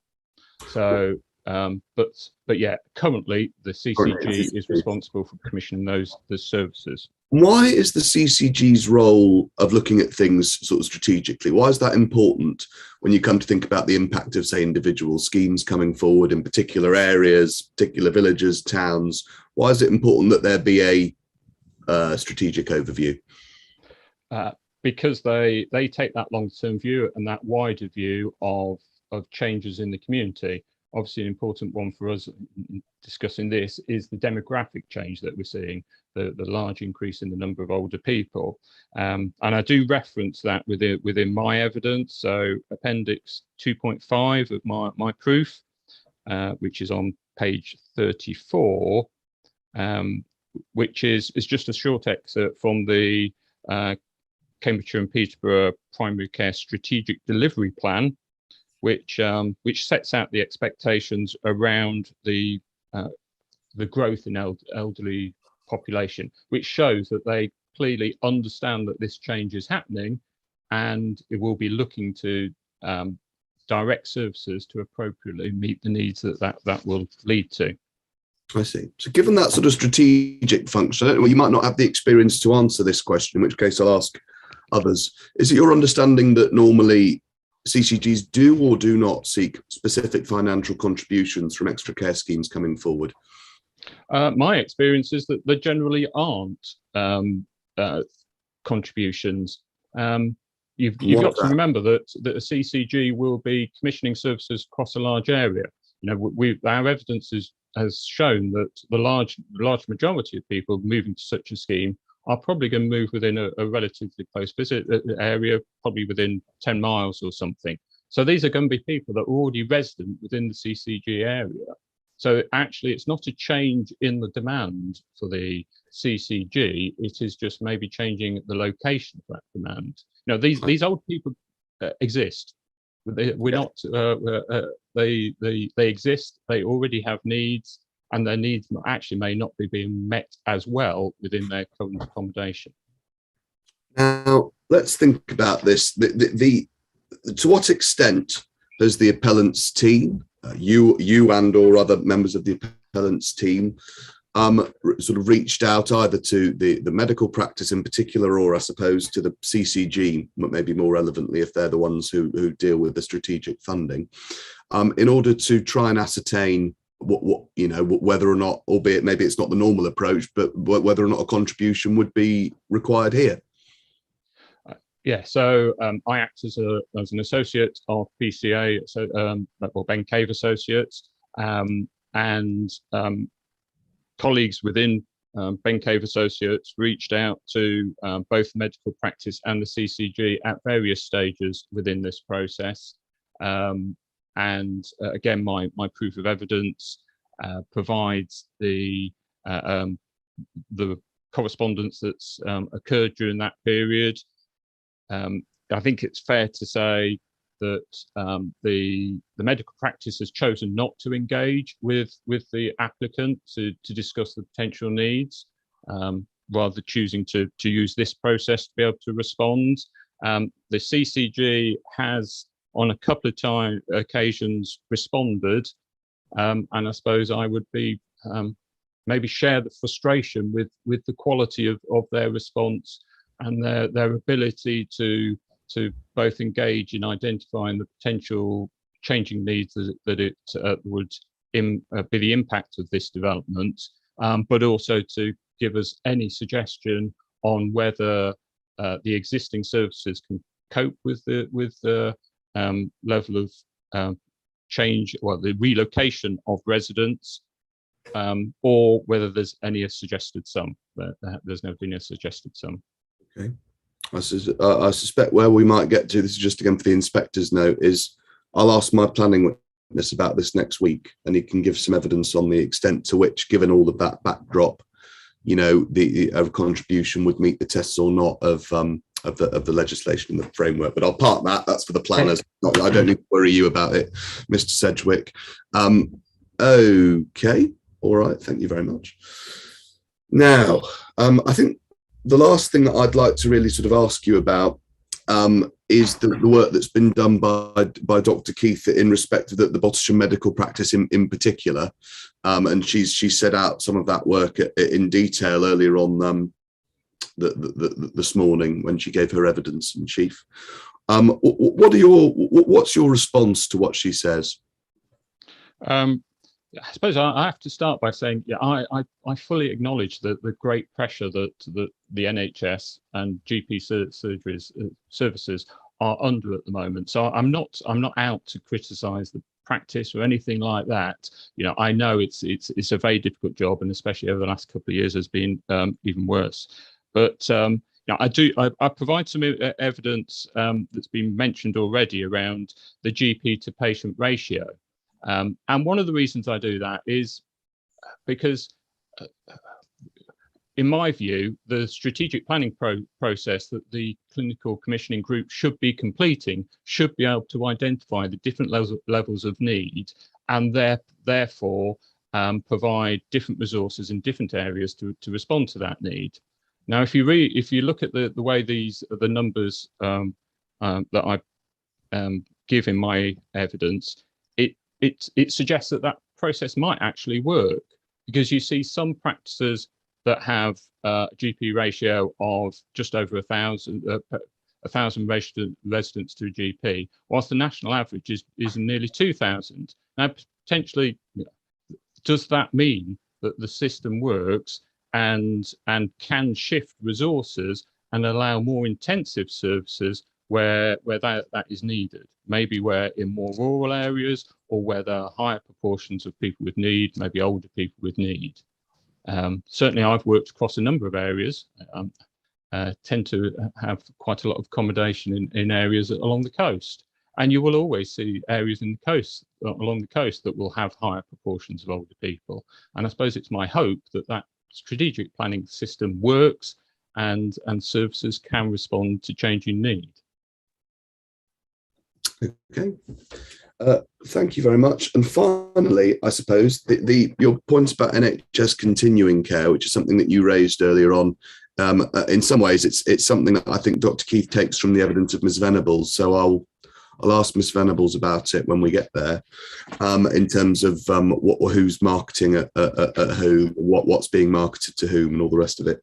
So, but yeah, currently the CCG is responsible for commissioning those services. Why is the CCG's role of looking at things sort of strategically? Why is that important when you come to think about the impact of, say, individual schemes coming forward in particular areas, particular villages, towns? Why is it important that there be a strategic overview? Because they take that long-term view and that wider view of changes in the community. obviously an important one for us in discussing this is the demographic change that we're seeing, the large increase in the number of older people. And I do reference that within my evidence. So Appendix 2.5 of my proof, which is on page 34, which is just a short excerpt from the Cambridgeshire and Peterborough Primary Care Strategic Delivery Plan, which sets out the expectations around the growth in elderly population, which shows that they clearly understand that this change is happening, and it will be looking to direct services to appropriately meet the needs that will lead to. I see. So given that sort of strategic function, I don't know, you might not have the experience to answer this question, in which case I'll ask others. Is it your understanding that normally CCGs do or do not seek specific financial contributions from extra care schemes coming forward? My experience is that there generally aren't contributions. You've got to remember that a CCG will be commissioning services across a large area. You know, our evidence has shown that the large majority of people moving to such a scheme are probably going to move within a relatively close visit area, probably within 10 miles or something. So these are going to be people that are already resident within the CCG area. So actually, it's not a change in the demand for the CCG. It is just maybe changing the location of that demand. You know, these old people exist. We're not. They exist. They already have needs, and their needs actually may not be being met as well within their current accommodation. Now, let's think about this. To what extent has the appellant's team, you and or other members of the appellant's team, sort of reached out either to the medical practice in particular, or I suppose to the CCG, maybe more relevantly if they're the ones who deal with the strategic funding, in order to try and ascertain what you know, whether or not, albeit maybe it's not the normal approach, but whether or not a contribution would be required here? Yeah, so I act as an associate of PCA, or Ben Cave Associates, and colleagues within Ben Cave Associates reached out to both the medical practice and the CCG at various stages within this process. And again, my proof of evidence provides the correspondence that's occurred during that period. I think it's fair to say that the medical practice has chosen not to engage with the applicant to discuss the potential needs, rather choosing to use this process to be able to respond. The CCG has on a couple of occasions responded, and I suppose I would be maybe share the frustration with the quality of their response and their ability to both engage in identifying the potential changing needs that it would be the impact of this development, but also to give us any suggestion on whether the existing services can cope with the level of change, or the relocation of residents, or whether there's any suggested sum. There's never been a suggested sum. Okay. I suspect where we might get to, this is just again for the inspector's note, is I'll ask my planning witness about this next week, and he can give some evidence on the extent to which, given all of that backdrop, you know, the contribution would meet the tests or not of the legislation and the framework. But I'll park that. That's for the planners. I don't need to worry you about it, Mr. Sedgwick. Okay. All right. Thank you very much. Now, I think the last thing that I'd like to really sort of ask you about is the work that's been done by Dr. Keith in respect of the Bottisham medical practice in particular. And she set out some of that work in detail earlier on this morning when she gave her evidence in chief. What's your response to what she says? I suppose I have to start by saying, yeah, I fully acknowledge the great pressure that the NHS and GP surgeries services are under at the moment. So I'm not out to criticise practice or anything like that, I know it's a very difficult job, and especially over the last couple of years has been even worse. But I provide some evidence that's been mentioned already around the GP to patient ratio, and one of the reasons I do that is because, in my view, the strategic planning process that the clinical commissioning group should be completing should be able to identify the different levels of need, and therefore provide different resources in different areas to respond to that need. Now, if you look at the way the numbers that I give in my evidence, it suggests that process might actually work, because you see some practices that have a GP ratio of just over 1,000 residents to a GP, whilst the national average is nearly 2,000. Now, potentially, does that mean that the system works and can shift resources and allow more intensive services where that is needed? Maybe where in more rural areas, or where there are higher proportions of people with need, maybe older people with need. Certainly, I've worked across a number of areas. Tend to have quite a lot of accommodation in areas along the coast, and you will always see areas along the coast that will have higher proportions of older people. And I suppose it's my hope that strategic planning system works and services can respond to changing need. Okay. Thank you very much. And finally, I suppose your points about NHS continuing care, which is something that you raised earlier on, in some ways it's something that I think Dr. Keith takes from the evidence of Ms. Venables. So I'll ask Ms. Venables about it when we get there, in terms of who's marketing at who, what's being marketed to whom, and all the rest of it.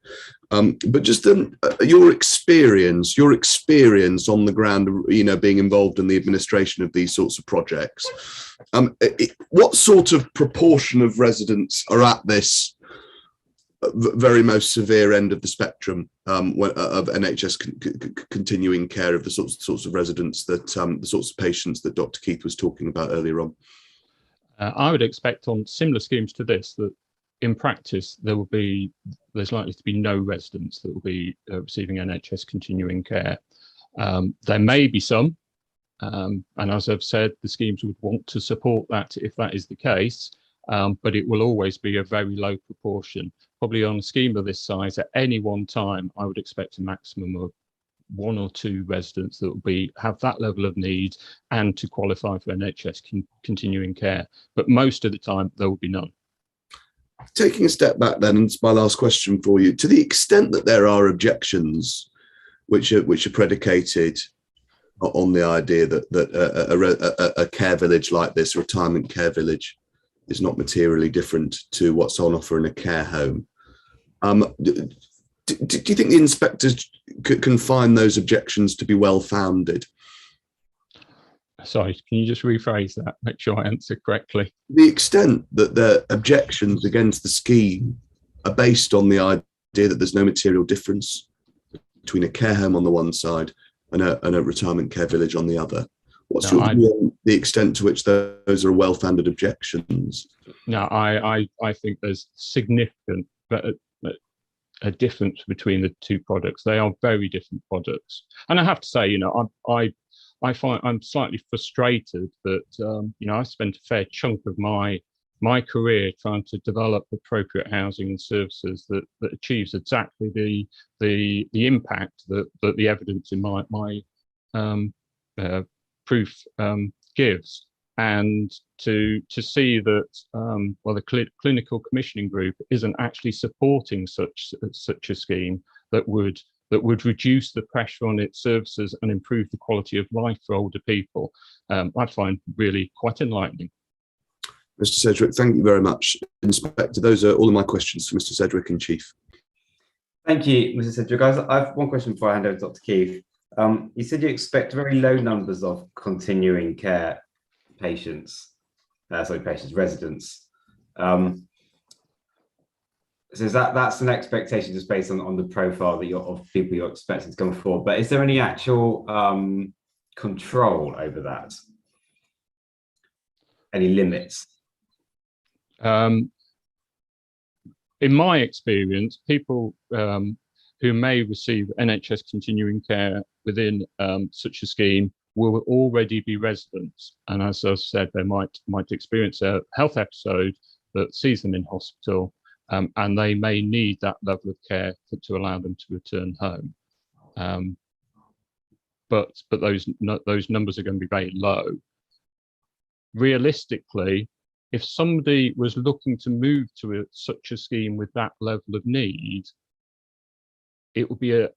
But just your experience on the ground, being involved in the administration of these sorts of projects. What sort of proportion of residents are at this very most severe end of the spectrum of NHS continuing care, of the sorts of residents that the sorts of patients that Dr. Keith was talking about earlier on? I would expect on similar schemes to this that in practice there's likely to be no residents that will be receiving NHS continuing care. There may be some, and as I've said, the schemes would want to support that if that is the case, but it will always be a very low proportion. Probably on a scheme of this size, at any one time, I would expect a maximum of 1 or 2 residents that will have that level of need and to qualify for NHS continuing care. But most of the time, there will be none. Taking a step back then, and it's my last question for you, to the extent that there are objections which are predicated on the idea that a care village like this, a retirement care village, is not materially different to what's on offer in a care home, do you think the inspectors can find those objections to be well-founded? Sorry, can you just rephrase that? Make sure I answer correctly. The extent that the objections against the scheme are based on the idea that there's no material difference between a care home on the one side and a retirement care village on the other. What's your view on the extent to which those are well-founded objections? No, I think there's significant a difference between the two products. They are very different products, and I have to say, I find I'm slightly frustrated that I spent a fair chunk of my career trying to develop appropriate housing and services that achieves exactly the impact that the evidence in my proof gives, and to see that the clinical commissioning group isn't actually supporting such a scheme that would reduce the pressure on its services and improve the quality of life for older people, I find really quite enlightening. Mr. Sedgwick, thank you very much. Inspector, those are all of my questions for Mr. Sedgwick in chief. Thank you, Mr. Sedgwick. I have one question before I hand over to Dr. Keith. You said you expect very low numbers of continuing care residents. So that's an expectation just based on the profile that of people you're expecting to come forward. But is there any actual control over that? any limits? In my experience, people who may receive NHS continuing care within such a scheme will already be residents. And as I said, they might experience a health episode that sees them in hospital, and they may need that level of care to allow them to return home. But those numbers are going to be very low. Realistically, if somebody was looking to move to such a scheme with that level of need, it would be an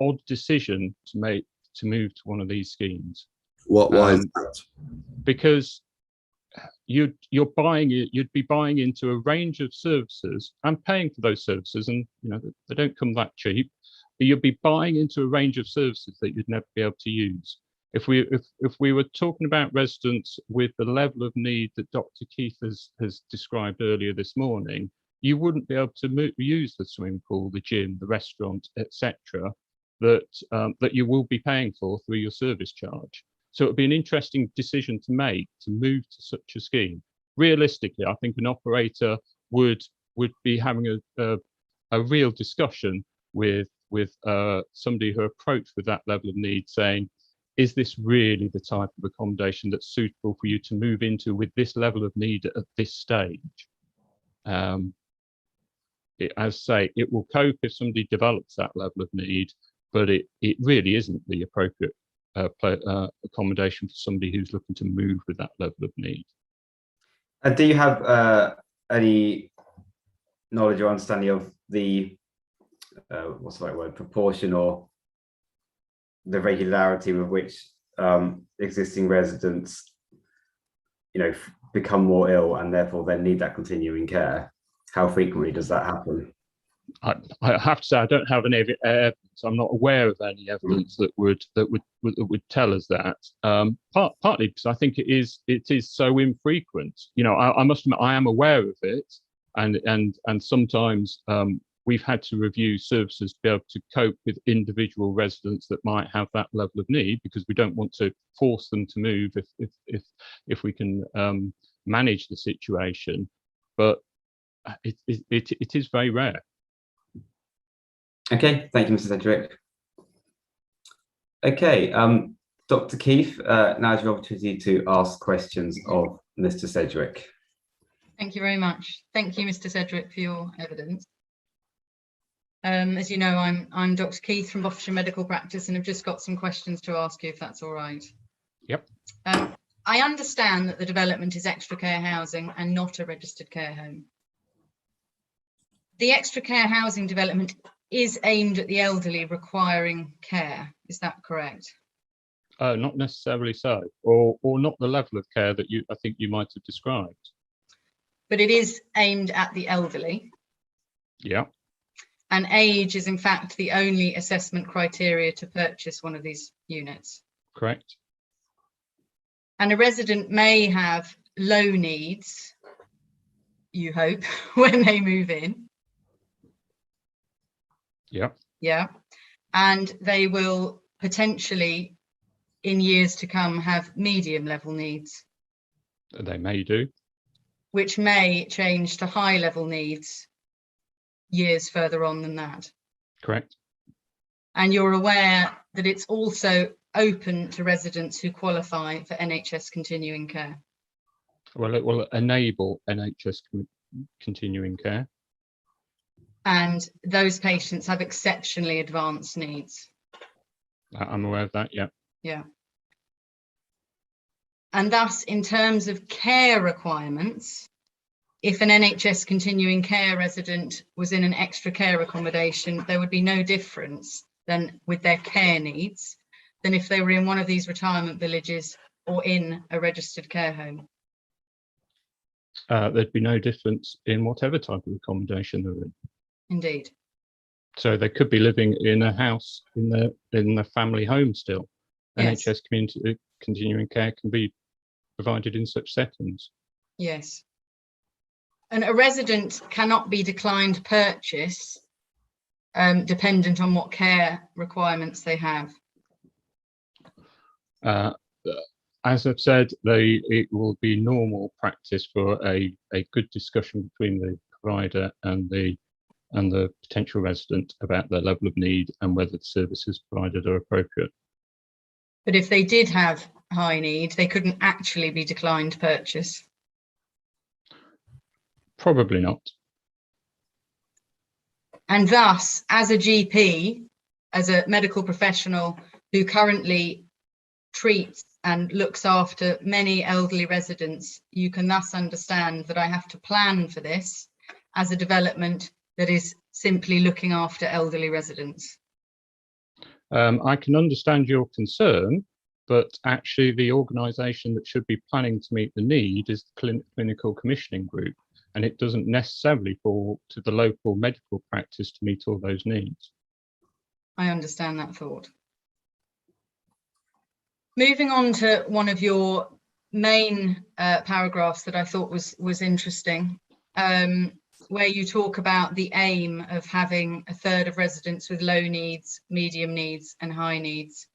odd decision to make to move to one of these schemes. Why is that? Because you'd be buying into a range of services and paying for those services, and they don't come that cheap. But you'd be buying into a range of services that you'd never be able to use. If we were talking about residents with the level of need that Dr. Keith has described earlier this morning, you wouldn't be able to use the swimming pool, the gym, the restaurant, etc., that you will be paying for through your service charge. So it would be an interesting decision to make to move to such a scheme. Realistically, I think an operator would be having a real discussion with somebody who approached with that level of need, saying, is this really the type of accommodation that's suitable for you to move into with this level of need at this stage? As I say, it will cope if somebody develops that level of need, but it really isn't the appropriate accommodation for somebody who's looking to move with that level of need. And do you have any knowledge or understanding of the what's the right word, proportion or the regularity with which existing residents, become more ill and therefore then need that continuing care? How frequently does that happen? I have to say, I don't have any evidence. I'm not aware of any evidence that would tell us that. Partly because I think it is so infrequent. I must admit I am aware of it, and sometimes we've had to review services to be able to cope with individual residents that might have that level of need, because we don't want to force them to move if we can manage the situation. But it is very rare. Okay, thank you, Mr. Sedgwick. Okay, Dr. Keith, now's your opportunity to ask questions of Mr. Sedgwick. Thank you very much. Thank you, Mr. Sedgwick, for your evidence. As you know, I'm Dr. Keith from Bottisham Medical Practice, and I've just got some questions to ask you, if that's all right. Yep. I understand that the development is extra care housing and not a registered care home. The extra care housing development is aimed at the elderly requiring care. Is that correct? Not necessarily so, or not the level of care that I think you might have described. But it is aimed at the elderly. Yeah. And age is in fact the only assessment criteria to purchase one of these units. Correct. And a resident may have low needs, you hope, when they move in. Yeah. Yeah. And they will potentially, in years to come, have medium level needs. They may do. Which may change to high level needs years further on than that. Correct. And you're aware that it's also open to residents who qualify for NHS continuing care. Well, it will enable NHS continuing care. And those patients have exceptionally advanced needs. I'm aware of that, yeah. Yeah. And thus, in terms of care requirements, if an NHS continuing care resident was in an extra care accommodation, there would be no difference than with their care needs than if they were in one of these retirement villages or in a registered care home. There'd be no difference in whatever type of accommodation they're in. Indeed. So they could be living in a house in the family home still. Yes. NHS community continuing care can be provided in such settings. Yes. And a resident cannot be declined purchase dependent on what care requirements they have. As I've said, it will be normal practice for a good discussion between the provider and the potential resident about their level of need and whether the services provided are appropriate. But if they did have high need, they couldn't actually be declined purchase. Probably not. And thus, as a GP, as a medical professional who currently treats and looks after many elderly residents, you can thus understand that I have to plan for this as a development that is simply looking after elderly residents. I can understand your concern, but actually the organisation that should be planning to meet the need is the clinical commissioning group, and it doesn't necessarily fall to the local medical practice to meet all those needs. I understand that thought. Moving on to one of your main paragraphs that I thought was interesting, where you talk about the aim of having a third of residents with low needs, medium needs and high needs.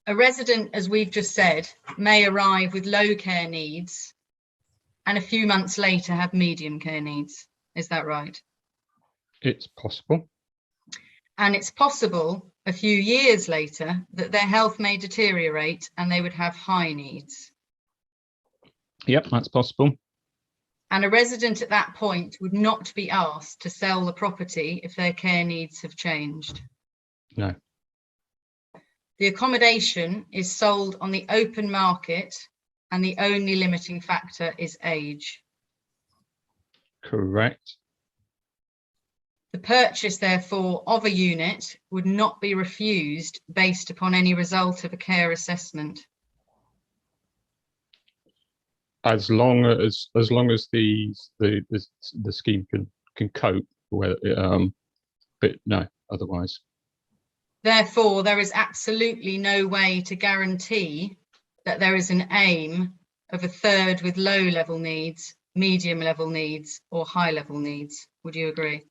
A resident, as we've just said, may arrive with low care needs and a few months later have medium care needs. Is that right? It's possible. And it's possible a few years later that their health may deteriorate and they would have high needs. Yep, that's possible. And a resident at that point would not be asked to sell the property if their care needs have changed. No. The accommodation is sold on the open market and the only limiting factor is age. Correct. The purchase, therefore, of a unit would not be refused based upon any result of a care assessment. As long as the scheme can cope with, but no, otherwise. Therefore, there is absolutely no way to guarantee that there is an aim of a third with low level needs, medium level needs, or high level needs. Would you agree?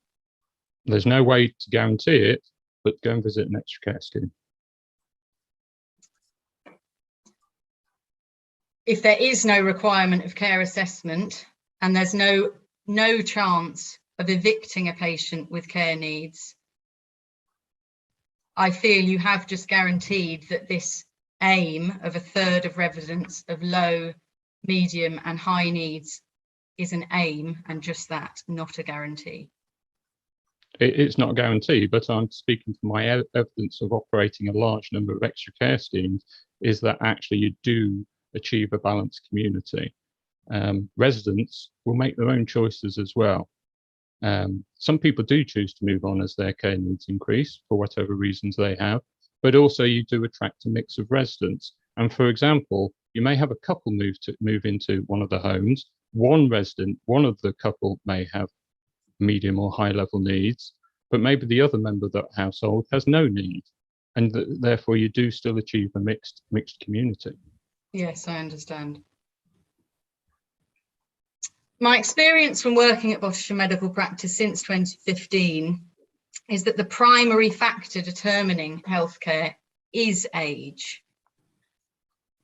There's no way to guarantee it, but go and visit an extra care scheme. If there is no requirement of care assessment and there's no chance of evicting a patient with care needs, I feel you have just guaranteed that this aim of a third of residents of low, medium and high needs is an aim and just that, not a guarantee. It's not a guarantee, but I'm speaking from my evidence of operating a large number of extra care schemes, is that actually you do achieve a balanced community. Residents will make their own choices as well. Some people do choose to move on as their care needs increase for whatever reasons they have, but also you do attract a mix of residents. And for example, you may have a couple move into one of the homes. One of the couple may have medium or high level needs, but maybe the other member of that household has no need, and therefore you do still achieve a mixed community. Yes, I understand. My experience from working at Bottisham Medical Practice since 2015 is that the primary factor determining healthcare is age.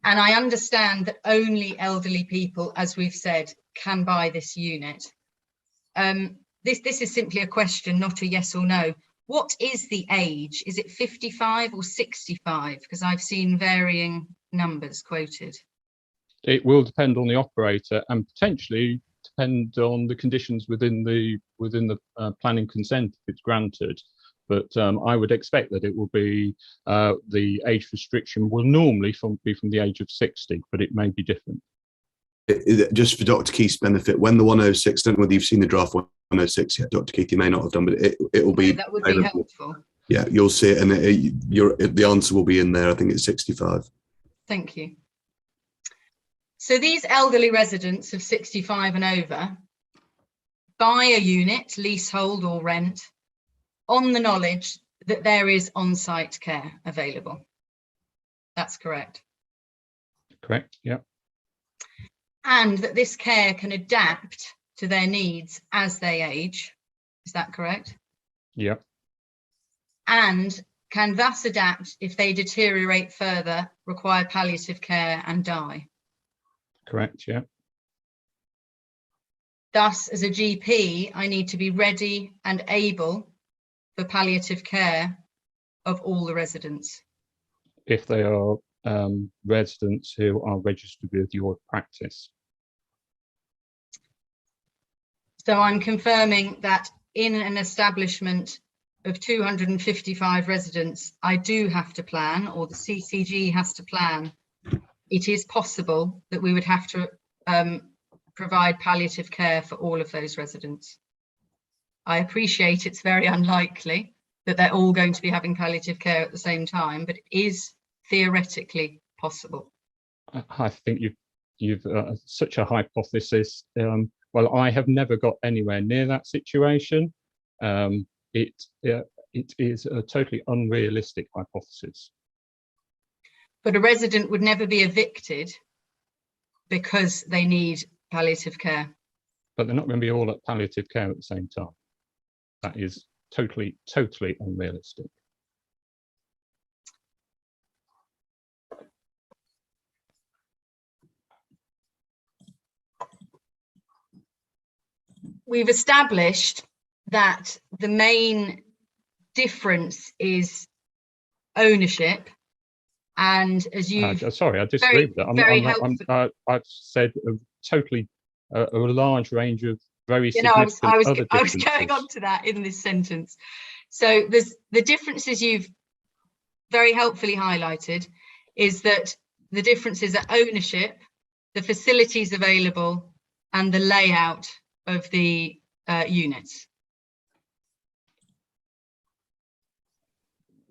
And I understand that only elderly people, as we've said, can buy this unit. This is simply a question, not a yes or no. What is the age? Is it 55 or 65? Because I've seen varying numbers quoted. It will depend on the operator and potentially depend on the conditions within the planning consent if it's granted. But I would expect that it will be the age restriction will normally be from the age of 60, but it may be different. Just for Dr. Keith's benefit, when the 106, I don't know whether you've seen the draft 106 yet, Dr. Keith, you may not have done, but it will be. No, that would be helpful. Yeah, you'll see it, and the answer will be in there. I think it's 65. Thank you. So these elderly residents of 65 and over buy a unit, leasehold or rent, on the knowledge that there is on-site care available. That's correct. Correct, yeah. And that this care can adapt to their needs as they age. Is that correct? Yeah. And can thus adapt if they deteriorate further, require palliative care and die. Correct, yeah. Thus, as a GP, I need to be ready and able for palliative care of all the residents. If they are residents who are registered with your practice. So I'm confirming that in an establishment of 255 residents, I do have to plan, or the CCG has to plan. It is possible that we would have to provide palliative care for all of those residents. I appreciate it's very unlikely that they're all going to be having palliative care at the same time, but it is theoretically possible. I think you've such a hypothesis. Well, I have never got anywhere near that situation. It is a totally unrealistic hypothesis. But a resident would never be evicted because they need palliative care. But they're not going to be all at palliative care at the same time. That is totally unrealistic. We've established that the main difference is ownership, and as you sorry, I disagree with that. I've said a large range of very significant I was other differences. going on to that in this sentence. So there's the differences you've very helpfully highlighted is that the differences are ownership, the facilities available, and the layout of the units.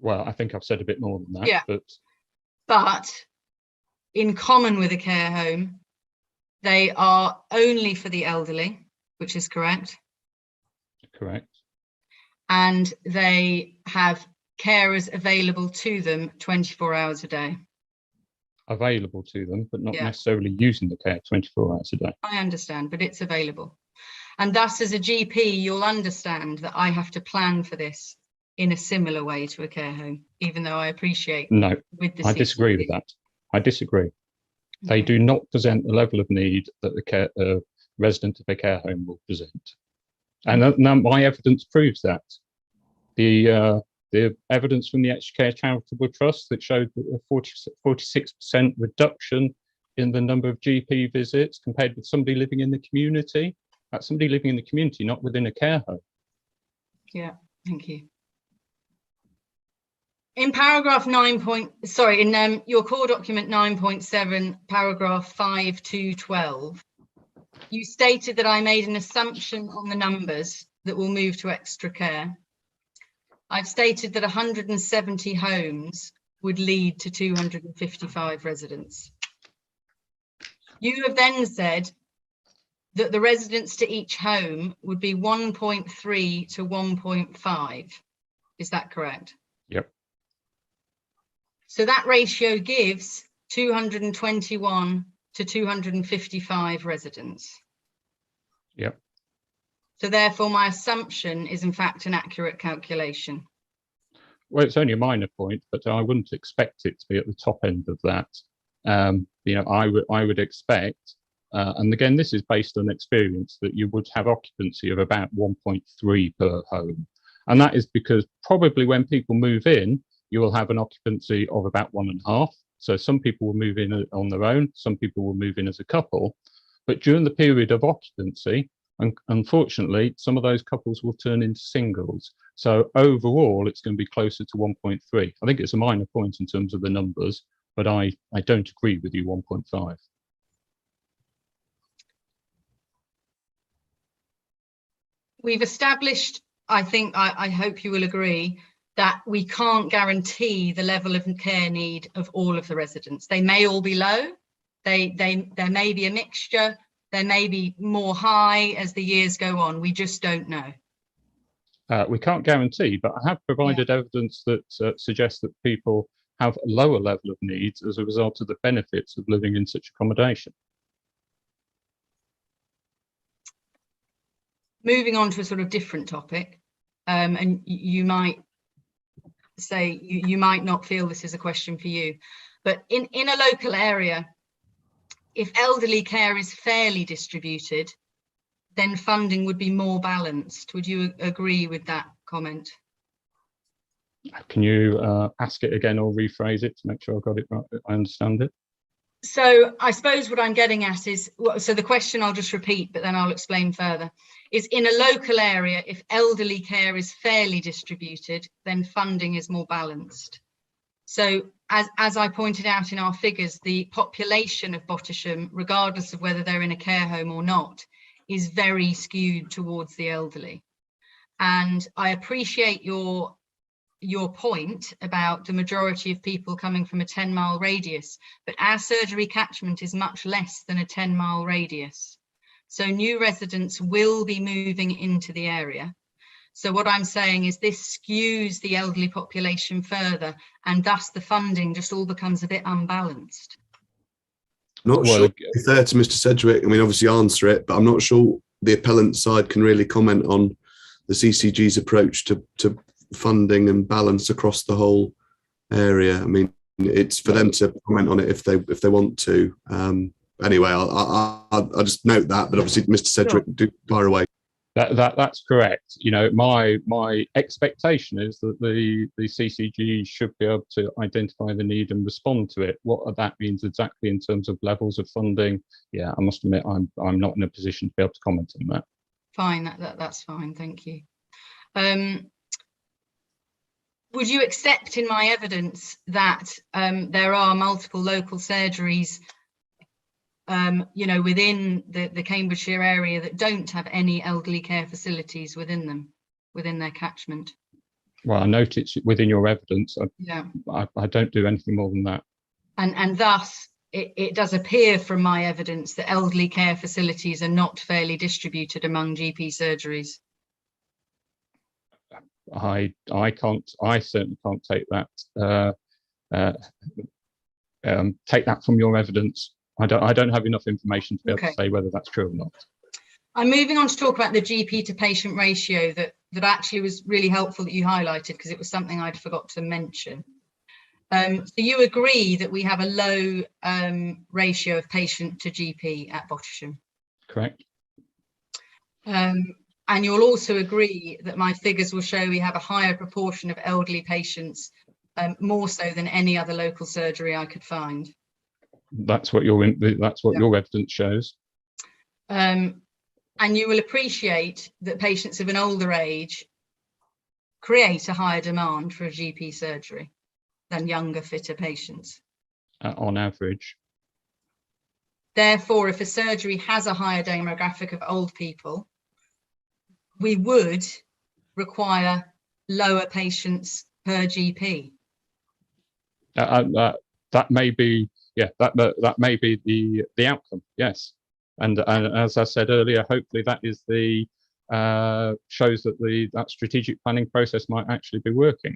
Well, I think I've said a bit more than that. Yeah. But in common with a care home, they are only for the elderly, which is correct. Correct. And they have carers available to them 24 hours a day. Available to them, but not necessarily using the care 24 hours a day. I understand, but it's available. And thus, as a GP, you'll understand that I have to plan for this in a similar way to a care home, even though I appreciate. No, I disagree CCG. with that. I disagree. They do not present the level of need that the resident of a care home will present. And now my evidence proves that. The evidence from the Extra Care Charitable Trust that showed a 46% reduction in the number of GP visits compared with somebody living in the community. That's somebody living in the community, not within a care home. Yeah, thank you. In paragraph in your core document 9.7, paragraph 5 to 12, you stated that I made an assumption on the numbers that will move to extra care. I've stated that 170 homes would lead to 255 residents. You have then said that the residents to each home would be 1.3 to 1.5. Is that correct? Yep. So that ratio gives 221 to 255 residents. Yep. So therefore, my assumption is in fact an accurate calculation. Well, it's only a minor point, but I wouldn't expect it to be at the top end of that. I would expect, and again, this is based on experience, that you would have occupancy of about 1.3 per home. And that is because probably when people move in, you will have an occupancy of about 1.5. So some people will move in on their own, some people will move in as a couple. But during the period of occupancy, unfortunately, some of those couples will turn into singles. So overall, it's going to be closer to 1.3. I think it's a minor point in terms of the numbers, but I don't agree with you 1.5. We've established, I think, I hope you will agree, that we can't guarantee the level of care need of all of the residents. They may all be low, there may be a mixture, there may be more high as the years go on. We just don't know. We can't guarantee, but I have provided evidence that suggests that people have a lower level of needs as a result of the benefits of living in such accommodation. Moving on to a sort of different topic, and you might say you might not feel this is a question for you, but in a local area, if elderly care is fairly distributed, then funding would be more balanced. Would you agree with that comment? Can you ask it again or rephrase it to make sure I got it right? I understand it. So I suppose what I'm getting at is, so the question I'll just repeat, but then I'll explain further, is in a local area, if elderly care is fairly distributed, then funding is more balanced. So as I pointed out in our figures, the population of Bottisham, regardless of whether they're in a care home or not, is very skewed towards the elderly. And I appreciate your point about the majority of people coming from a 10-mile radius, but our surgery catchment is much less than a 10-mile radius. So new residents will be moving into the area. So what I'm saying is this skews the elderly population further, and thus the funding just all becomes a bit unbalanced. Not sure. To be fair to Mr. Sedgwick, I mean, obviously answer it, but I'm not sure the appellant side can really comment on the CCG's approach to funding and balance across the whole area. I mean, it's for them to comment on it if they want to. Anyway, I'll just note that. But obviously, Mr. Sedgwick, do fire away. That's correct. You know, my expectation is that the CCG should be able to identify the need and respond to it. What that means exactly in terms of levels of funding, yeah, I must admit I'm not in a position to be able to comment on that. Fine, that's fine. Thank you. Would you accept in my evidence that there are multiple local surgeries you know, within the Cambridgeshire area that don't have any elderly care facilities within them, within their catchment? Well, I note it's within your evidence. Yeah. I don't do anything more than that. And thus, it does appear from my evidence that elderly care facilities are not fairly distributed among GP surgeries. I certainly can't take that from your evidence. I don't have enough information to be able to say whether that's true or not. I'm moving on to talk about the GP to patient ratio that actually was really helpful that you highlighted, because it was something I'd forgot to mention. So you agree that we have a low ratio of patient to GP at Bottisham? Correct. And you'll also agree that my figures will show we have a higher proportion of elderly patients, more so than any other local surgery I could find. That's what your evidence shows. And you will appreciate that patients of an older age create a higher demand for a GP surgery than younger, fitter patients. On average. Therefore, if a surgery has a higher demographic of old people, we would require lower patients per GP. That may be, yeah, that may be the outcome. Yes, and as I said earlier, hopefully that is the shows that that strategic planning process might actually be working.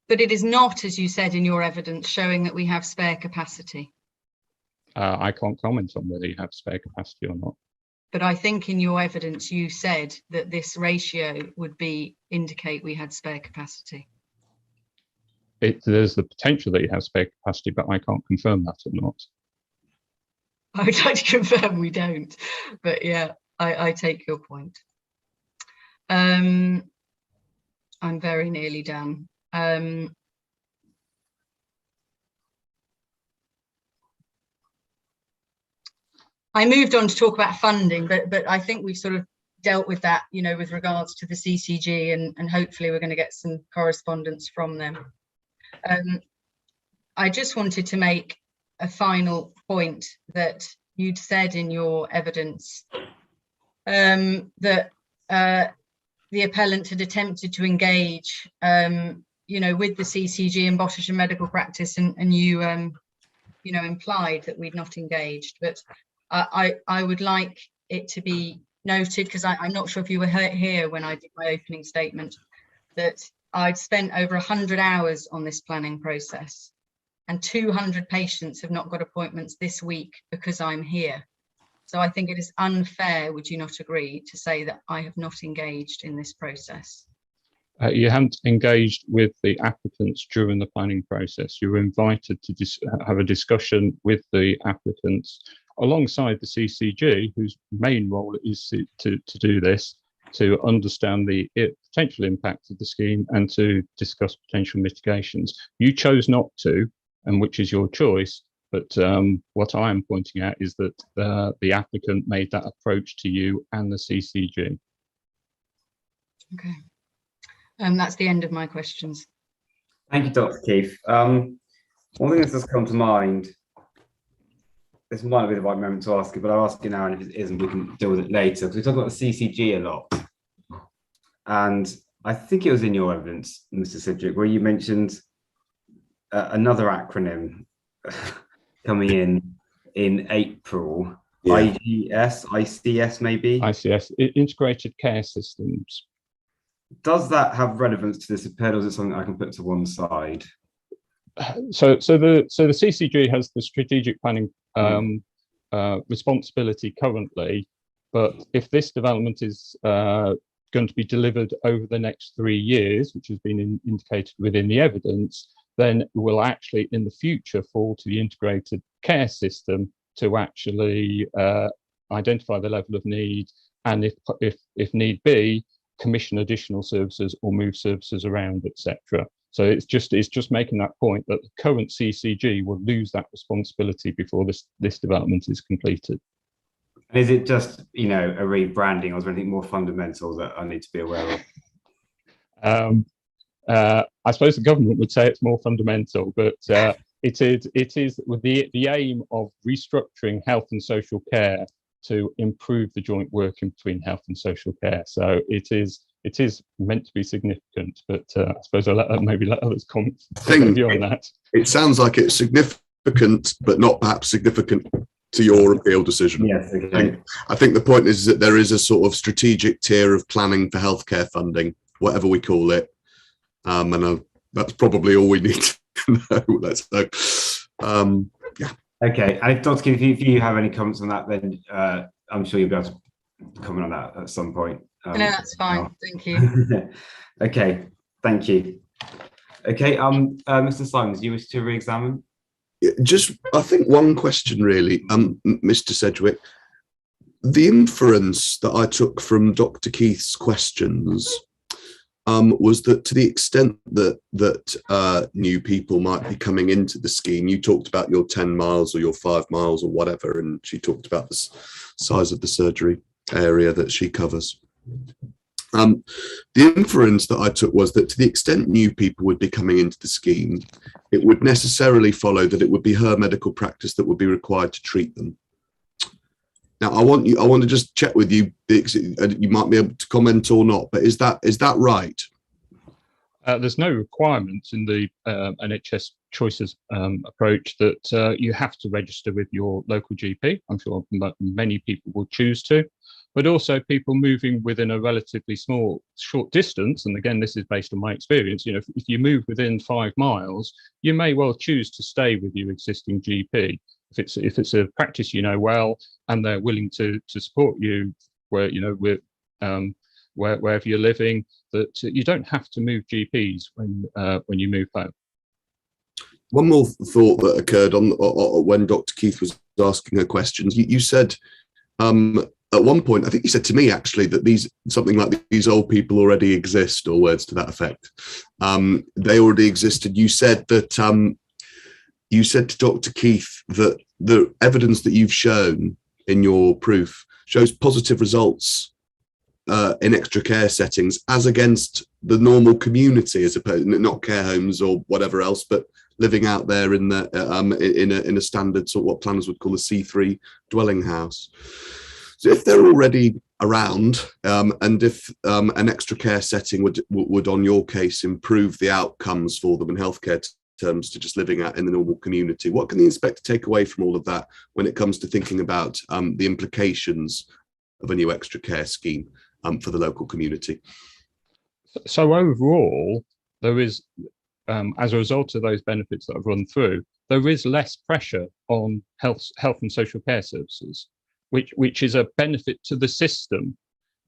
But it is not, as you said in your evidence, showing that we have spare capacity. I can't comment on whether you have spare capacity or not. But I think in your evidence you said that this ratio would indicate we had spare capacity. There's the potential that you have spare capacity, but I can't confirm that or not. I would like to confirm we don't, but yeah, I take your point. I'm very nearly done. I moved on to talk about funding, but I think we've sort of dealt with that, you know, with regards to the CCG, and hopefully we're going to get some correspondence from them. I just wanted to make a final point that you'd said in your evidence that the appellant had attempted to engage, you know, with the CCG and Bottisham medical practice, and you, you know, implied that we'd not engaged. But I would like it to be noted, because I'm not sure if you were here when I did my opening statement, that I'd spent over 100 hours on this planning process, and 200 patients have not got appointments this week because I'm here. So I think it is unfair, would you not agree, to say that I have not engaged in this process? You haven't engaged with the applicants during the planning process. You were invited to have a discussion with the applicants alongside the CCG, whose main role is to do this, to understand the potential impact of the scheme and to discuss potential mitigations. You chose not to, and which is your choice. But what I am pointing out is that the applicant made that approach to you and the CCG. Okay. That's the end of my questions. Thank you, Dr. Keith. One thing that's just come to mind, this might not be the right moment to ask it, but I'll ask it now, and if it isn't, we can deal with it later, because we talk about the CCG a lot. And I think it was in your evidence, Mr. Sidgwick, where you mentioned another acronym coming in April, yeah. ICS maybe? ICS, Integrated Care Systems. Does that have relevance to this appeal, or is it something I can put to one side? So the CCG has the strategic planning responsibility currently, but if this development is going to be delivered over the next 3 years, which has been indicated within the evidence, then it will actually in the future fall to the integrated care system to actually identify the level of need, and if need be, commission additional services or move services around, etc. So it's just making that point that the current CCG will lose that responsibility before this development is completed. And is it just a rebranding, or is there anything more fundamental that I need to be aware of? I suppose the government would say it's more fundamental, but it is with the aim of restructuring health and social care to improve the joint working between health and social care. So it is meant to be significant, but I suppose I'll maybe let others comment on that. It sounds like it's significant, but not perhaps significant to your appeal decision. Yes, okay. I think the point is that there is a sort of strategic tier of planning for healthcare funding, whatever we call it, and that's probably all we need to know. Let's know. Yeah. Okay, and Dr. Keith, if you have any comments on that, then I'm sure you'll be able to comment on that at some point. No, that's fine. Thank you. Okay, thank you. Okay, Mr. Simons, you wish to re-examine? Just, I think one question really, Mr. Sedgwick. The inference that I took from Dr. Keith's questions was that to the extent that new people might be coming into the scheme, you talked about your 10 miles or your 5 miles or whatever, and she talked about the size of the surgery area that she covers. The inference that I took was that to the extent new people would be coming into the scheme, it would necessarily follow that it would be her medical practice that would be required to treat them. Now, I want to just check with you. You might be able to comment or not, but is that right? There's no requirement in the NHS choices approach that you have to register with your local GP. I'm sure many people will choose to, but also people moving within a relatively short distance. And again, this is based on my experience. If you move within 5 miles, you may well choose to stay with your existing GP. If it's a practice well, and they're willing to support you where wherever you're living, that you don't have to move GPs when you move home. One more thought that occurred on when Dr. Keith was asking her questions. You said at one point, I think you said to me actually, that something like these old people already exist, or words to that effect. They already existed. You said that. You said to Dr. Keith that the evidence that you've shown in your proof shows positive results in extra care settings as against the normal community, as opposed not care homes or whatever else, but living out there in a standard sort of what planners would call a C3 dwelling house. So if they're already around, and if an extra care setting would on your case improve the outcomes for them in healthcare terms to just living out in the normal community, what can the inspector take away from all of that when it comes to thinking about the implications of a new extra care scheme for the local community? So overall, there is, as a result of those benefits that I've run through, there is less pressure on health and social care services, which is a benefit to the system.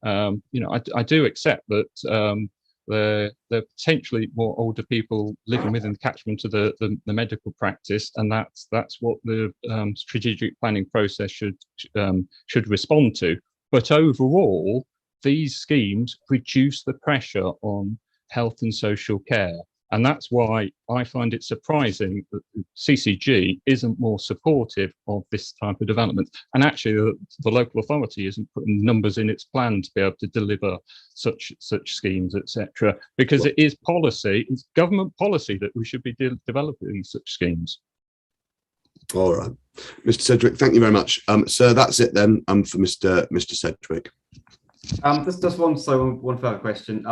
I do accept that They're potentially more older people living within the catchment of the medical practice, and that's what the strategic planning process should respond to. But overall, these schemes reduce the pressure on health and social care. And that's why I find it surprising that CCG isn't more supportive of this type of development. And actually, the local authority isn't putting numbers in its plan to be able to deliver such schemes, etc. Because it is policy, it's government policy that we should be developing such schemes. All right, Mr. Sedgwick, thank you very much. Sir, that's it then. For Mr. Sedgwick. Just one further question.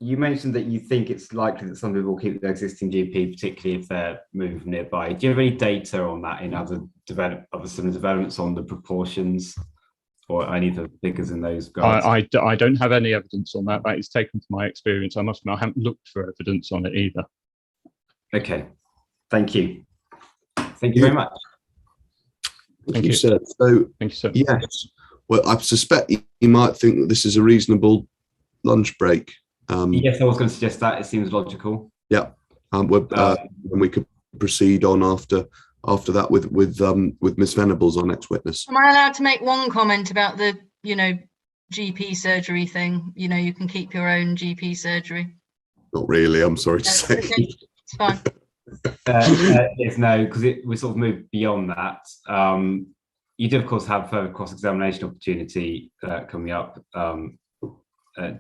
You mentioned that you think it's likely that some people will keep their existing GP, particularly if they're moved nearby. Do you have any data on that in other similar developments on the proportions or any of the figures in those regards? I don't have any evidence on that. That is taken from my experience. I must admit, I haven't looked for evidence on it either. Okay, thank you. Thank you very much. Thank you, sir. So, thank you, sir. Yes. Well, I suspect you might think that this is a reasonable lunch break. Yes, I was going to suggest that. It seems logical. Yeah, and we could proceed on after that with Ms. Venables, our next witness. Am I allowed to make one comment about the GP surgery thing? You can keep your own GP surgery. Not really. I'm sorry to say. Okay. It's fine. Yes, no, because we sort of moved beyond that. You do, of course, have further cross-examination opportunity coming up.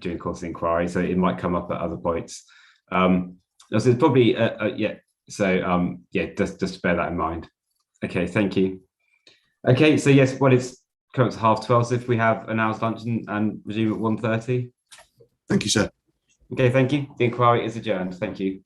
During the course of the inquiry, so it might come up at other points. So it's probably just bear that in mind. Okay, thank you. Okay, so yes, it's currently 12:30. So if we have an hour's lunch and resume at 1:30. Thank you, sir. Okay, thank you. The inquiry is adjourned. Thank you.